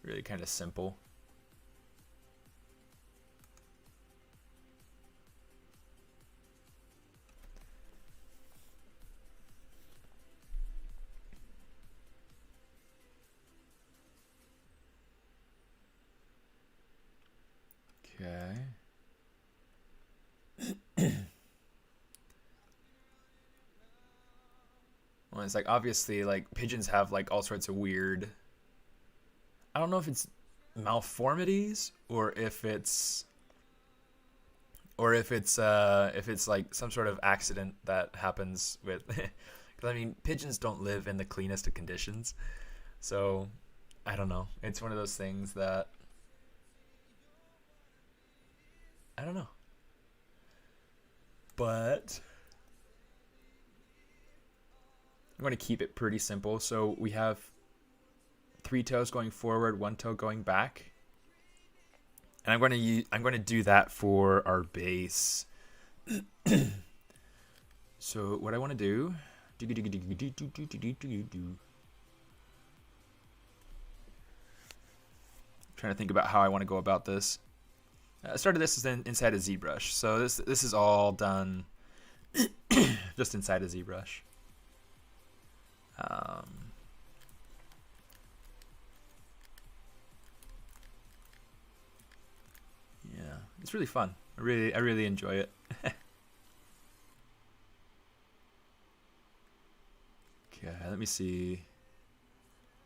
really kind of simple. Okay. Well, it's like obviously like pigeons have like all sorts of weird, I don't know if it's malformities or if it's like some sort of accident that happens with because I mean pigeons don't live in the cleanest of conditions, so I don't know, it's one of those things that I don't know, but I'm going to keep it pretty simple. So we have 3 toes going forward, 1 toe going back. And I'm going to do that for our base. So what I want to do, trying to think about how I want to go about this. I started this inside a ZBrush. So this is all done just inside a ZBrush. Yeah, it's really fun. I really enjoy it. Okay, let me see.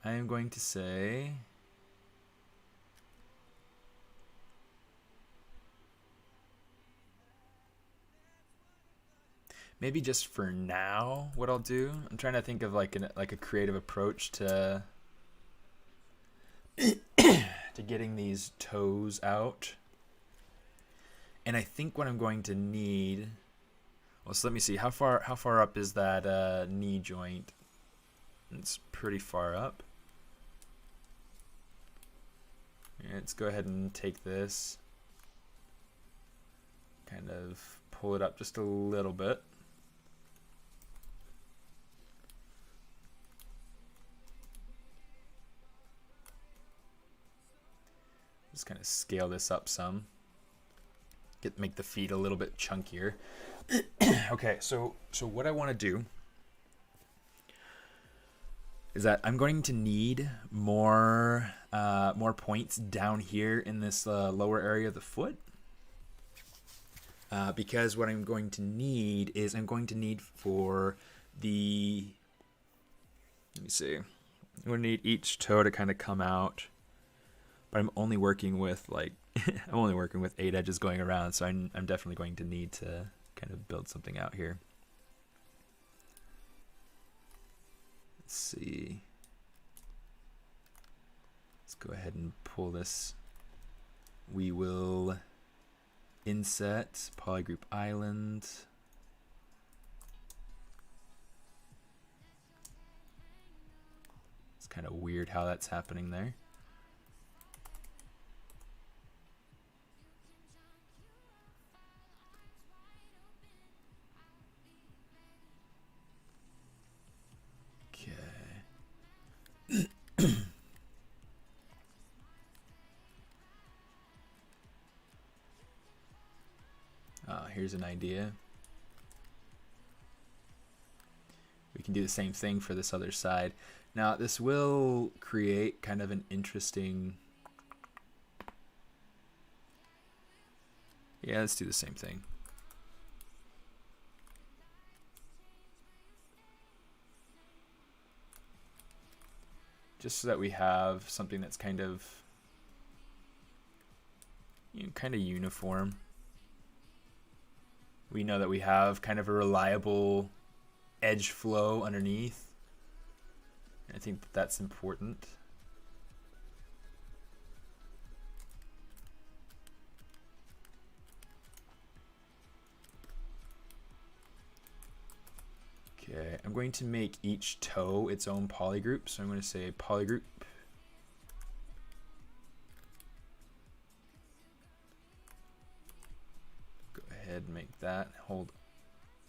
I am going to say maybe just for now what I'll do, I'm trying to think of like a creative approach to to getting these toes out. And I think what I'm going to need, well, so let me see, how far up is that knee joint? It's pretty far up. Let's go ahead and take this, kind of pull it up just a little bit. Just kind of scale this up some. Make the feet a little bit chunkier. Okay, so what I want to do is that I'm going to need more points down here in this lower area of the foot, because what I'm going to need is for the, let me see, I'm going to need each toe to kind of come out, but I'm only working with like I'm only working with 8 edges going around, so I'm definitely going to need to kind of build something out here. Let's see. Let's go ahead and pull this. We will inset, polygroup island. It's kind of weird how that's happening there. Here's an idea. We can do the same thing for this other side. Now this will create kind of an interesting... Yeah, let's do the same thing. Just so that we have something that's kind of, kind of uniform. We know that we have kind of a reliable edge flow underneath. And I think that that's important. Okay, I'm going to make each toe its own polygroup. So I'm going to say polygroup. Go ahead and make that. Hold.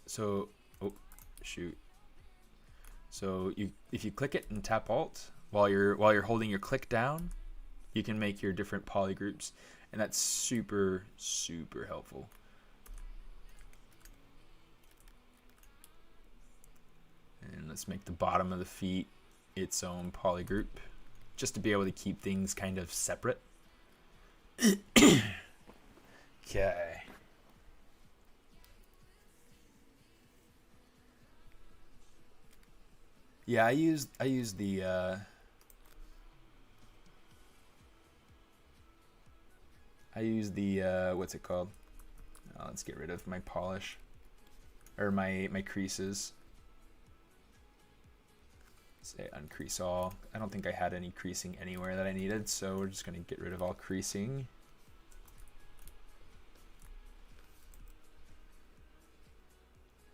So, oh, shoot. So if you click it and tap Alt while you're holding your click down, you can make your different polygroups, and that's super helpful. And let's make the bottom of the feet its own polygroup, just to be able to keep things kind of separate. Okay. Yeah, I use the what's it called? Oh, let's get rid of my polish or my creases. Say uncrease all. I don't think I had any creasing anywhere that I needed, so we're just going to get rid of all creasing.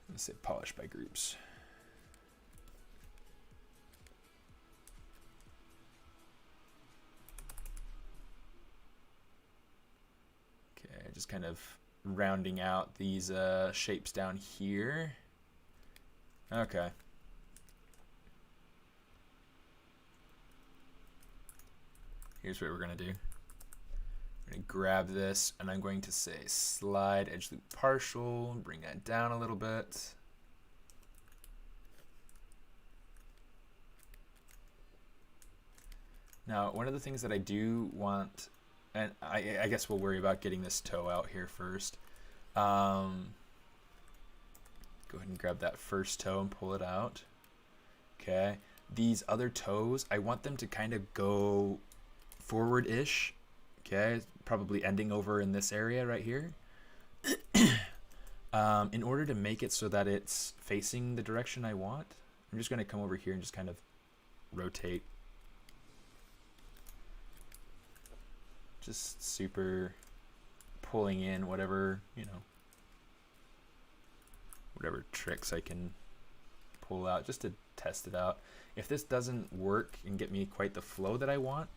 Let's say polish by groups. Okay, just kind of rounding out these shapes down here. Okay. Here's what we're going to do. I'm going to grab this, and I'm going to say slide edge loop partial, bring that down a little bit. Now, one of the things that I do want, and I guess we'll worry about getting this toe out here first. Go ahead and grab that first toe and pull it out. Okay. These other toes, I want them to kind of go forward-ish, okay, probably ending over in this area right here. In order to make it so that it's facing the direction I want, I'm just going to come over here and just kind of rotate. Just super pulling in whatever, whatever tricks I can pull out just to test it out. If this doesn't work and get me quite the flow that I want,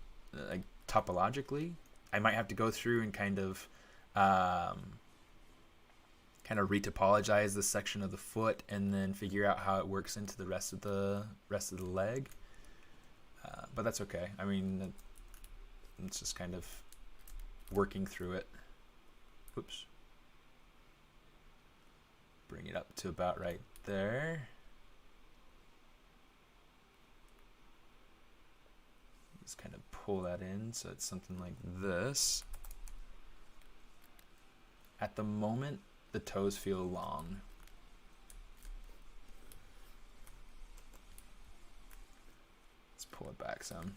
like topologically, I might have to go through and kind of retopologize this section of the foot and then figure out how it works into the rest of the leg. But that's okay. I mean, it's just kind of working through it. Oops. Bring it up to about right there. Just kind of pull that in so it's something like this. At the moment, the toes feel long. Let's pull it back some.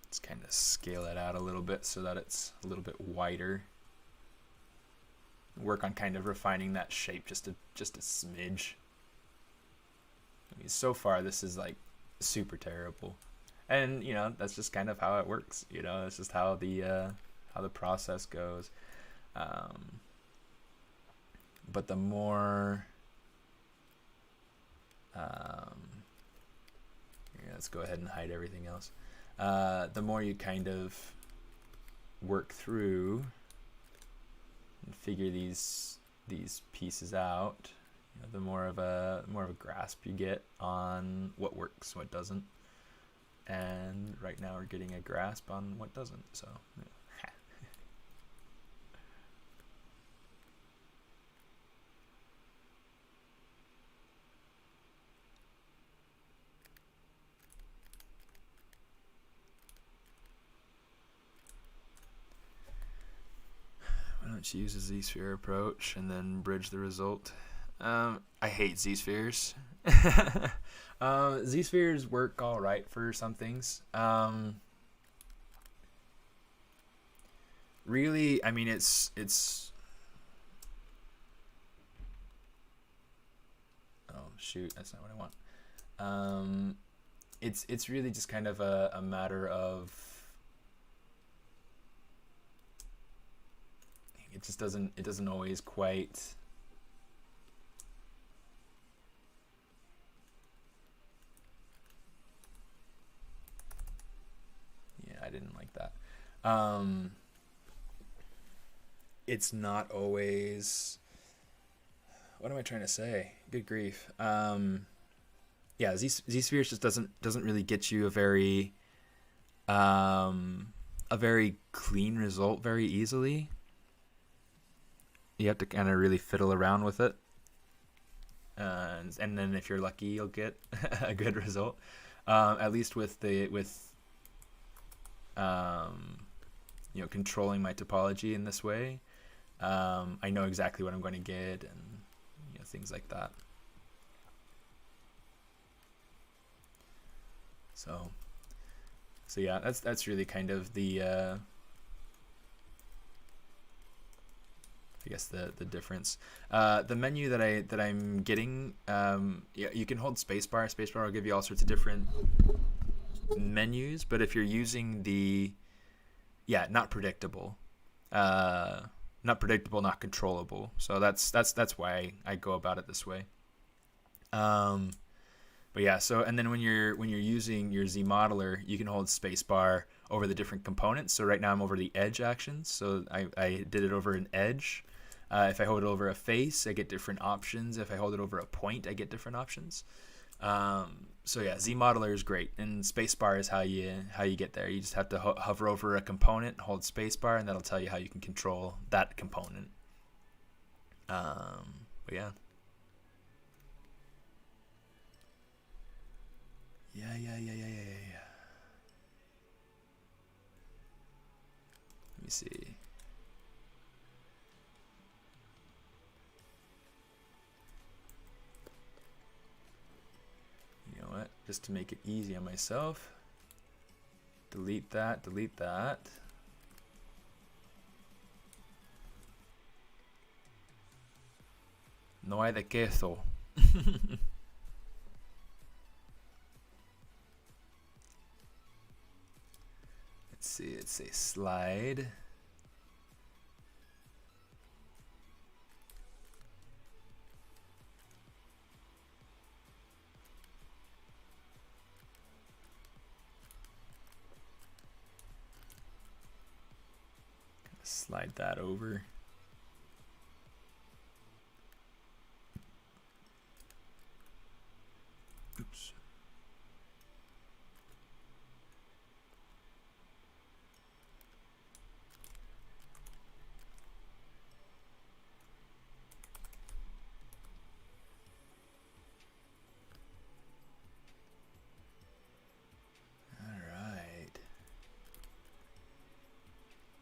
Let's kind of scale it out a little bit so that it's a little bit wider. work on kind of refining that shape just a smidge. I mean, so far this is like super terrible, and you know that's just kind of how it works. You know, it's just how the process goes. But the more let's go ahead and hide everything else. The more you kind of work through and figure these pieces out, you know, the more of a grasp you get on what works, what doesn't. And right now we're getting a grasp on what doesn't. So yeah. Use a Z-sphere approach and then bridge the result. I hate Z-spheres. Z-spheres work all right for some things. Really, I mean, it's. Oh shoot, that's not what I want. It's really just kind of a matter of. It just doesn't always quite. Yeah, I didn't like that. It's not always. What am I trying to say? Good grief. Yeah, Z-spheres just doesn't really get you a very clean result very easily. You have to kind of really fiddle around with it, and then if you're lucky, you'll get a good result. At least with you know, controlling my topology in this way, I know exactly what I'm going to get, and you know, things like that. So yeah, that's really kind of the. I guess the difference. The menu that I'm getting, yeah, you can hold spacebar. Spacebar will give you all sorts of different menus, but if you're using the, yeah, not predictable, not controllable. So that's why I go about it this way. But yeah, so and then when you're using your Z modeler, you can hold spacebar over the different components. So right now I'm over the edge actions. So I did it over an edge. If I hold it over a face, I get different options. If I hold it over a point, I get different options. So yeah, Z modeler is great, and spacebar is how you get there. You just have to hover over a component, hold spacebar, and that'll tell you how you can control that component. But yeah. Yeah. Let me see. You know what? Just to make it easy on myself, delete that. No hay de queso. Let's see, it's a slide. Slide that over. Oops.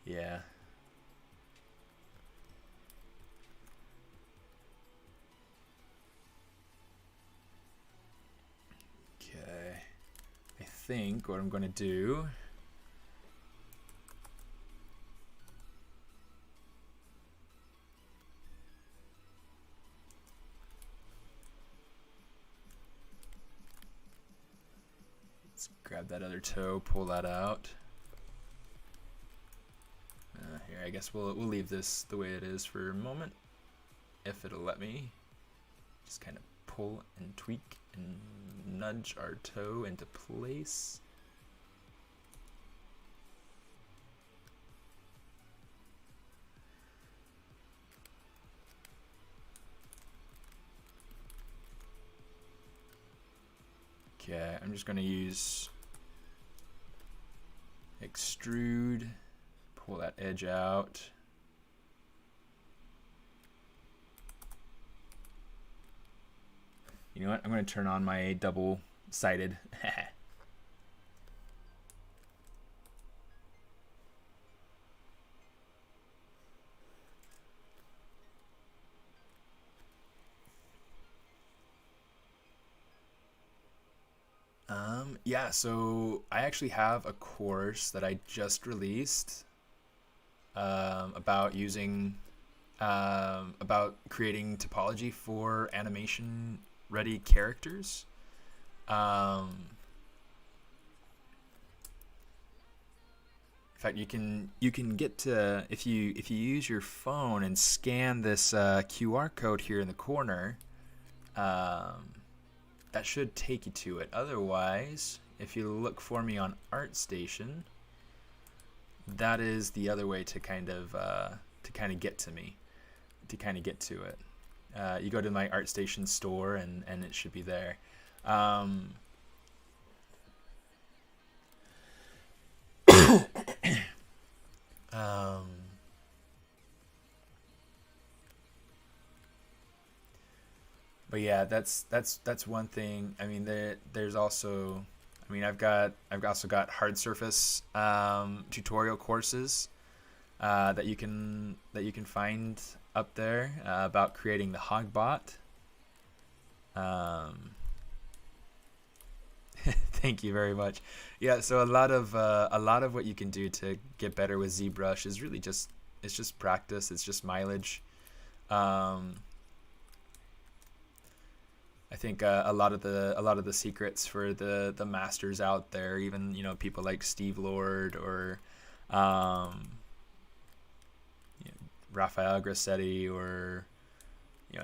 Yeah. Okay. I think what I'm going to do grab that other toe, pull that out. Here, I guess we'll leave this the way it is for a moment, if it'll let me. Just kind of pull and tweak and nudge our toe into place. Okay, I'm just going to use extrude, pull that edge out. You know what? I'm going to turn on my double-sided. Yeah, so I actually have a course that I just released about using about creating topology for animation ready characters. In fact, you can get to, if you use your phone and scan this QR code here in the corner, that should take you to it. Otherwise, if you look for me on ArtStation, that is the other way to kind of get to me, to kind of get to it. You go to my ArtStation store and it should be there. But yeah, that's one thing. I mean, there's also, I mean, I've also got hard surface tutorial courses that you can find up there about creating the Hogbot. Thank you very much. Yeah, so a lot of what you can do to get better with ZBrush is really just practice. It's just mileage. I think a lot of the secrets for the masters out there, even people like Steve Lord or Raphael Grassetti, or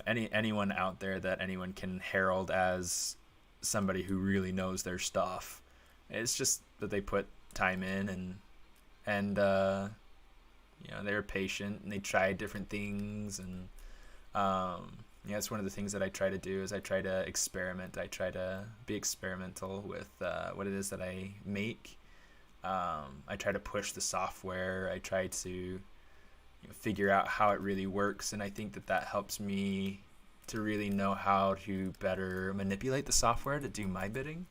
anyone out there that anyone can herald as somebody who really knows their stuff. It's just that they put time in and they're patient and they try different things, and it's one of the things that I try to do is I try to experiment. I try to be experimental with what it is that I make. I try to push the software. I try to figure out how it really works, and I think that helps me to really know how to better manipulate the software to do my bidding.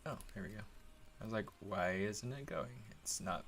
Oh, there we go. I was like, why isn't it going? It's not.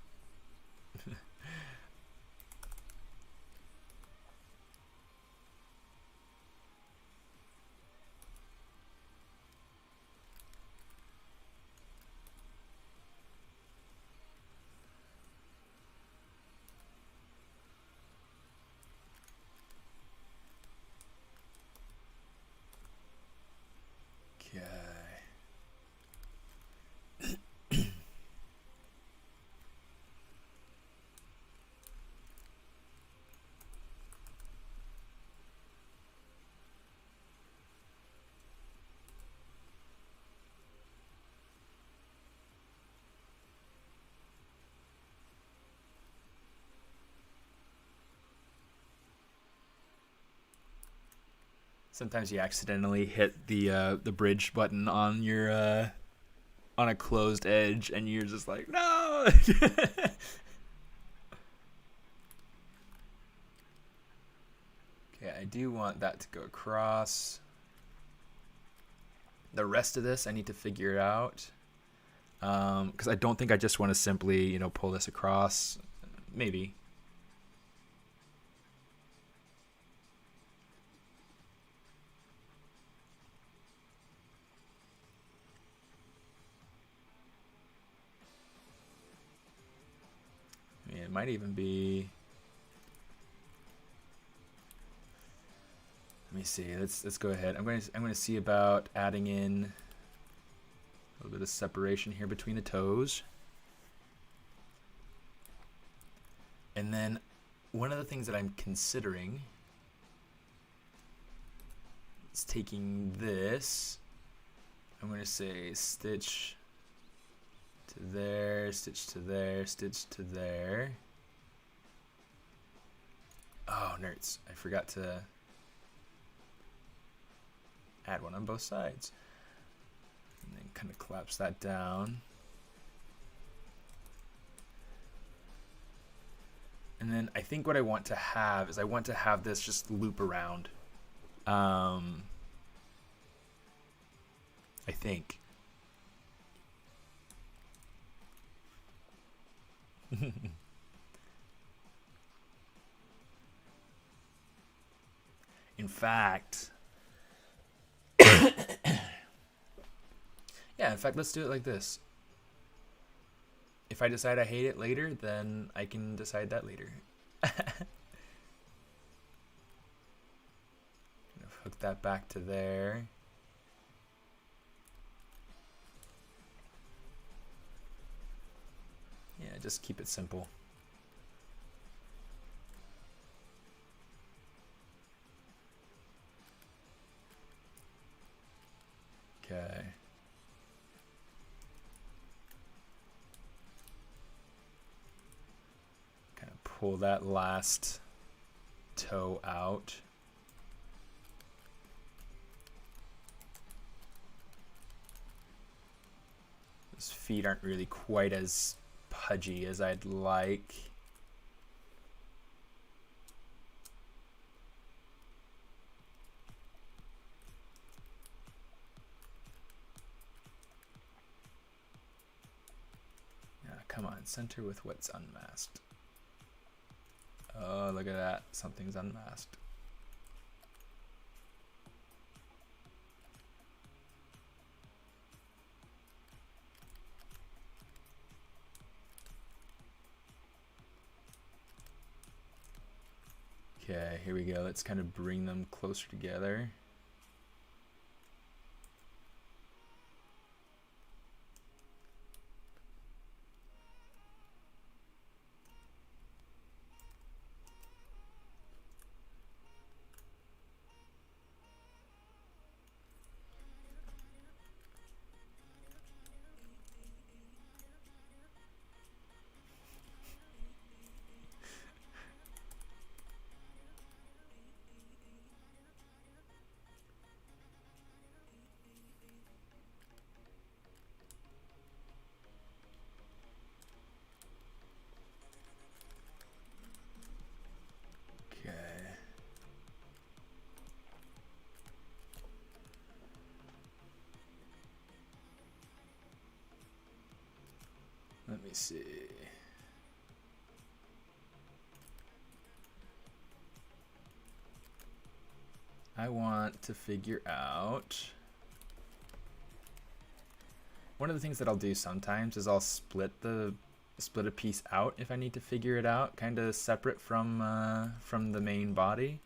Sometimes you accidentally hit the bridge button on your on a closed edge, and you're just like, no. Okay, I do want that to go across. The rest of this I need to figure out, because I don't think I just want to simply pull this across. Maybe. It might even be me see. Let's go ahead. I'm going to see about adding in a little bit of separation here between the toes. And then one of the things that I'm considering is taking this. I'm going to say stitch to there, stitch to there, stitch to there. Oh, nerds. I forgot to add one on both sides. And then kind of collapse that down. And then I think what I want to have is I want to have this just loop around. I think. In fact, yeah, in fact, let's do it like this. If I decide I hate it later, then I can decide that later. Hook that back to there. Yeah, just keep it simple. Okay. Kind of pull that last toe out. Those feet aren't really quite as pudgy as I'd like. Come on, center with what's unmasked. Oh, look at that. Something's unmasked. Okay, here we go. Let's kind of bring them closer together. Let me see. I want to figure out. One of the things that I'll do sometimes is I'll split a piece out if I need to figure it out, kind of separate from the main body.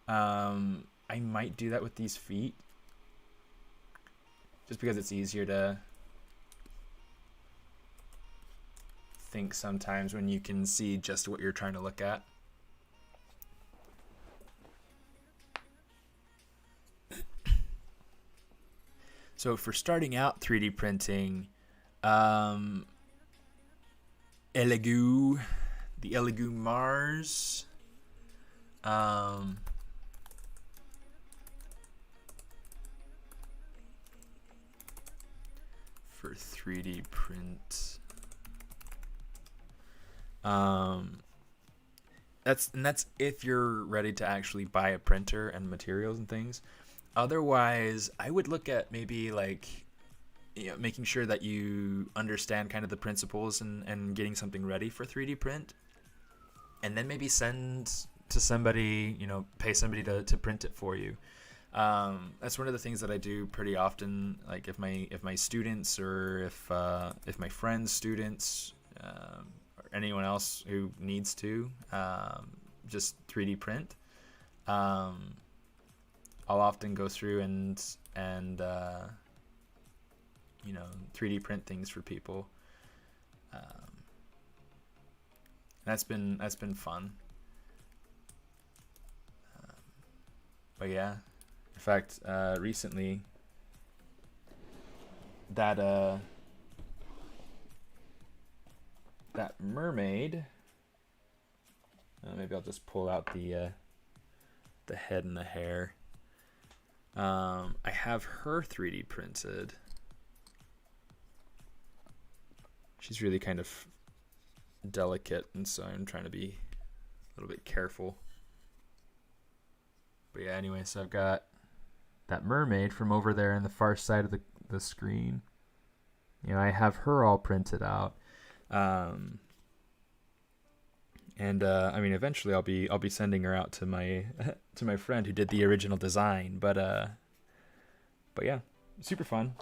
I might do that with these feet, just because it's easier to think sometimes when you can see just what you're trying to look at. So for starting out 3D printing, the Elegoo Mars, for 3D print. That's if you're ready to actually buy a printer and materials and things. Otherwise, I would look at maybe like, making sure that you understand kind of the principles and getting something ready for 3D print, and then maybe send to somebody, pay somebody to print it for you. That's one of the things that I do pretty often. Like if my students or if my friends' students, or anyone else who needs to just 3D print, I'll often go through and 3D print things for people. That's been fun. But yeah, in fact, recently that mermaid. Maybe I'll just pull out the head and the hair. I have her 3D printed. She's really kind of delicate, and so I'm trying to be a little bit careful. But yeah, anyway, so I've got that mermaid from over there in the far side of the screen. I have her all printed out. Eventually I'll be sending her out to my to my friend who did the original design. But yeah, super fun.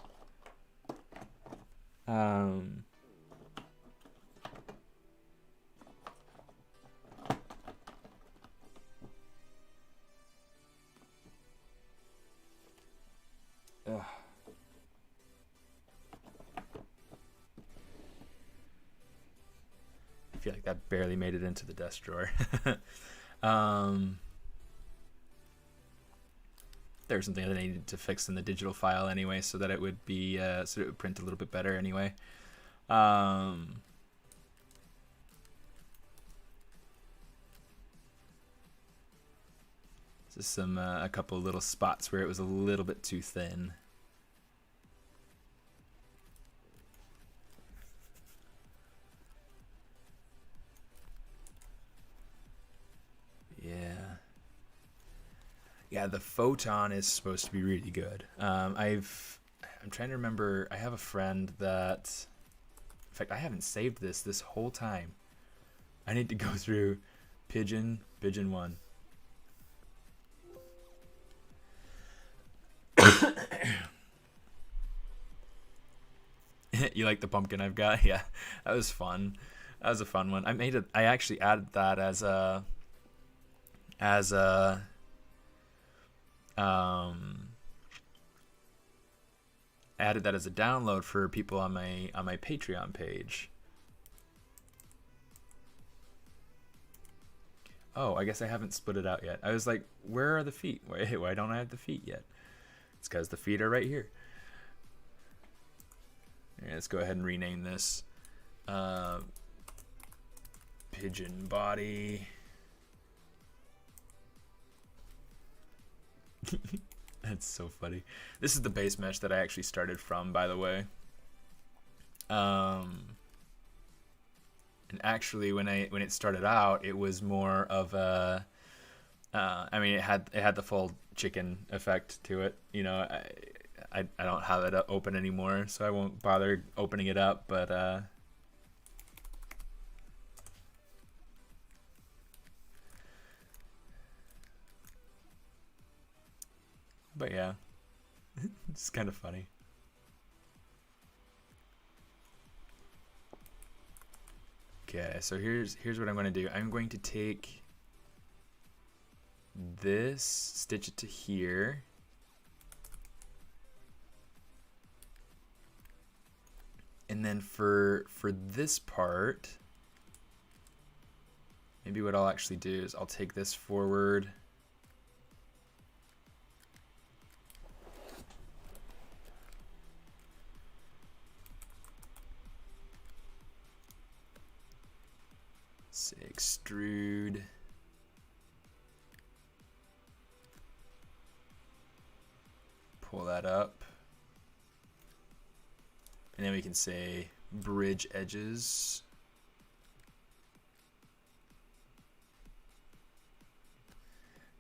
I feel like that barely made it into the desk drawer. There was something that I needed to fix in the digital file anyway, so that it would be so it would print a little bit better anyway. Just a couple of little spots where it was a little bit too thin. Yeah, the photon is supposed to be really good. I'm trying to remember. I have a friend that, in fact, I haven't saved this whole time. I need to go through Pigeon 1. You like the pumpkin I've got? Yeah, that was fun. That was a fun one. I actually added that as a added that as a download for people on my Patreon page. Oh, I guess I haven't split it out yet. I was like, where are the feet? Why don't I have the feet yet? It's because the feet are right here. Right, let's go ahead and rename this pigeon body. That's so funny. This is the base mesh that I actually started from, by the way. And actually, when it started out, it was more of a. It had the full chicken effect to it. I don't have it open anymore, so I won't bother opening it up. But yeah, it's kind of funny. Okay, so here's what I'm going to do. I'm going to take this, stitch it to here. And then for this part, maybe what I'll actually do is I'll take this forward. Say extrude. Pull that up. And then we can say bridge edges.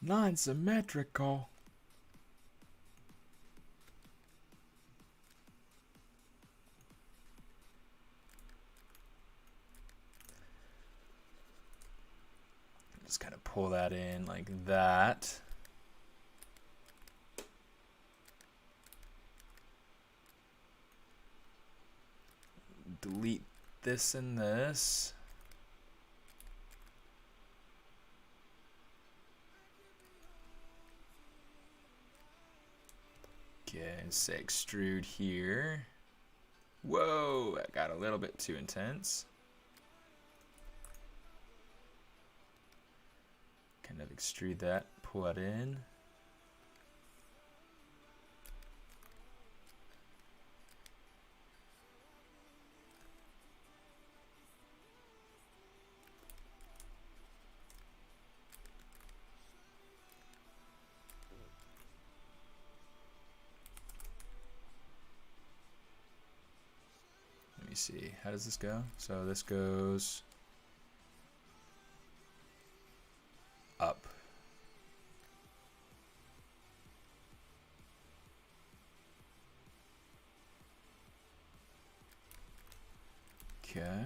Non-symmetrical. Just kind of pull that in like that. Delete this and this. Okay, and say extrude here. Whoa, that got a little bit too intense. Kind of extrude that, pull that in. Let me see, how does this go? So this goes up. Okay.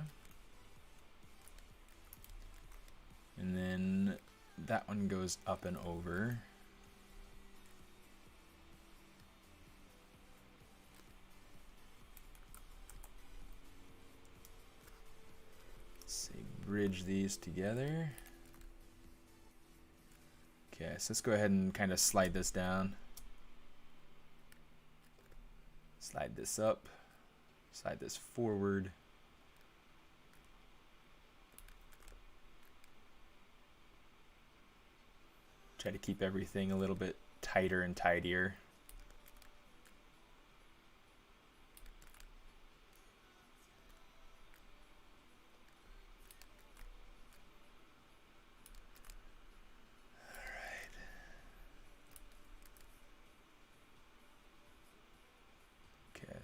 And then that one goes up and over. Let's say bridge these together. Okay, so let's go ahead and kind of slide this down. Slide this up. Slide this forward. Try to keep everything a little bit tighter and tidier.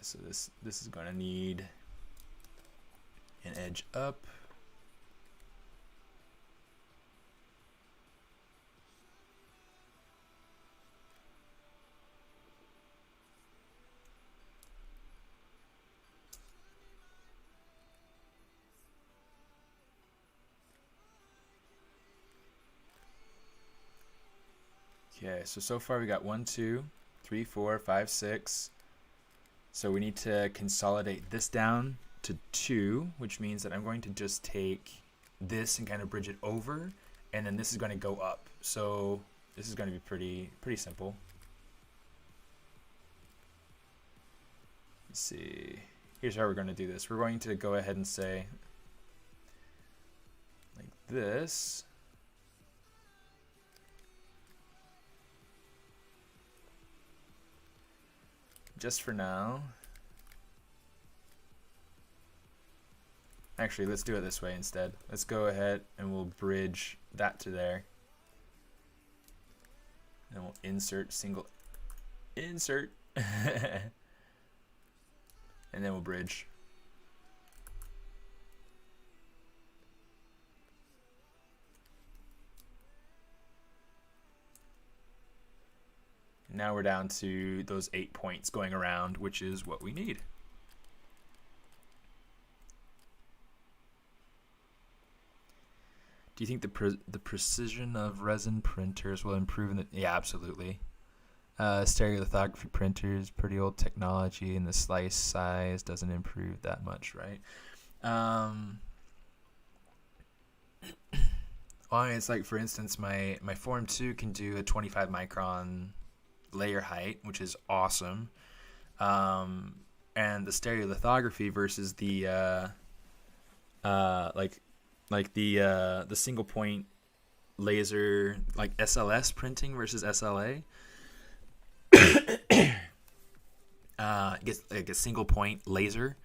So this is going to need an edge up. Okay, so far we got 1, 2, 3, 4, 5, 6. So we need to consolidate this down to 2, which means that I'm going to just take this and kind of bridge it over, and then this is going to go up. So this is going to be pretty simple. Let's see. Here's how we're going to do this. We're going to go ahead and say like this. Just for now. Actually, let's do it this way instead. Let's go ahead and we'll bridge that to there. And we'll insert single insert. And then we'll bridge. Now we're down to those 8 points going around, which is what we need. Do you think the precision of resin printers will improve in the... Yeah, absolutely. Stereolithography printers, pretty old technology, and the slice size doesn't improve that much, right? Well, it's like, for instance, my Form 2 can do a 25 micron layer height, which is awesome, and the stereolithography versus the the single point laser, like SLS printing versus SLA, gets like a single point laser,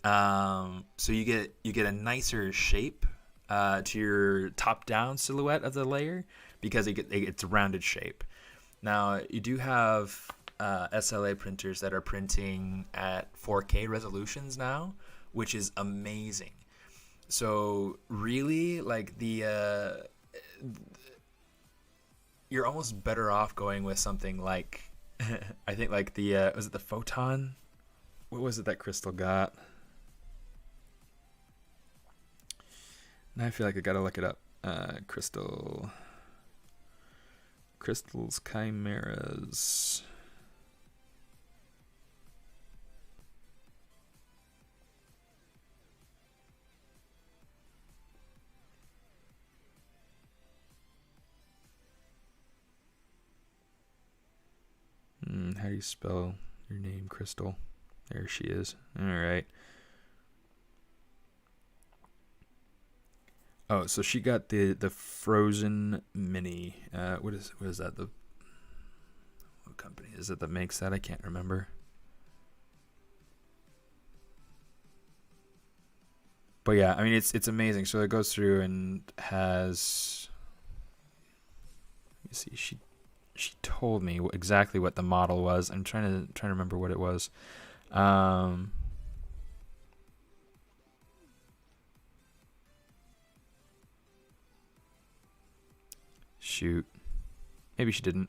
so you get a nicer shape to your top down silhouette of the layer because it's a rounded shape. Now, you do have SLA printers that are printing at 4K resolutions now, which is amazing. So really, like you're almost better off going with something like, I think like was it the Photon? What was it that Crystal got? Now I feel like I gotta look it up. Crystal's Chimeras. how do you spell your name, Crystal? There she is. All right. Oh, so she got the Frozen Mini. What is that? What company is it that makes that? I can't remember. But yeah, I mean it's amazing. So it goes through and has. Let me see. She told me exactly what the model was. I'm trying to remember what it was. Shoot. Maybe she didn't.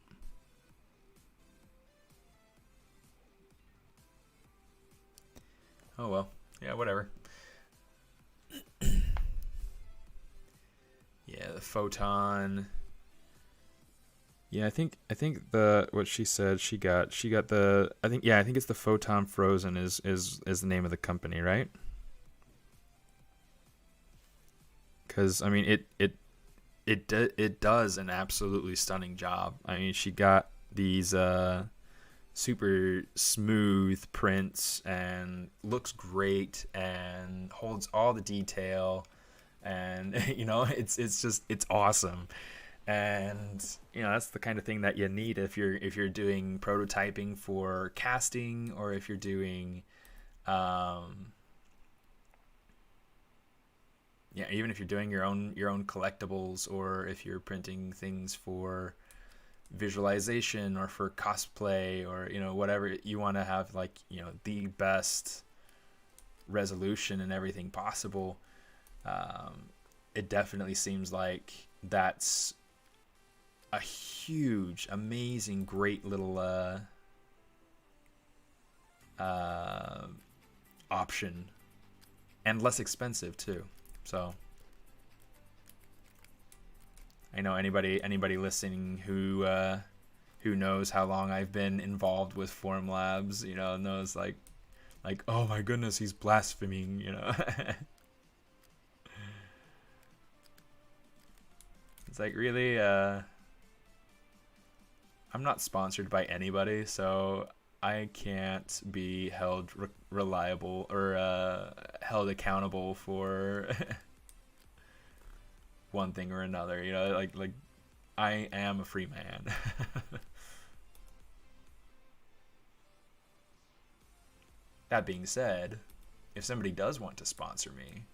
Oh well. Yeah, whatever. Yeah, the photon. Yeah, I think what she said she got the I think it's the Photon Frozen is the name of the company, right? Because I mean it does an absolutely stunning job. I mean, she got these super smooth prints and looks great and holds all the detail, and it's awesome. And that's the kind of thing that you need if you're doing prototyping for casting, or if you're doing even if you're doing your own collectibles, or if you're printing things for visualization or for cosplay, or whatever, you want to have the best resolution and everything possible. It definitely seems like that's a huge, amazing, great little option, and less expensive too. So I know anybody listening who knows how long I've been involved with Formlabs, knows like oh my goodness, he's blaspheming, It's like, really, I'm not sponsored by anybody, so I can't be held reliable or held accountable for one thing or another. Like I am a free man. That being said, if somebody does want to sponsor me,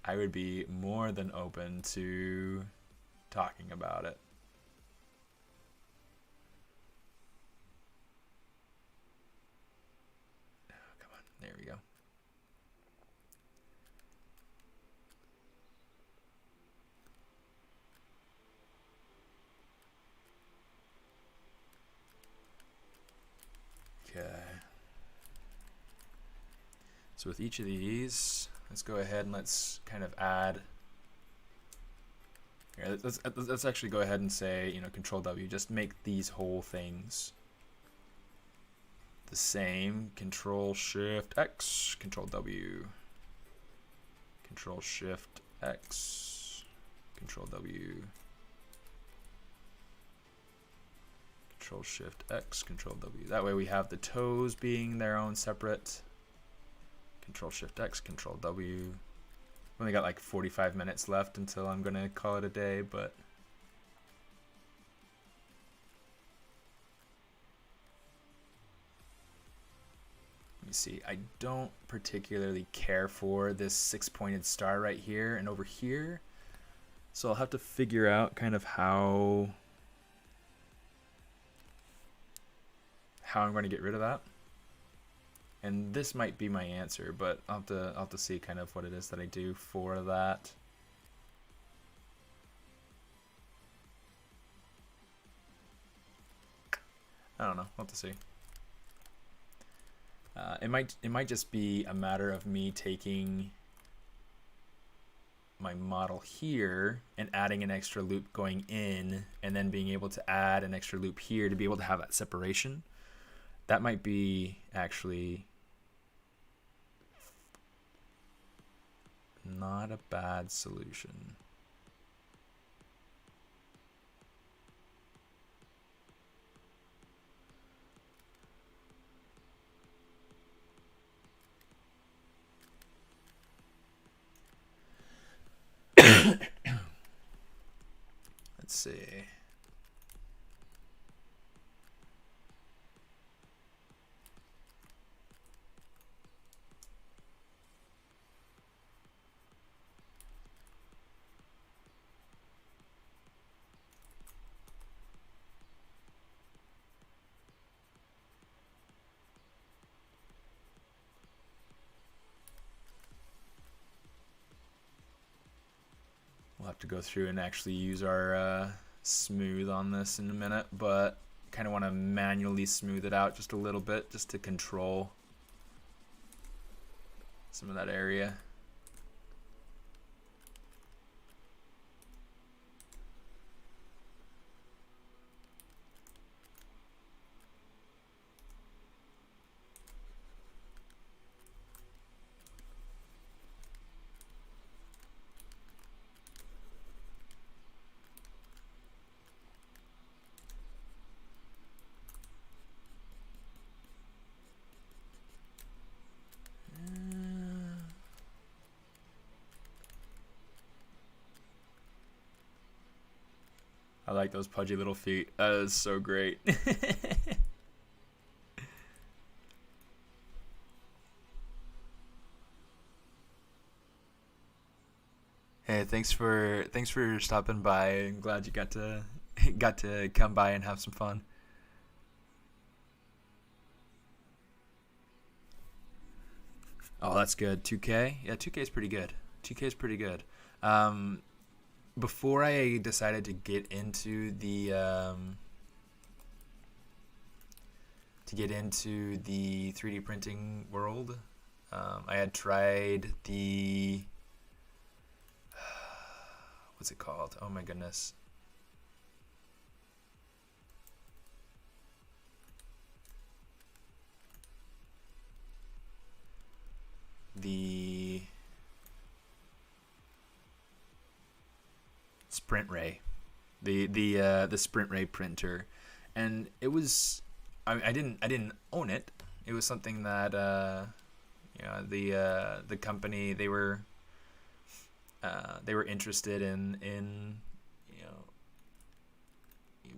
I would be more than open to talking about it. Oh, come on, there we go. Okay. So with each of these, let's go ahead and let's kind of add. Here, let's actually go ahead and say, Control W, just make these whole things the same. Control Shift X, Control W, Control Shift X, Control W, Control Shift X, Control W. That way we have the toes being their own separate. Control Shift X, Control W. Only got like 45 minutes left until I'm gonna call it a day, but let me see. I don't particularly care for this 6-pointed star right here and over here, so I'll have to figure out kind of how I'm going to get rid of that. And this might be my answer, but I'll have to see kind of what it is that I do for that. I don't know. I'll have to see. It might just be a matter of me taking my model here and adding an extra loop going in, and then being able to add an extra loop here to be able to have that separation. That might be actually not a bad solution. Let's see. We'll have to go through and actually use our smooth on this in a minute, but kind of want to manually smooth it out just a little bit just to control some of that area. I like those pudgy little feet. That is so great. Hey, thanks for stopping by. I'm glad you got to come by and have some fun. Oh, that's good. 2K? Yeah, 2K is pretty good. 2K is pretty good. Before I decided to get into the 3D printing world, I had tried the what's it called? Oh my goodness. The Sprint Ray, the Sprint Ray printer, and it was I didn't own it. It was something that the company they were interested in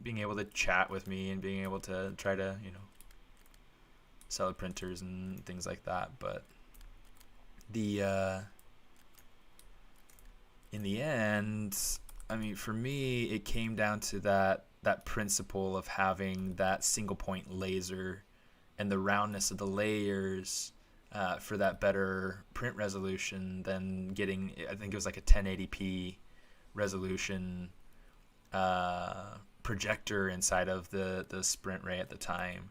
being able to chat with me and being able to try to sell printers and things like that, but in the end, I mean, for me, it came down to that principle of having that single point laser and the roundness of the layers for that better print resolution than getting, I think it was like a 1080p resolution projector inside of the Sprint Ray at the time,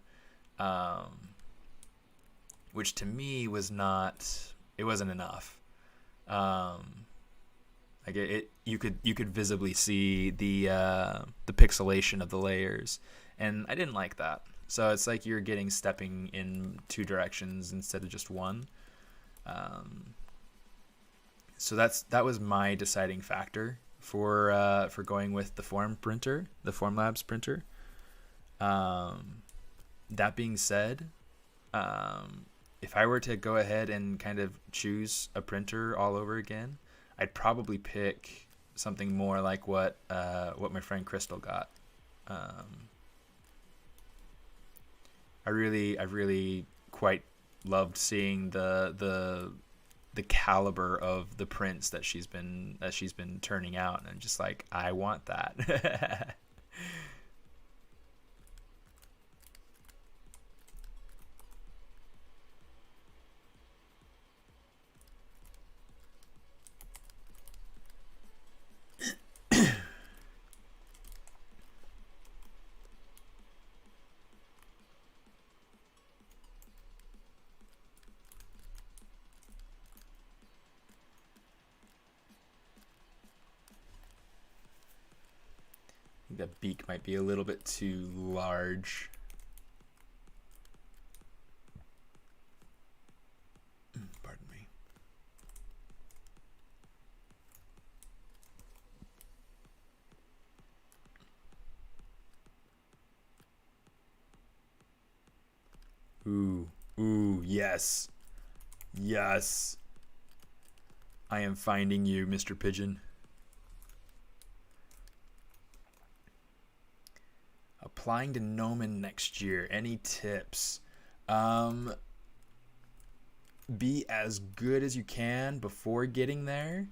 which to me was not. It wasn't enough. Like you could visibly see the pixelation of the layers, and I didn't like that. So it's like you're stepping in two directions instead of just one. So that was my deciding factor for going with the Formlabs printer. That being said, if I were to go ahead and kind of choose a printer all over again, I'd probably pick something more like what my friend Crystal got. I really quite loved seeing the caliber of the prints that she's been turning out, and I'm just like, I want that. The beak might be a little bit too large. Pardon me. Ooh, yes. Yes. I am finding you, Mr. Pigeon. applying to Gnomon next year, any tips? Be as good as you can before getting there,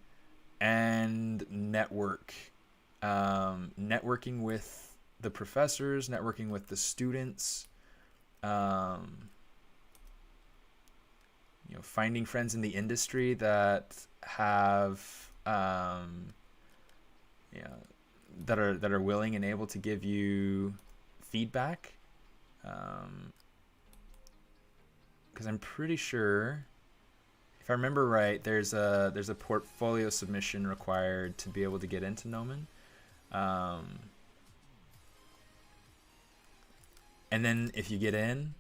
and network. Networking with the professors, networking with the students, finding friends in the industry that have that are willing and able to give you feedback, because I'm pretty sure, if I remember right, there's a portfolio submission required to be able to get into Gnomon. And then if you get in,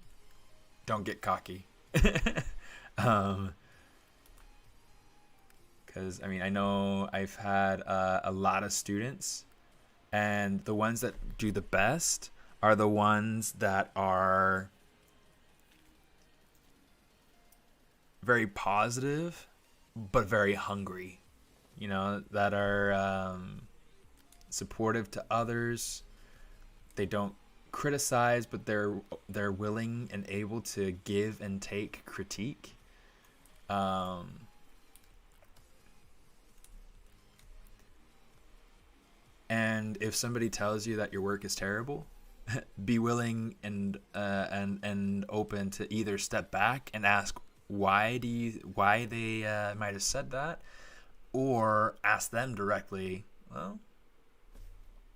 don't get cocky. Because I know I've had a lot of students, and the ones that do the best are the ones that are very positive but very hungry, that are supportive to others. They don't criticize, but they're willing and able to give and take critique. And if somebody tells you that your work is terrible, be willing and open to either step back and ask why they might have said that, or ask them directly, well,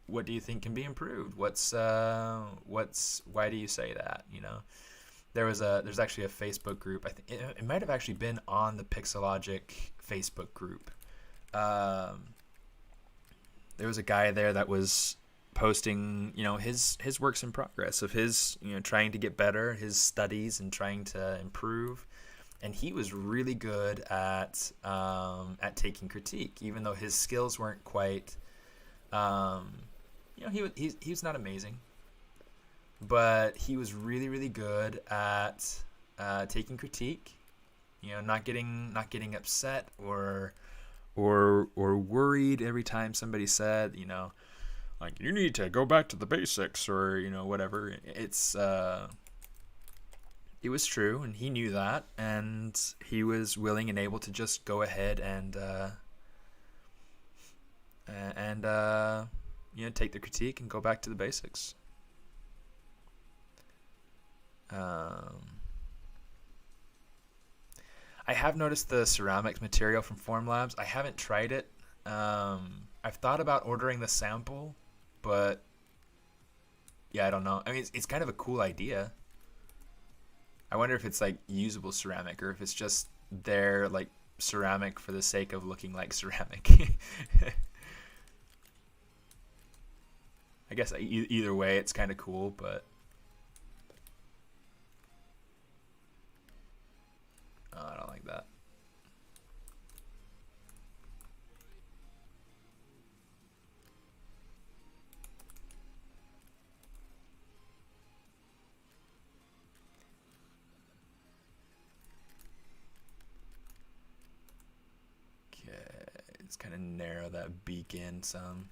what do you think can be improved? Why do you say that? There's actually a Facebook group. I think it might have actually been on the Pixologic Facebook group. There was a guy there that was posting, his works in progress of his, trying to get better, his studies and trying to improve. And he was really good at taking critique, even though his skills weren't quite, he's not amazing, but he was really, really good at taking critique. Not getting upset or worried every time somebody said, like, you need to go back to the basics, or whatever. It was true, and he knew that, and he was willing and able to just go ahead and take the critique and go back to the basics. I have noticed the ceramics material from Formlabs. I haven't tried it. I've thought about ordering the sample, but yeah, I don't know. It's kind of a cool idea. I wonder if it's like usable ceramic, or if it's just their like ceramic for the sake of looking like ceramic. I guess either way, it's kind of cool, but I don't like that. Okay, let's kind of narrow that beak in some.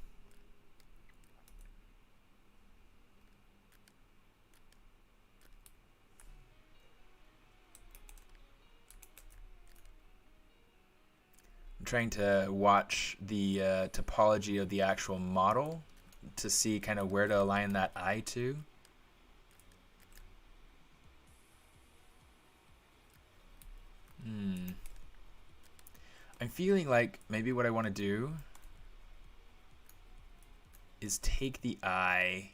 I'm trying to watch the topology of the actual model to see kind of where to align that eye to. I'm feeling like maybe what I want to do is take the eye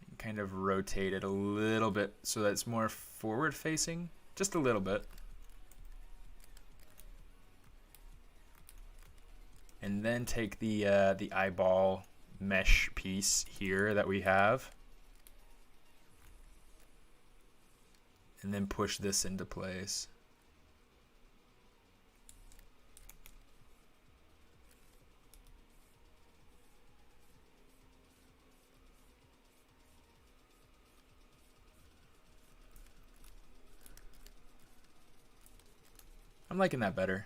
and kind of rotate it a little bit so that it's more forward facing, just a little bit. And then take the eyeball mesh piece here that we have, and then push this into place. I'm liking that better.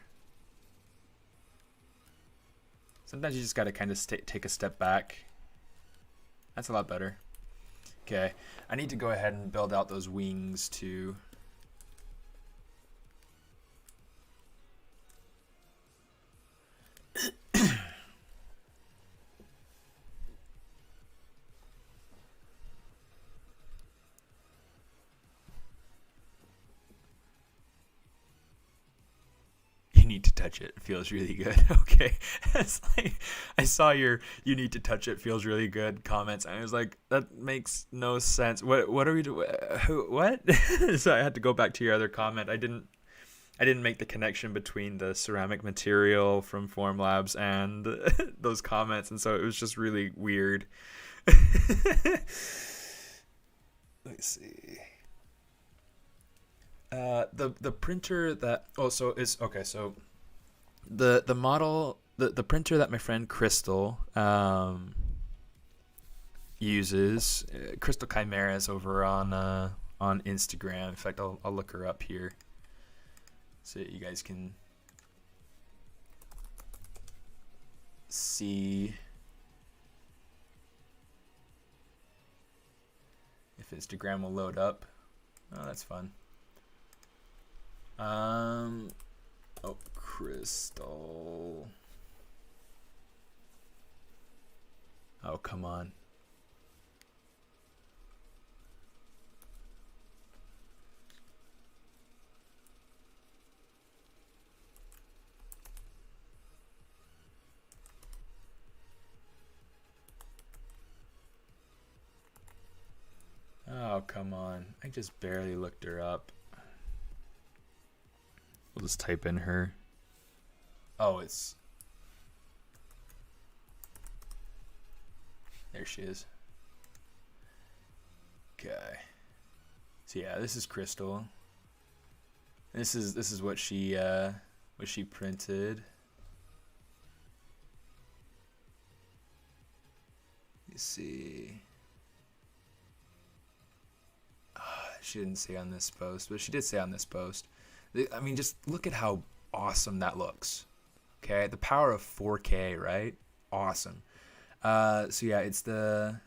Sometimes you just got to kind of take a step back That's a lot better. Okay, I need to go ahead and build out those wings too. You need to touch it. It feels really good. Okay. It's like, I saw your "you need to touch it feels really good" comments, and I was like, that makes no sense. What are we doing? What? So I had to go back to your other comment. I didn't make the connection between the ceramic material from Formlabs and those comments, and so it was just really weird. Let's see. The printer that also is okay. So the model, the printer that my friend Crystal uses, Crystal Chimeras over on Instagram. In fact, I'll look her up here so you guys can see if Instagram will load up. Oh, that's fun. Oh, Crystal. Oh, come on. Oh, come on. I just barely looked her up. We'll just type in her. Oh, it's... There she is. Okay. So yeah, this is Crystal. This is what she printed. You see. She didn't say on this post, but she did say on this post. I mean, just look at how awesome that looks. Okay, the power of 4K, right? Awesome. So yeah, it's I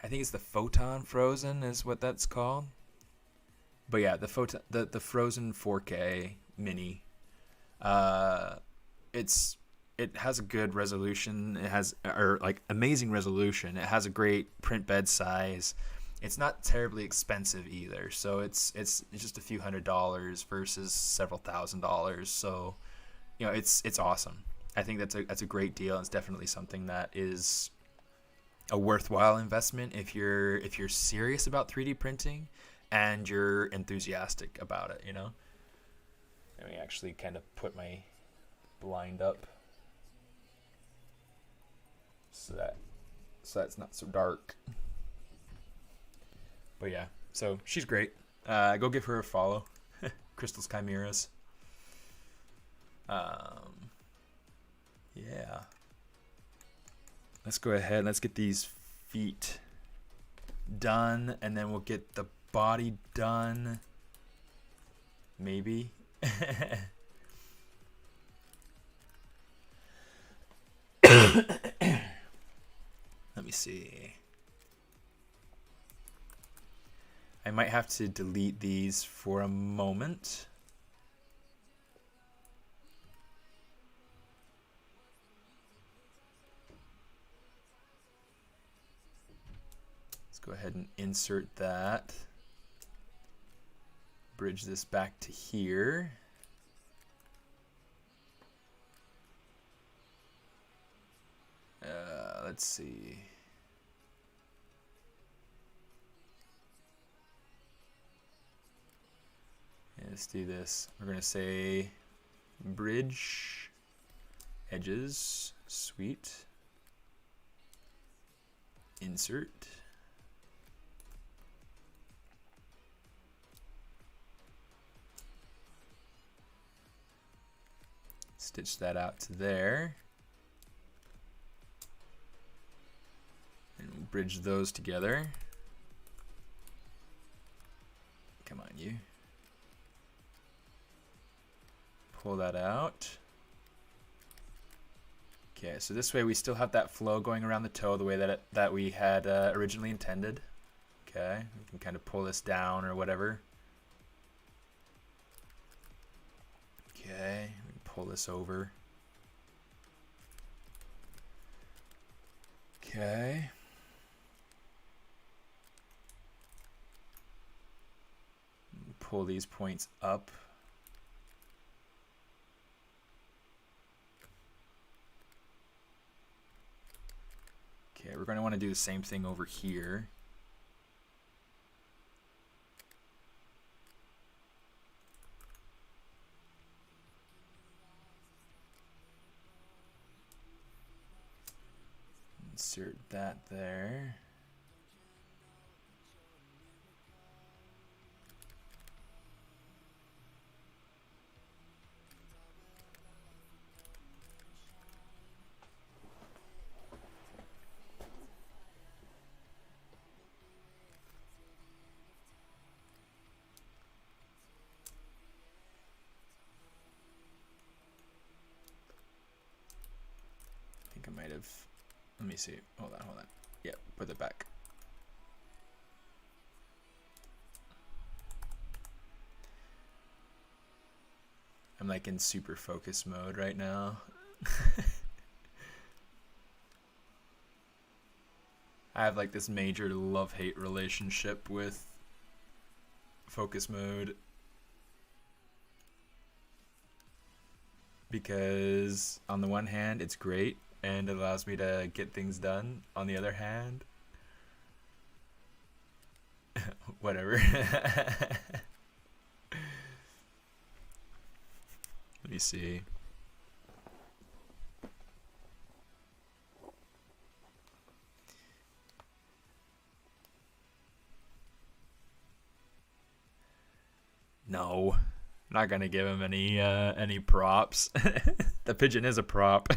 think it's the Photon Frozen is what that's called. But yeah, the Frozen 4K Mini. It has a good resolution. It has amazing resolution. It has a great print bed size. It's not terribly expensive either, so it's just a few $100s versus several $1,000s. So, you know, it's awesome. I think that's a great deal. It's definitely something that is a worthwhile investment if you're serious about 3D printing and you're enthusiastic about it. You know. Let me actually kind of put my blind up so that's not so dark. But yeah, so she's great. Go give her a follow. Crystal's Chimeras. Yeah. Let's go ahead. Let's get these feet done, and then we'll get the body done. Maybe. Let me see. I might have to delete these for a moment. Let's go ahead and insert that. Bridge this back to here. Let's see. Let's do this. We're going to say bridge edges, sweet, insert. Stitch that out to there. And we'll bridge those together. Come on, you. Pull that out. Okay, so this way we still have that flow going around the toe the way that we had originally intended. Okay, we can kind of pull this down or whatever. Okay, we can pull this over. Okay. Pull these points up. Okay, we're going to want to do the same thing over here. Insert that there. I think I might have, let me see, hold on. Yeah, put it back. I'm like in super focus mode right now. I have like this major love-hate relationship with focus mode. Because on the one hand, it's great and it allows me to get things done. On the other hand, whatever. Let me see. No, not gonna give him any props. The pigeon is a prop.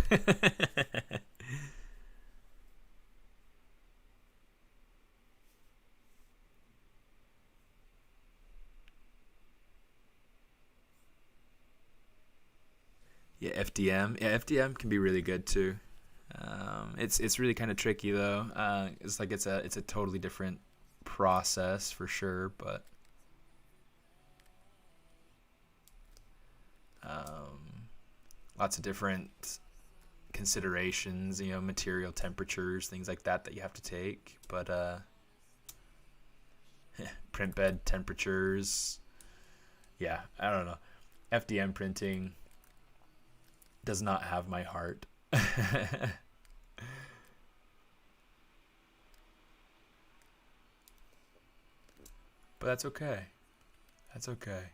Yeah, FDM. Yeah, FDM can be really good too. It's really kind of tricky though. It's like it's a totally different process for sure, but lots of different considerations, you know, material temperatures, things like that you have to take. But print bed temperatures, yeah, I don't know. FDM printing does not have my heart. But that's okay. That's okay.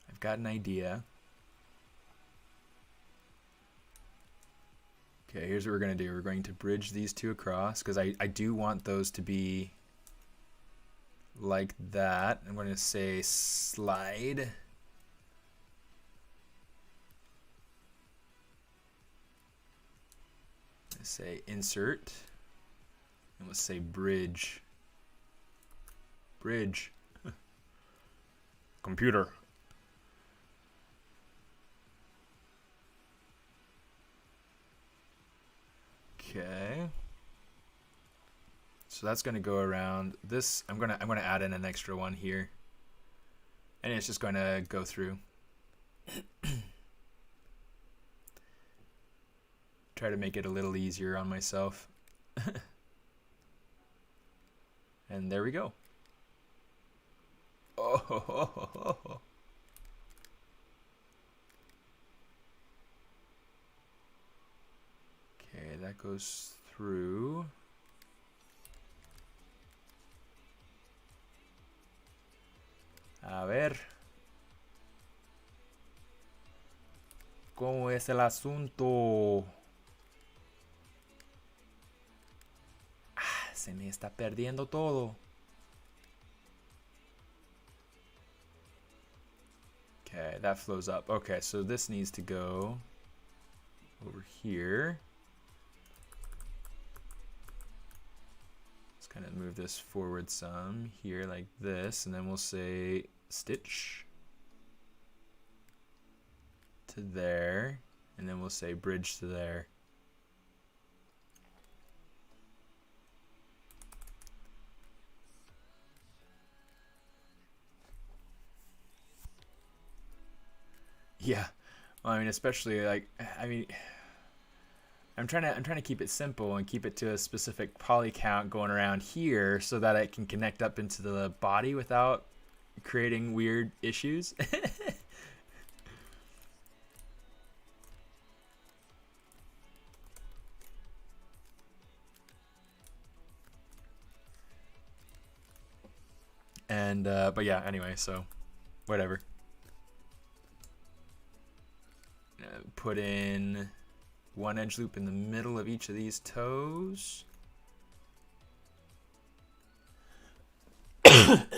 I've got an idea. Okay, here's what we're going to do. We're going to bridge these two across because I do want those to be like that. I'm going to say slide. Let's say insert. And let's say bridge. Bridge. Computer. Okay. So that's going to go around this. I'm going to add in an extra one here. And it's just going to go through. Try to make it a little easier on myself. And there we go. Oh. Okay, that goes through. A ver. ¿Cómo es el asunto? Se me está perdiendo todo. Okay, that flows up. Okay, so this needs to go over here. Let's kind of move this forward some here like this, and then we'll say stitch to there, and then we'll say bridge to there. Yeah, well, I mean, especially like, I mean, I'm trying to keep it simple and keep it to a specific poly count going around here so that it can connect up into the body without creating weird issues. And but yeah, anyway, so whatever. Put in one edge loop in the middle of each of these toes. It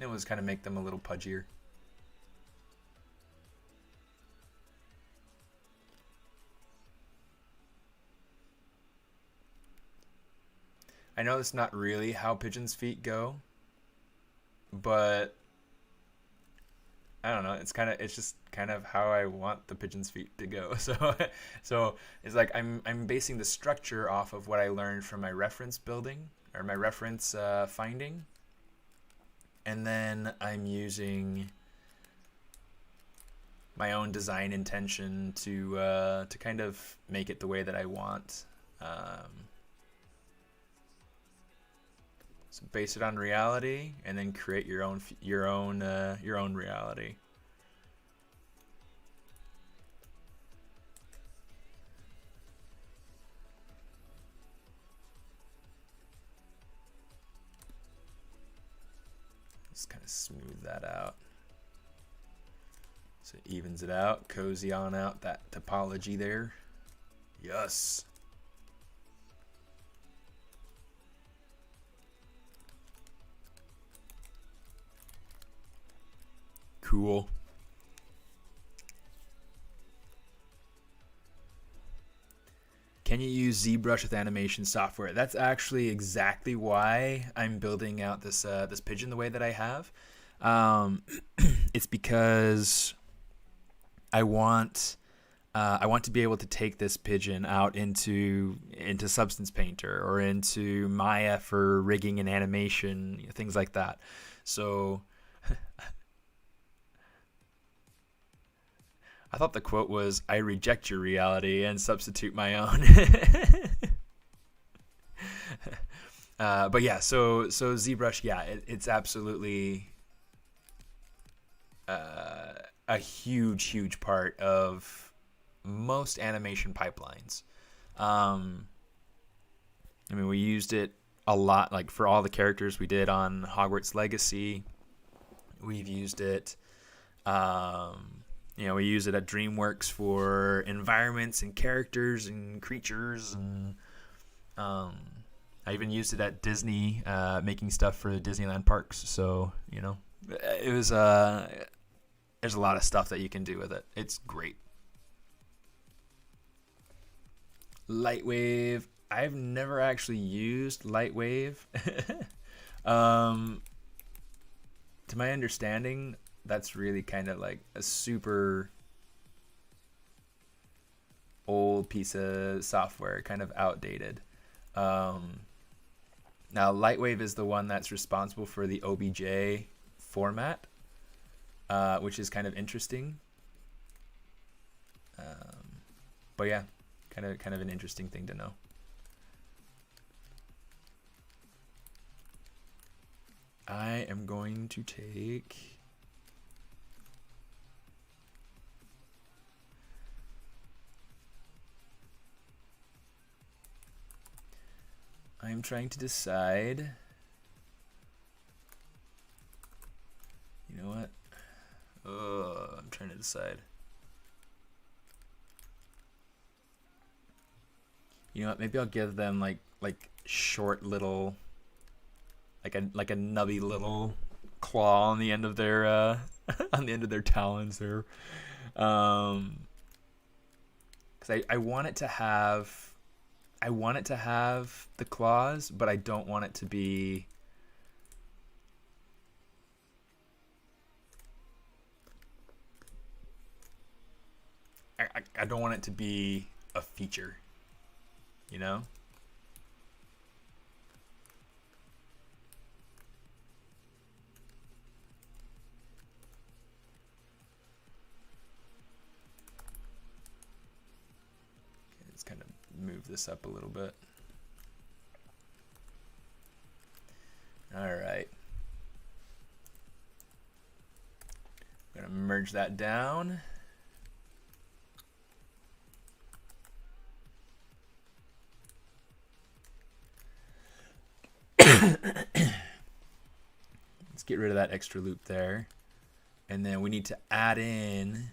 was kind of make them a little pudgier. I know that's not really how pigeons' feet go, but I don't know. It's just kind of how I want the pigeon's feet to go. So it's like I'm basing the structure off of what I learned from my reference building or my reference finding, and then I'm using my own design intention to kind of make it the way that I want. So base it on reality, and then create your own reality. Just kind of smooth that out, so it evens it out, cozy on out that topology there. Yes. Cool. Can you use ZBrush with animation software? That's actually exactly why I'm building out this this pigeon the way that I have. It's because I want to be able to take this pigeon out into Substance Painter or into Maya for rigging and animation, things like that. So I thought the quote was, "I reject your reality and substitute my own." But yeah, so ZBrush, yeah, it's absolutely a huge part of most animation pipelines. I mean, we used it a lot, like for all the characters we did on Hogwarts Legacy. We've used it. You know, we use it at DreamWorks for environments and characters and creatures, and I even used it at Disney, making stuff for the Disneyland parks. So, you know, it was there's a lot of stuff that you can do with it. It's great. Lightwave. I've never actually used Lightwave. To my understanding, that's really kind of like a super old piece of software, kind of outdated. Now, Lightwave is the one that's responsible for the OBJ format, which is kind of interesting. But yeah, kind of an interesting thing to know. I am going to take I'm trying to decide. You know what? I'm trying to decide. You know what? Maybe I'll give them like short little, like a nubby little claw on the end of their on the end of their talons there. Because I want it to have the claws, but I don't want it to be. I don't want it to be a feature, you know? Okay, let's kind of move this up a little bit. All right. I'm going to merge that down. Let's get rid of that extra loop there. And then we need to add in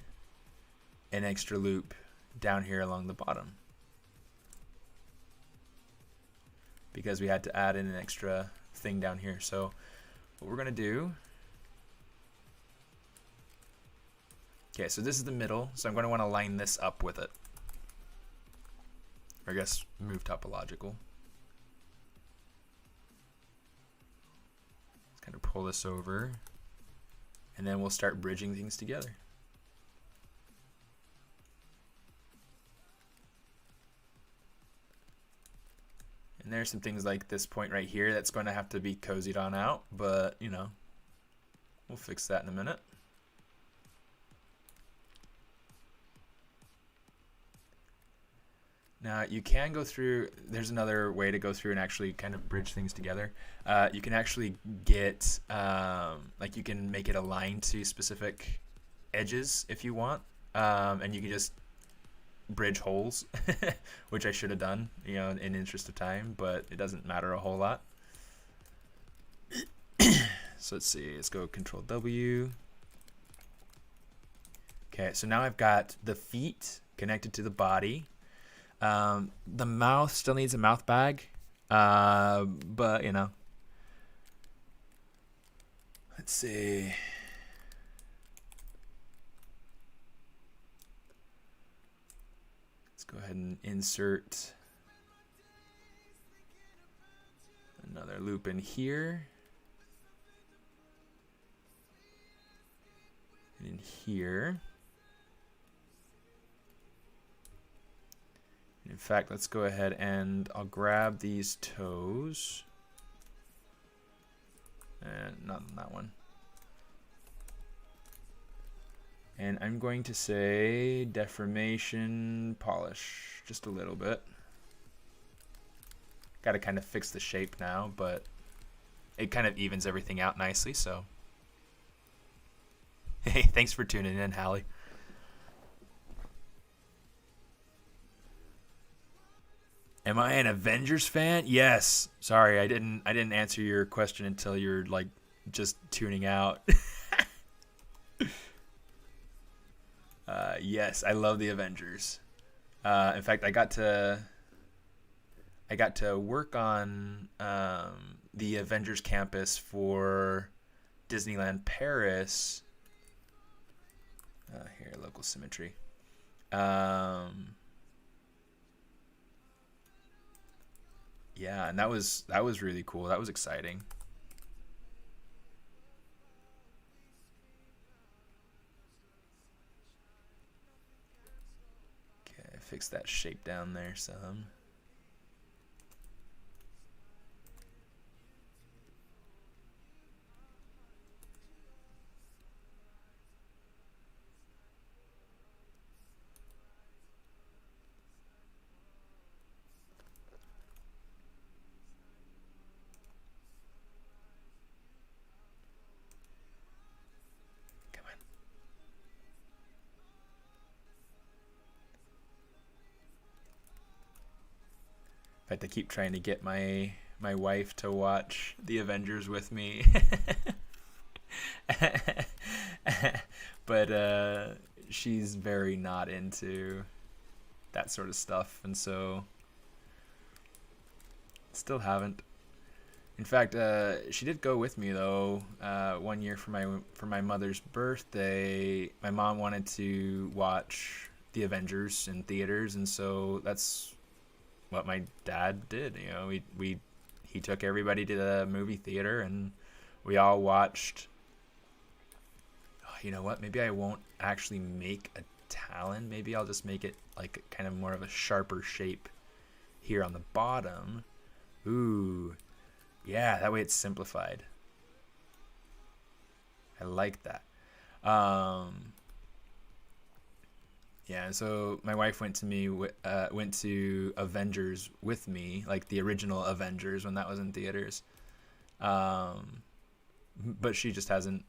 an extra loop down here along the bottom, because we had to add in an extra thing down here. So what we're going to do, okay, so this is the middle, so I'm going to want to line this up with it. Or I guess move topological. Let's kind of pull this over, and then we'll start bridging things together. And there's some things like this point right here that's going to have to be cozied on out, but you know, we'll fix that in a minute. Now you can go through, there's another way to go through and actually kind of bridge things together. You can actually get, like you can make it align to specific edges if you want, and you can just bridge holes, which I should have done, you know, in interest of time, but it doesn't matter a whole lot. So let's see, let's go Control W. Okay, so now I've got the feet connected to the body. The mouth still needs a mouth bag, but you know, let's see. Let's go ahead and insert another loop in here and in here. In fact, let's go ahead and I'll grab these toes. And not that one. And I'm going to say deformation polish just a little bit. Got to kind of fix the shape now, but it kind of evens everything out nicely, so. Hey, thanks for tuning in, Hallie. Am I an Avengers fan? Yes. Sorry, I didn't answer your question until you're like just tuning out. Yes, I love the Avengers. In fact, I got to work on the Avengers campus for Disneyland Paris. Here, local symmetry. Yeah, and that was really cool. That was exciting. Okay, fix that shape down there some. In fact, I keep trying to get my wife to watch the Avengers with me. But she's very not into that sort of stuff, and so Still haven't. In fact, she did go with me though. One year for my mother's birthday, my mom wanted to watch the Avengers in theaters, and so that's what my dad did. You know, he took everybody to the movie theater, and we all watched. Oh, you know what? Maybe I won't actually make a talon. Maybe I'll just make it like kind of more of a sharper shape here on the bottom. Ooh. Yeah, that way it's simplified. I like that. Yeah, so my wife went to Avengers with me, like the original Avengers when that was in theaters. But she just hasn't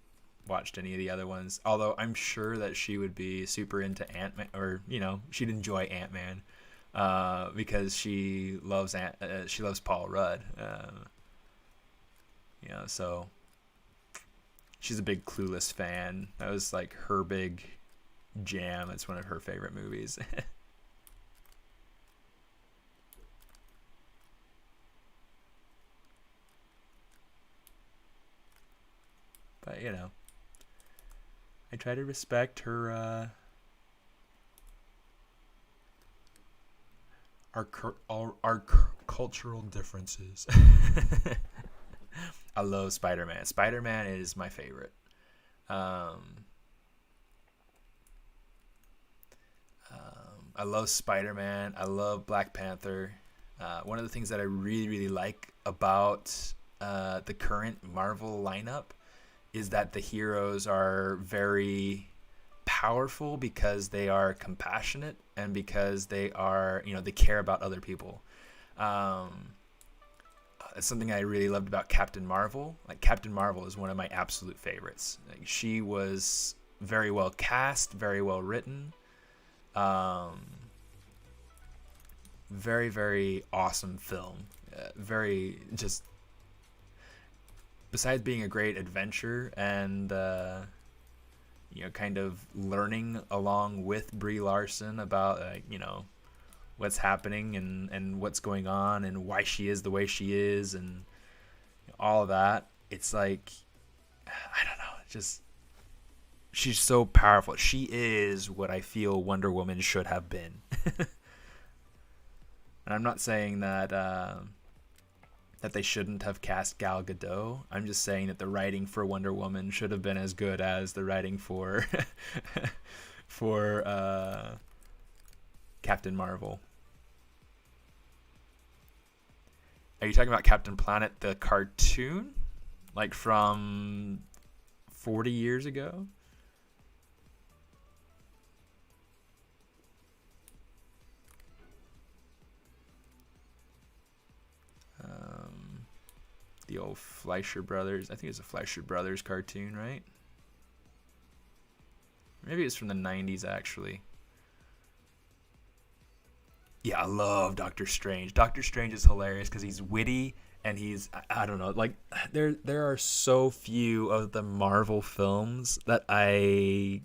watched any of the other ones. Although I'm sure that she would be super into Ant-Man, or she'd enjoy Ant-Man, because she loves Paul Rudd. So she's a big Clueless fan. That was like her big jam. It's one of her favorite movies. But I try to respect her our cultural differences. I love Spider-Man. Spider-Man is my favorite. I love Spider-Man. I love Black Panther. One of the things that I really, really like about the current Marvel lineup is that the heroes are very powerful because they are compassionate and because they are, they care about other people. It's something I really loved about Captain Marvel. Like, Captain Marvel is one of my absolute favorites. Like, she was very well cast, very well written. Very, very awesome film. Very just, besides being a great adventure and kind of learning along with Brie Larson about what's happening and what's going on and why she is the way she is and all of that. It's like, I don't know, just, she's so powerful. She is what I feel Wonder Woman should have been. And I'm not saying that that they shouldn't have cast Gal Gadot. I'm just saying that the writing for Wonder Woman should have been as good as the writing for Captain Marvel. Are you talking about Captain Planet, the cartoon? Like from 40 years ago? The old Fleischer Brothers. I think it's a Fleischer Brothers cartoon, right? Maybe it's from the 90s, actually. Yeah, I love Doctor Strange. Doctor Strange is hilarious because he's witty and he's, I don't know, like there are so few of the Marvel films that I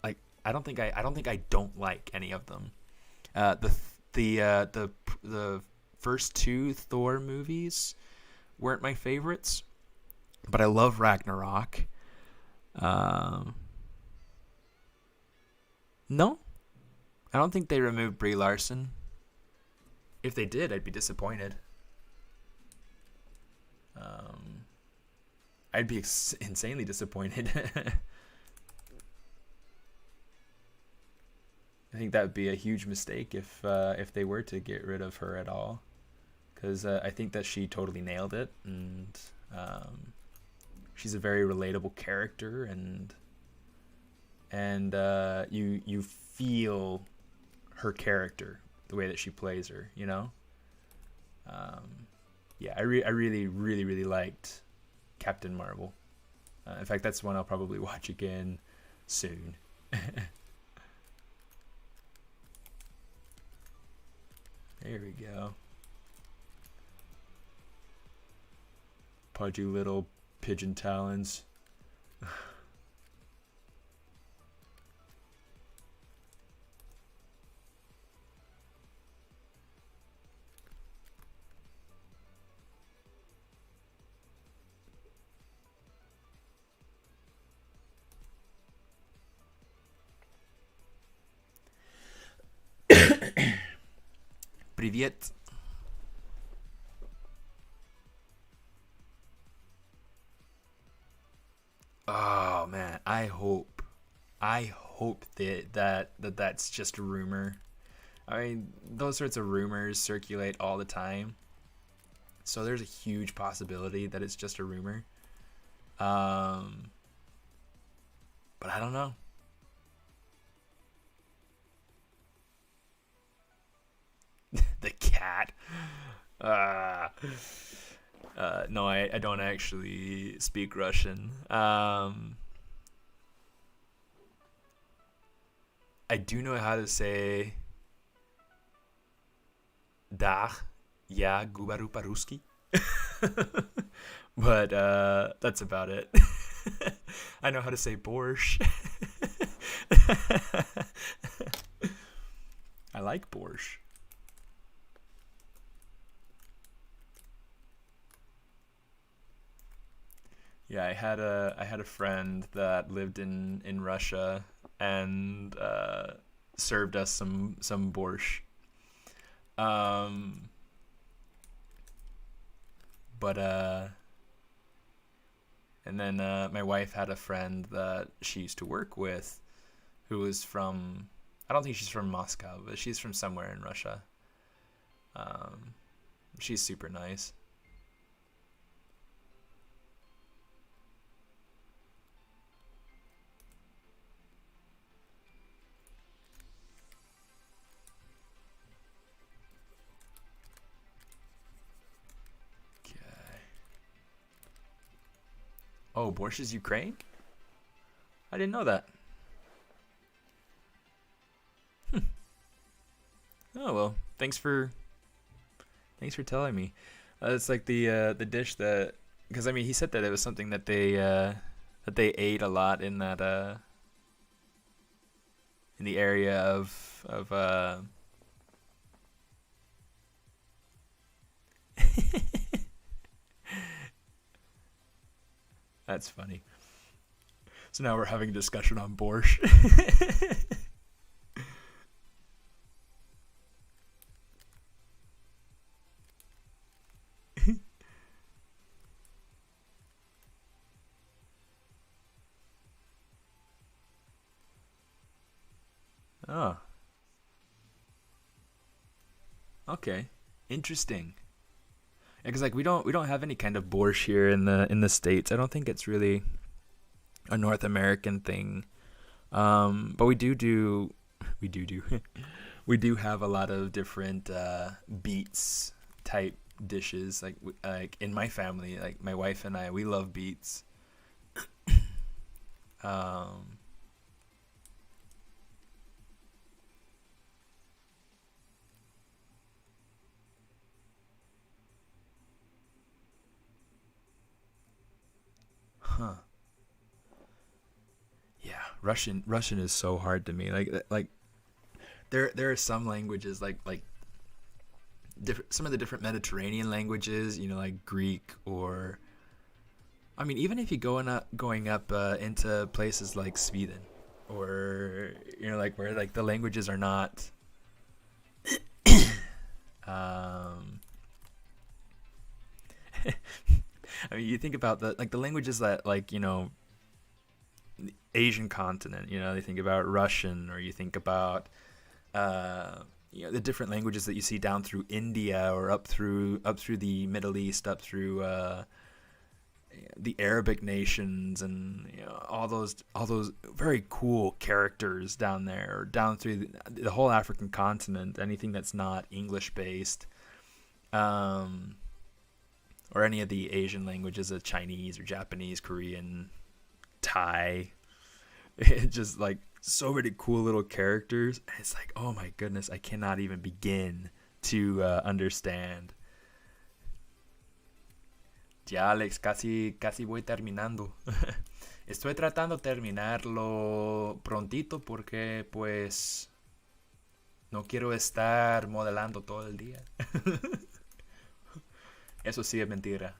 like. I don't think I don't like any of them. The first two Thor movies weren't my favorites, but I love Ragnarok. No, I don't think they removed Brie Larson. If they did, I'd be disappointed. I'd be insanely disappointed. I think that would be a huge mistake if they were to get rid of her at all, because I think that she totally nailed it, and she's a very relatable character, and you feel her character the way that she plays her, Yeah, I really, really, really liked Captain Marvel. In fact, that's one I'll probably watch again soon. There we go. Pudgy little pigeon talons. Privyet. Oh man, I hope that's just a rumor. I mean, those sorts of rumors circulate all the time, so there's a huge possibility that it's just a rumor. But I don't know. The cat. No, I don't actually speak Russian. I do know how to say da, ya, gubaru paruski. But that's about it. I know how to say borscht. I like borscht. Yeah, I had a friend that lived in Russia and served us some borscht. But and then my wife had a friend that she used to work with, who was from, I don't think she's from Moscow, but she's from somewhere in Russia. She's super nice. Oh, borscht is Ukraine? I didn't know that. Oh well, thanks for telling me. It's like the dish that, because I mean he said that it was something that they ate a lot in that in the area of That's funny. So now we're having a discussion on borscht. Oh, okay, interesting. Because like we don't have any kind of borscht here in the States. I don't think it's really a North American thing. But we do we do have a lot of different beets type dishes. Like in my family, like my wife and I, we love beets. Um, huh. Yeah, Russian is so hard to me. Like there are some languages like different, some of the different Mediterranean languages, you know, like Greek, or I mean even if you going up into places like Sweden, or you know, like where like the languages are not um I mean you think about the languages that, like, you know, Asian continent, you know, they think about Russian, or you think about you know, the different languages that you see down through India, or up through the Middle East, up through the Arabic nations, and you know, all those very cool characters down there, or down through the whole African continent, anything that's not English based, or any of the Asian languages, of Chinese or Japanese, Korean, Thai. It's just like so many cool little characters. It's like, oh my goodness, I cannot even begin to understand. Ya, Alex, casi voy terminando. Estoy tratando de terminarlo prontito porque pues no quiero estar modelando todo el día. Eso sí es mentira.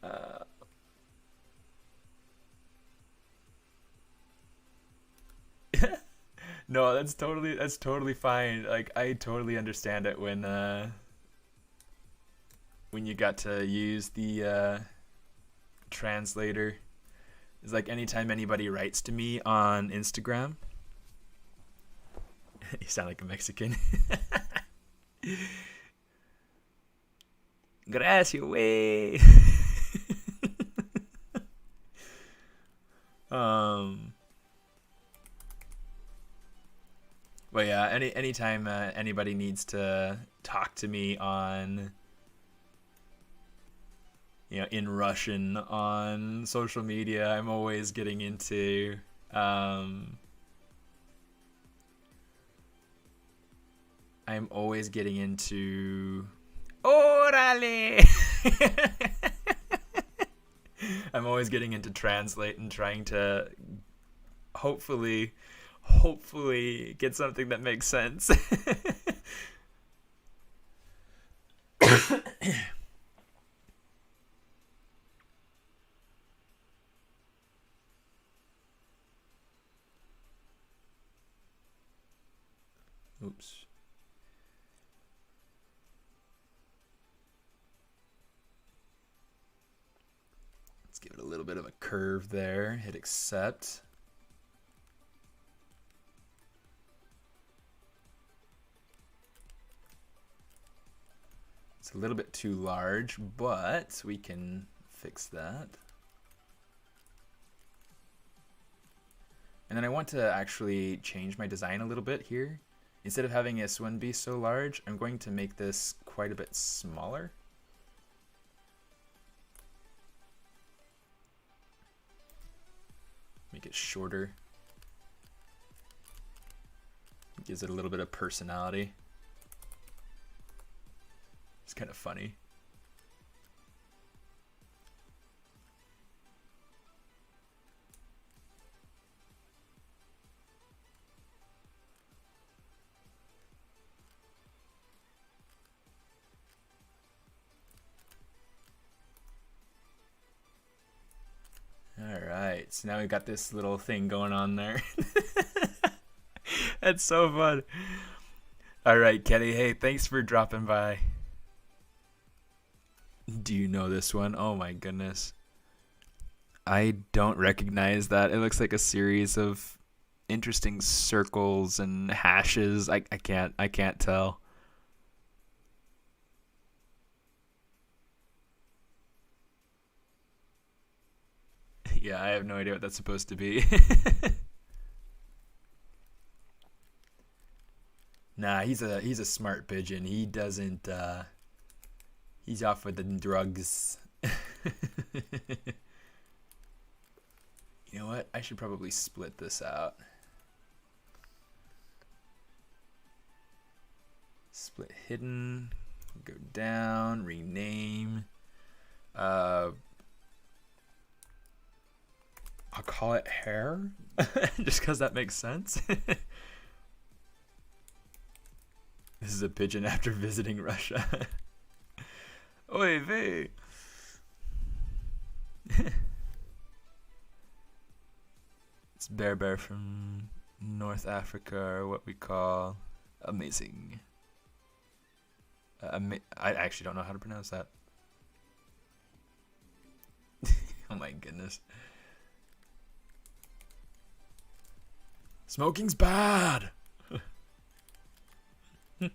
Uh, No, that's totally fine. Like I totally understand it when you got to use the translator. It's like anytime anybody writes to me on Instagram, you sound like a Mexican. Gracias, way. But yeah, anytime anybody needs to talk to me on, in Russian on social media, I'm always getting into Orale. I'm always getting into translate and trying to hopefully get something that makes sense. Oops. Let's give it a little bit of a curve there. Hit accept. It's a little bit too large, but we can fix that. And then I want to actually change my design a little bit here. Instead of having this one be so large, I'm going to make this quite a bit smaller. Make it shorter. It gives it a little bit of personality. It's kind of funny. Alright, so now we've got this little thing going on there. That's so fun. Alright, Kelly, hey, thanks for dropping by. Do you know this one? Oh my goodness. I don't recognize that. It looks like a series of interesting circles and hashes. I can't tell. Yeah, I have no idea what that's supposed to be. Nah, he's a smart pigeon. He doesn't he's off with the drugs. You know what? I should probably split this out. Split hidden, go down, rename. I'll call it hair, just because that makes sense. This is a pigeon after visiting Russia. Oy vey. It's Bear from North Africa, or what we call amazing. I actually don't know how to pronounce that. Oh my goodness. Smoking's bad. Yeah,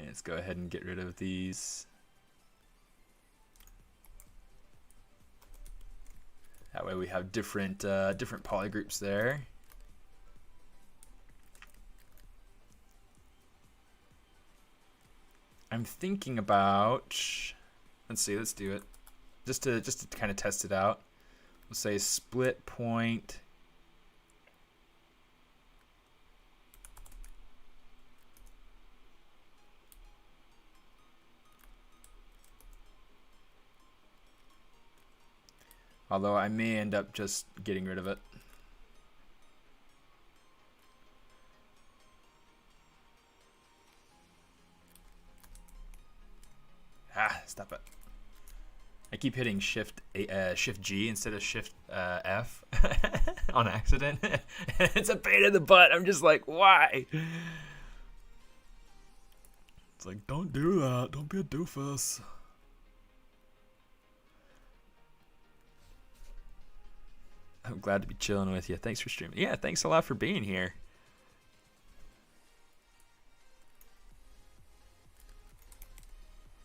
let's go ahead and get rid of these. That way we have different polygroups there. I'm thinking about, let's see, let's do it. Just to kind of test it out. We'll say split point. Although I may end up just getting rid of it. Stop it. I keep hitting Shift G instead of Shift F on accident. It's a pain in the butt. I'm just like, why? It's like, don't do that. Don't be a doofus. I'm glad to be chilling with you. Thanks for streaming. Yeah, thanks a lot for being here.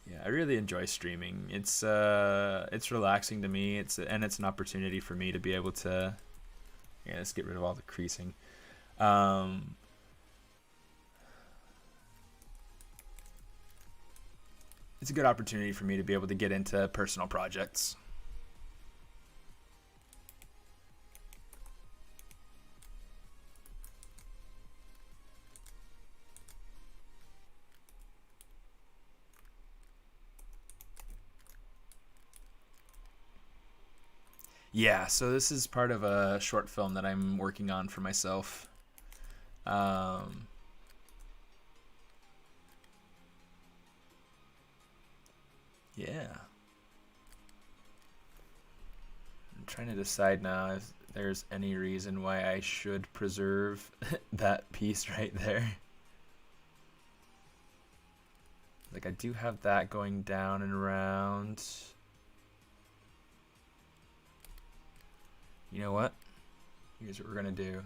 Yeah, I really enjoy streaming. It's relaxing to me. It's an opportunity for me to be able to, yeah, let's get rid of all the creasing. It's a good opportunity for me to be able to get into personal projects. Yeah, so this is part of a short film that I'm working on for myself. Yeah. I'm trying to decide now if there's any reason why I should preserve that piece right there. Like, I do have that going down and around. You know what? Here's what we're gonna do.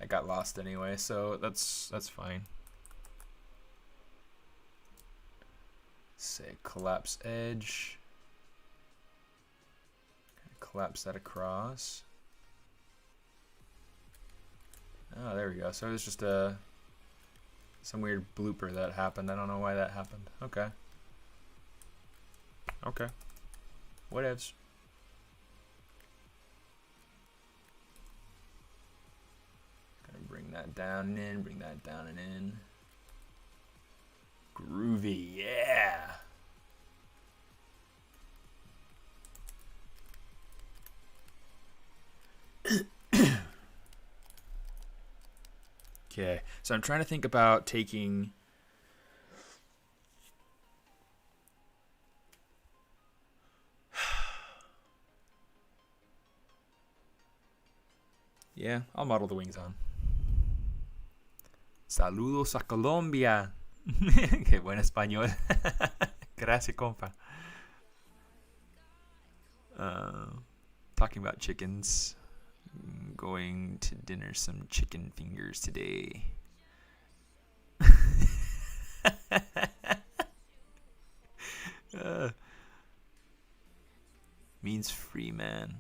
I got lost anyway, so that's fine. Say collapse edge. Collapse that across. Oh, there we go. So it was just some weird blooper that happened. I don't know why that happened. Okay. Okay. Whatevs. Gonna bring that down and in, bring that down and in. Groovy, yeah. Okay, so I'm trying to think about taking yeah, I'll model the wings on. Saludos a Colombia. Qué buen español. Gracias, compa. Talking about chickens. Going to dinner some chicken fingers today. Means free man.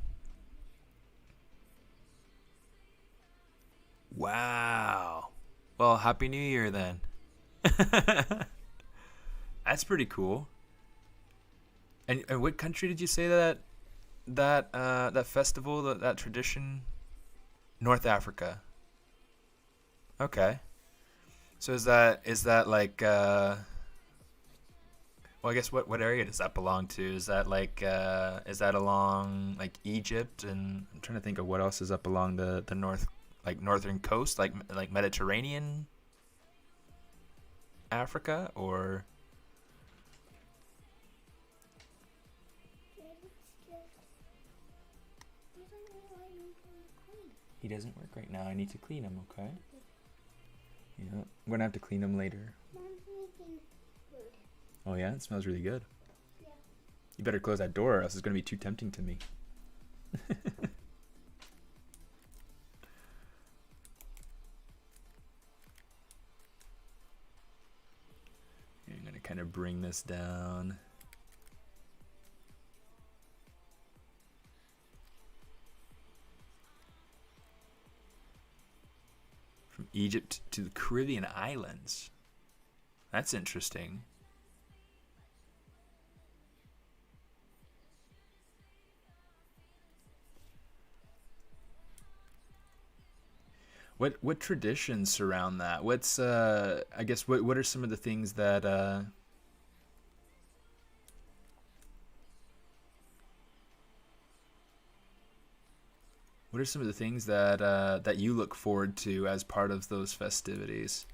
Wow. Well, Happy New Year then. That's pretty cool. And what country did you say that festival, that tradition? North Africa. Okay. So is that like well, I guess what area does that belong to? Is that like is that along like Egypt? And I'm trying to think of what else is up along the north, like northern coast, like Mediterranean Africa, or he doesn't work right now. I need to clean him, okay? Yeah, I'm gonna have to clean him later. Oh yeah, it smells really good. Yeah. You better close that door or else it's gonna be too tempting to me. I'm gonna kind of bring this down. From Egypt to the Caribbean islands. That's interesting. What traditions surround that? What's I guess what are some of the things that what are some of the things that that you look forward to as part of those festivities?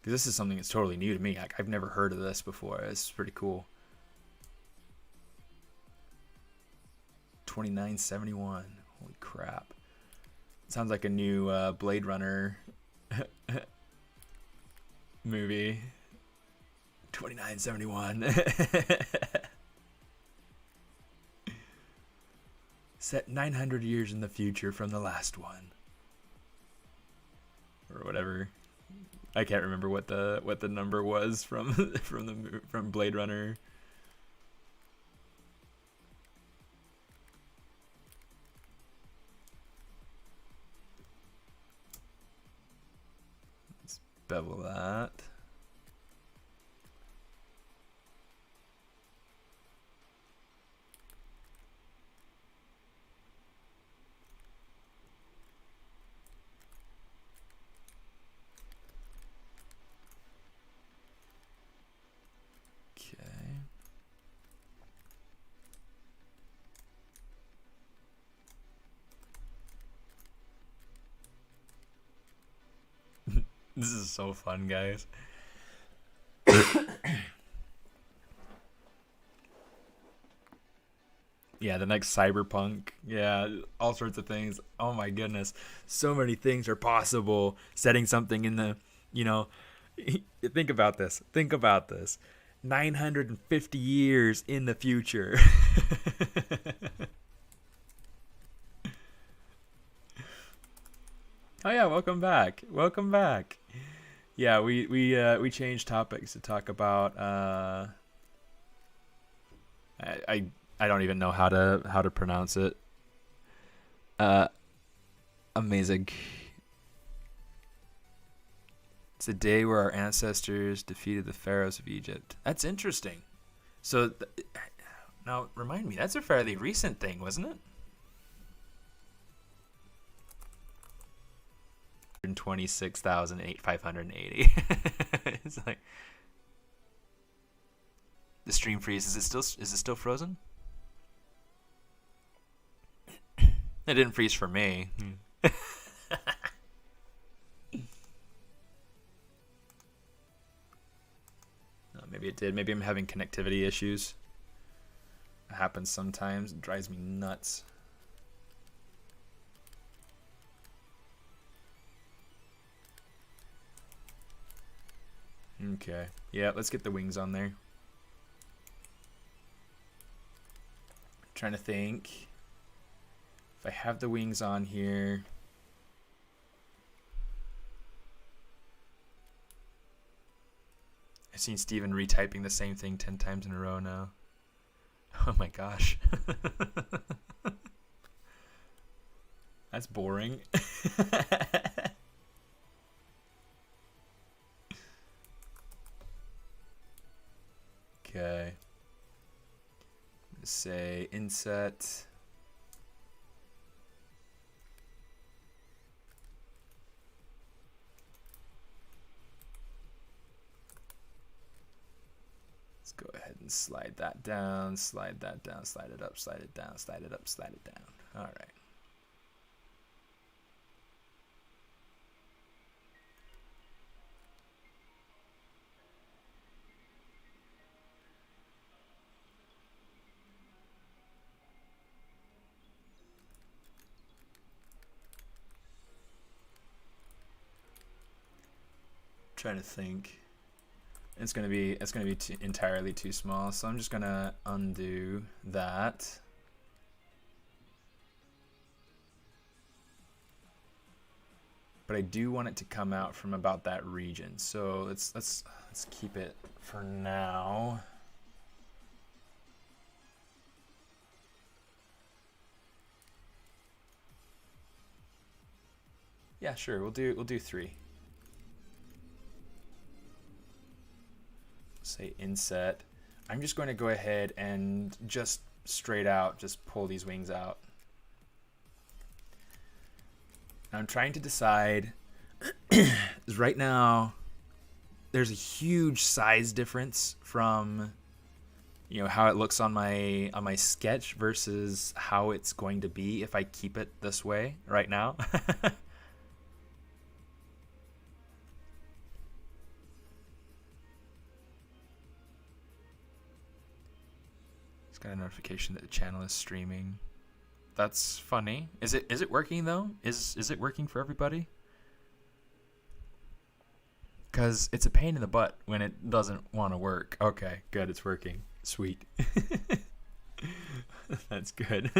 Because this is something that's totally new to me. Like, I've never heard of this before. It's pretty cool. 2971. Holy crap. Sounds like a new Blade Runner movie. 2971. Set 900 years in the future from the last one. Or whatever. I can't remember what the number was from from Blade Runner. Let's bevel that. This is so fun, guys. Yeah, the next Cyberpunk. Yeah, all sorts of things. Oh my goodness. So many things are possible. Setting something in the, think about this. Think about this. 950 years in the future. Oh yeah, welcome back. Welcome back. Yeah, we changed topics to talk about I don't even know how to pronounce it. Amazing. It's the day where our ancestors defeated the pharaohs of Egypt. That's interesting. So now remind me, that's a fairly recent thing, wasn't it? 26,580. It's like the stream freeze. Is it still frozen? It didn't freeze for me. Maybe it did. Maybe I'm having connectivity issues. It happens sometimes. It drives me nuts. Okay. Yeah, let's get the wings on there. Trying to think if I have the wings on here. I've seen Steven retyping the same thing 10 times in a row now. Oh my gosh. That's boring. Okay. Let's say inset. Let's go ahead and slide that down, slide that down, slide it up, slide it down, slide it up, slide it down. All right. Trying to think. It's gonna be entirely too small, so I'm just gonna undo that. But I do want it to come out from about that region, so let's keep it for now. Yeah, sure. We'll do 3. Say inset. I'm just going to go ahead and just straight out just pull these wings out. Now I'm trying to decide is right now there's a huge size difference from how it looks on my sketch versus how it's going to be if I keep it this way right now. Got a notification that the channel is streaming. That's funny. Is it working though? Is it working for everybody? Because it's a pain in the butt when it doesn't want to work. Okay, good. It's working. Sweet. That's good.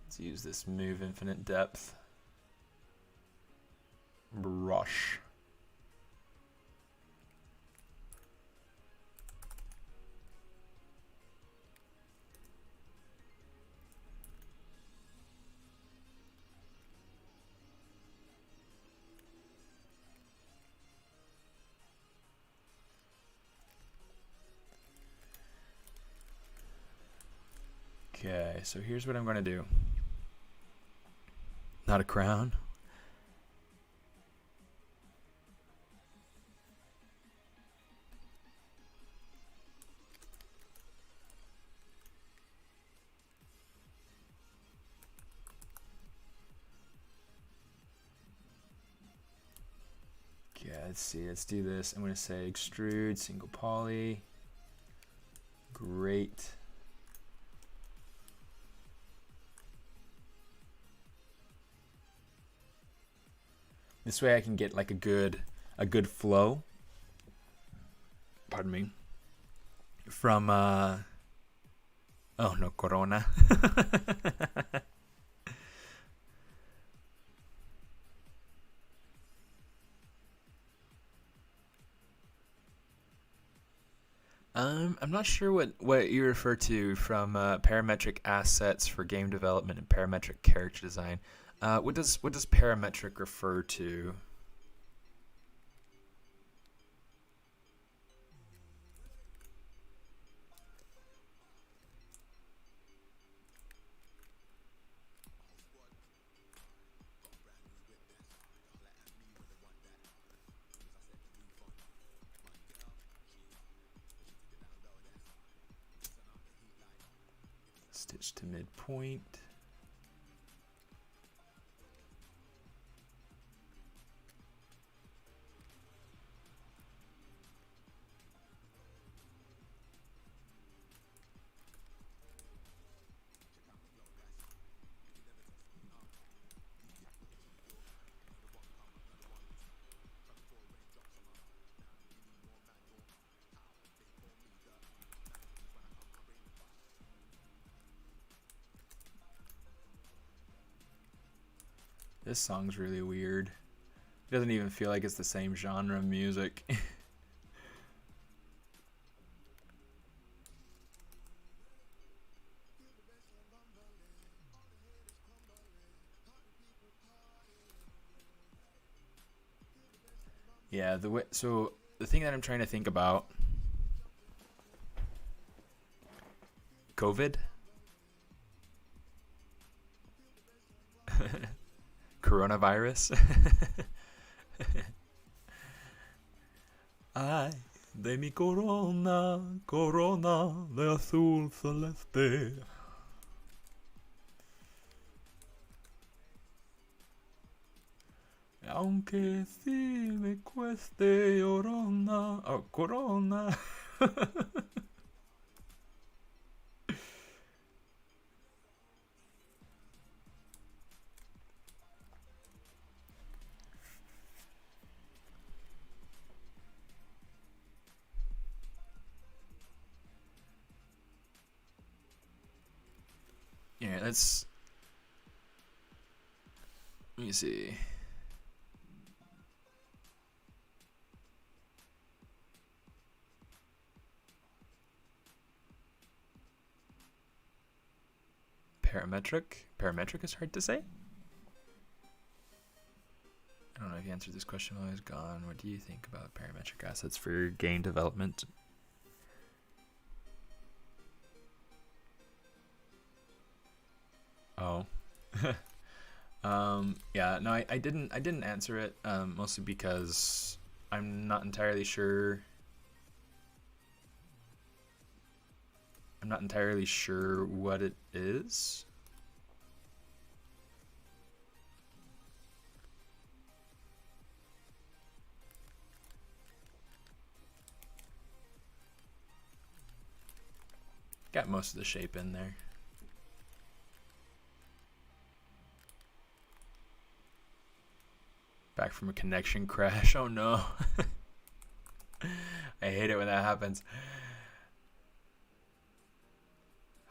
Let's use this move infinite depth brush. Okay, so here's what I'm going to do. Not a crown. Okay, let's see. Let's do this. I'm going to say extrude, single poly. Great. This way I can get like a good flow. Pardon me. From oh no, Corona. I'm not sure what you refer to from parametric assets for game development and parametric character design. What does parametric refer to? Stitch to midpoint. This song's really weird. It doesn't even feel like it's the same genre of music. Yeah, so the thing that I'm trying to think about, COVID? Coronavirus? Ay, de mi corona, corona de azul celeste. Aunque si me cueste llorona, oh, corona. Yeah, let me see. Parametric is hard to say. I don't know if you answered this question while I was gone. What do you think about parametric assets for your game development? Oh. Yeah, no, I didn't answer it, mostly because I'm not entirely sure. I'm not entirely sure what it is. Got most of the shape in there. Back from a connection crash. Oh no. I hate it when that happens.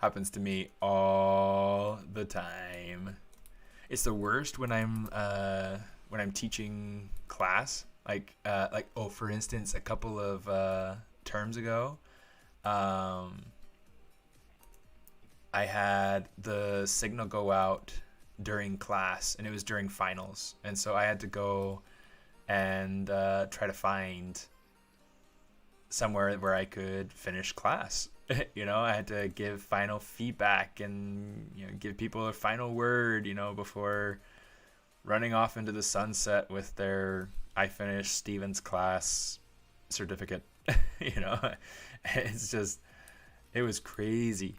Happens to me all the time. It's the worst when I'm teaching class. Like for instance, a couple of terms ago, I had the signal go out during class, and it was during finals, and so I had to go and try to find somewhere where I could finish class. I had to give final feedback and give people a final word, before running off into the sunset with their I finished Stephen's class certificate. It's just, it was crazy.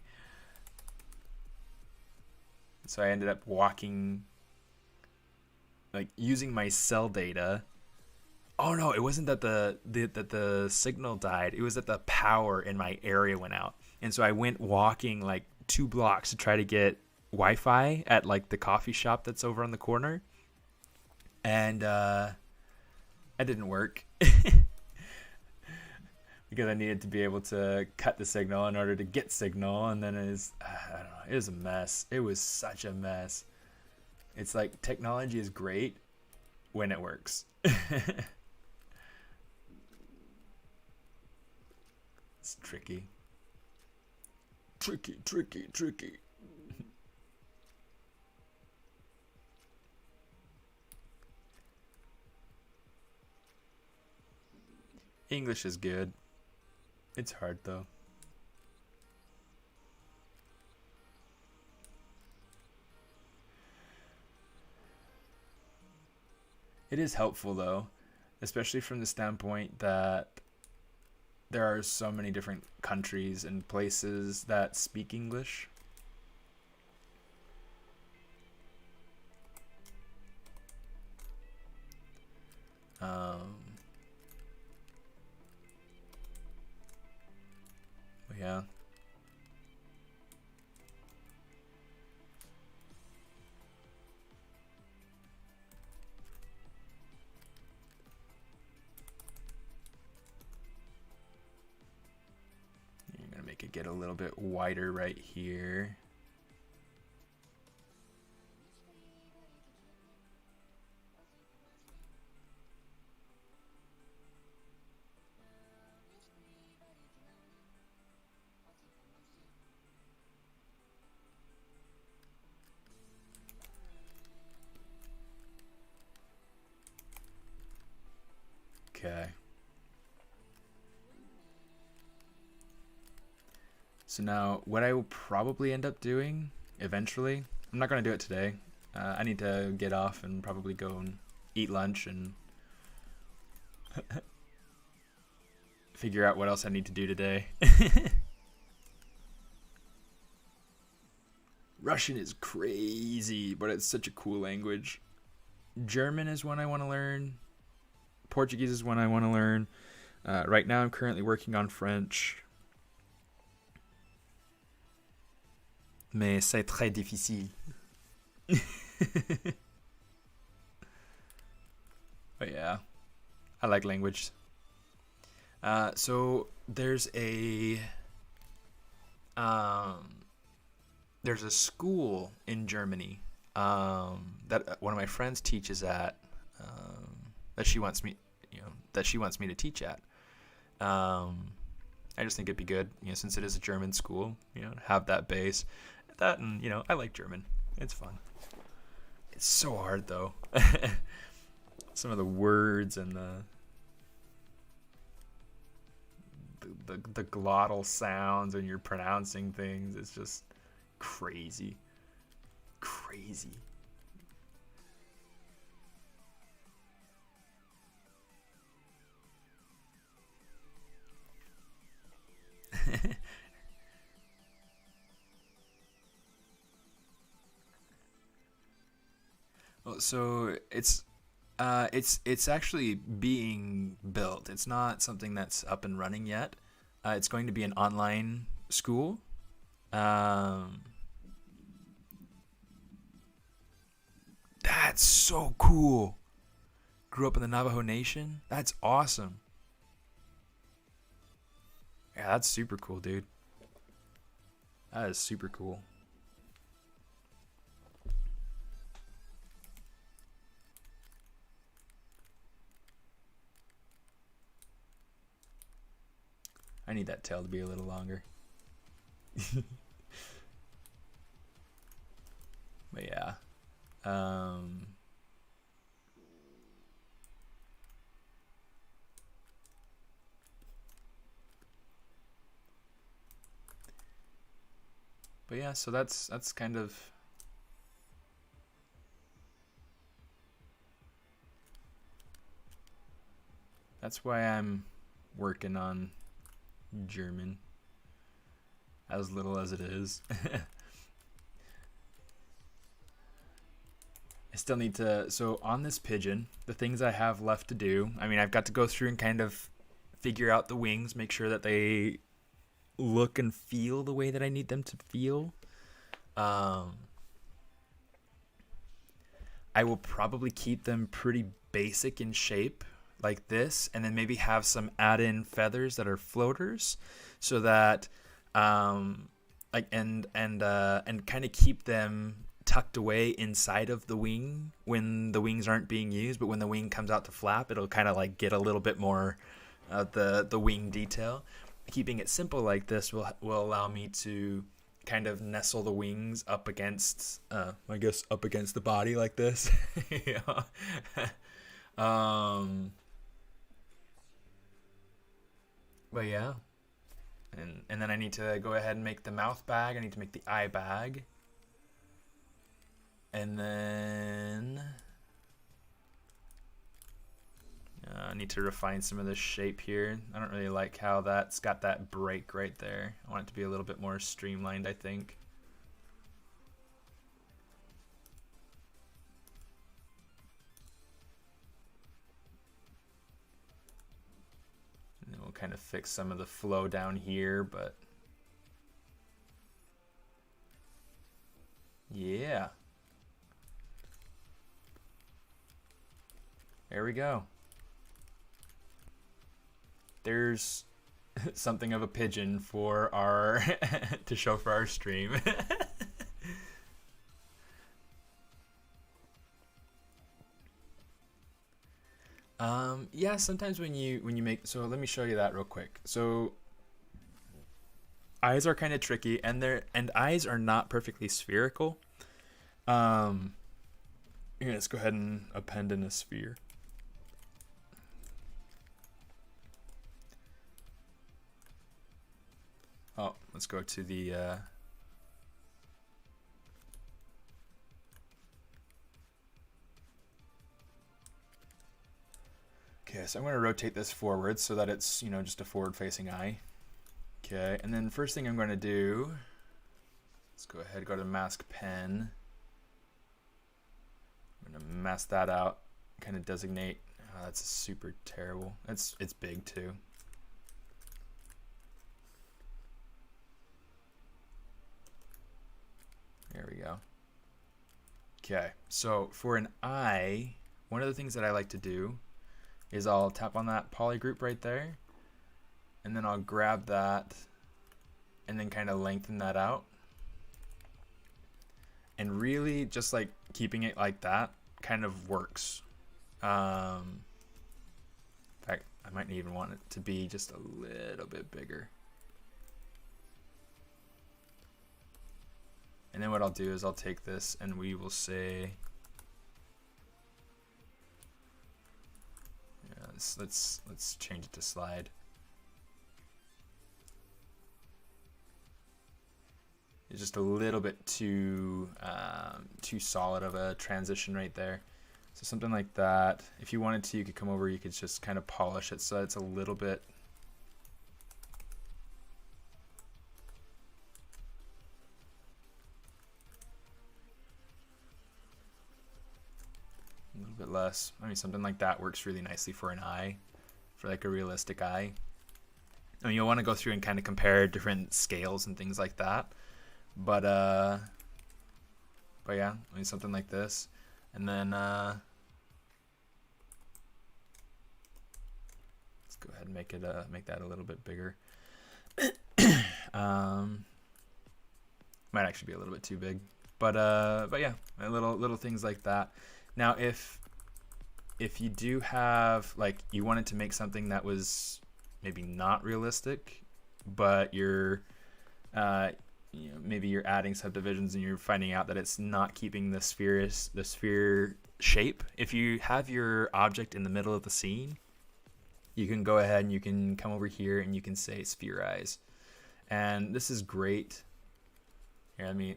So I ended up walking, like using my cell data. Oh no, it wasn't that the signal died. It was that the power in my area went out. And so I went walking like 2 blocks to try to get Wi-Fi at like the coffee shop that's over on the corner. And that didn't work. Because I needed to be able to cut the signal in order to get signal, and then I don't know, it was a mess. It was such a mess. It's like technology is great when it works. It's tricky. Tricky. English is good. It's hard though. It is helpful though, especially from the standpoint that there are so many different countries and places that speak English. Yeah. You're gonna make it get a little bit wider right here. Okay. So now what I will probably end up doing eventually, I'm not going to do it today. I need to get off and probably go and eat lunch and figure out what else I need to do today. Russian is crazy, but it's such a cool language. German is one I want to learn. Portuguese is one I want to learn. Right now I'm currently working on French. Mais c'est très difficile. But yeah, I like language. So there's a school in Germany that one of my friends teaches at, that she wants me to teach at. I just think it'd be good, since it is a German school, to have that base. That, and I like German. It's fun. It's so hard though. Some of the words and the glottal sounds when you're pronouncing things, it's just crazy. Well, so it's actually being built. It's not something that's up and running yet. It's going to be an online school. That's so cool. Grew up in the Navajo Nation. That's awesome. Yeah, that's super cool, dude. That is super cool. I need that tail to be a little longer. But yeah. But yeah, so that's kind of that's why I'm working on German, as little as it is. I still need to, so on this pigeon, the things I have left to do, I mean, I've got to go through and kind of figure out the wings, make sure that they look and feel the way that I need them to feel. I will probably keep them pretty basic in shape like this, and then maybe have some add-in feathers that are floaters, so that like and kind of keep them tucked away inside of the wing when the wings aren't being used, but when the wing comes out to flap, it'll kind of like get a little bit more of the wing detail. Keeping it simple like this will allow me to kind of nestle the wings up against I guess up against the body like this. Yeah. But yeah, and then I need to go ahead and make the mouth bag. I need to make the eye bag, and then I need to refine some of this shape here. I don't really like how that's got that break right there. I want it to be a little bit more streamlined, I think. And then we'll kind of fix some of the flow down here, but yeah. There we go. There's something of a pigeon for our to show for our stream. Yeah, sometimes when you make, so let me show you that real quick. So eyes are kind of tricky, and eyes are not perfectly spherical. Here, let's go ahead and append in a sphere. Oh, let's go to the okay, so I'm going to rotate this forward so that it's, just a forward-facing eye. Okay, and then first thing I'm going to do, let's go ahead, go to mask pen. I'm going to mask that out, kind of designate. Oh, that's super terrible. It's big too. There we go. Okay, so for an eye, one of the things that I like to do is I'll tap on that poly group right there, and then I'll grab that and then kind of lengthen that out. And really just like keeping it like that kind of works. In fact, I might even want it to be just a little bit bigger. And then what I'll do is I'll take this and we will say, yeah, let's change it to slide. It's just a little bit too solid of a transition right there. So something like that. If you wanted to, you could come over, you could just kind of polish it so it's a little bit less. I mean, something like that works really nicely for an eye, for like a realistic eye. I mean, you'll want to go through and kind of compare different scales and things like that. But yeah, I mean something like this, and then let's go ahead and make that a little bit bigger. Might actually be a little bit too big, but yeah, little things like that. Now, if you do have, like, you wanted to make something that was maybe not realistic, but you're maybe you're adding subdivisions and you're finding out that it's not keeping the sphere shape. If you have your object in the middle of the scene, you can go ahead and you can come over here and you can say spherize, and this is great. Here, let me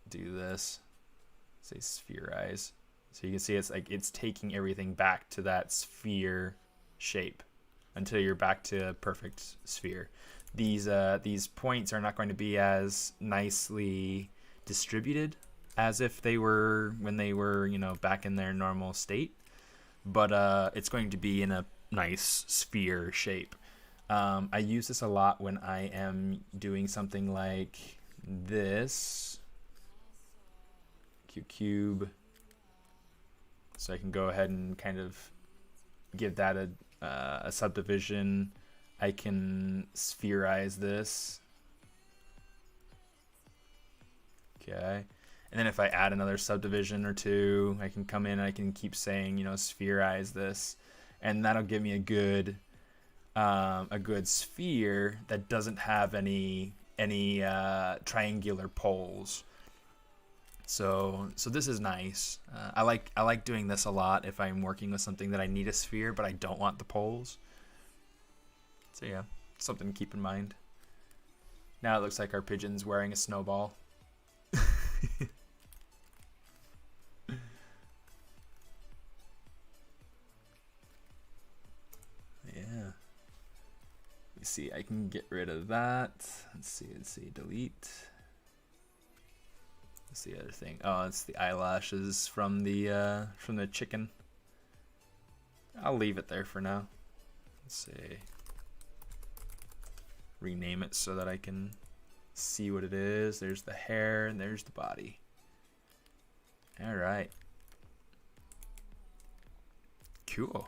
do this. Say spherize. So you can see it's like it's taking everything back to that sphere shape until you're back to a perfect sphere. These points are not going to be as nicely distributed as if they were when they were, back in their normal state, but it's going to be in a nice sphere shape. I use this a lot when I am doing something like this cube, so I can go ahead and kind of give that a subdivision. I can spherize this, okay, and then if I add another subdivision or two, I can come in and I can keep saying, spherize this, and that'll give me a good sphere that doesn't have any triangular poles. So this is nice. I like doing this a lot if I'm working with something that I need a sphere but I don't want the poles. So yeah, something to keep in mind. Now it looks like our pigeon's wearing a snowball. Yeah. Let me see, I can get rid of that. Let's see, delete. What's the other thing? Oh, it's the eyelashes from the chicken. I'll leave it there for now. Let's see. Rename it so that I can see what it is. There's the hair and there's the body. All right. Cool.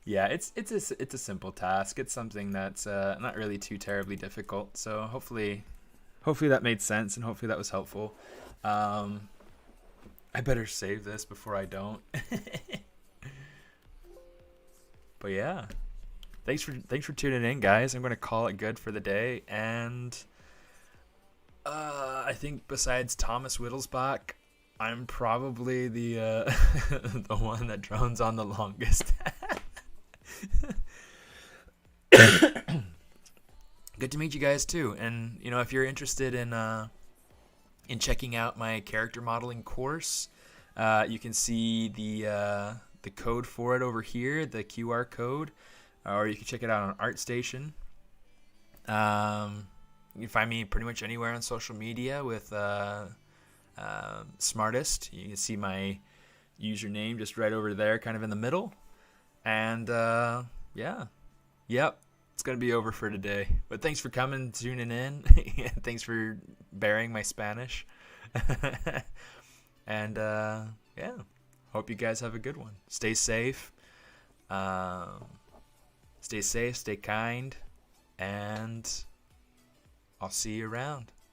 Yeah, it's a simple task. It's something that's not really too terribly difficult. So hopefully that made sense and hopefully that was helpful. I better save this before I don't. But yeah, thanks for tuning in, guys. I'm gonna call it good for the day, and I think besides Thomas Whittlesbach, I'm probably the the one that drones on the longest. Good to meet you guys too, and if you're interested in checking out my character modeling course, you can see the code for it over here, the QR code, or you can check it out on ArtStation. You can find me pretty much anywhere on social media with SMAARTIST. You can see my username just right over there, kind of in the middle. And yeah, yep, it's gonna be over for today. But thanks for coming, tuning in. Thanks for bearing my Spanish. And yeah, hope you guys have a good one. Stay safe. Stay kind, and I'll see you around.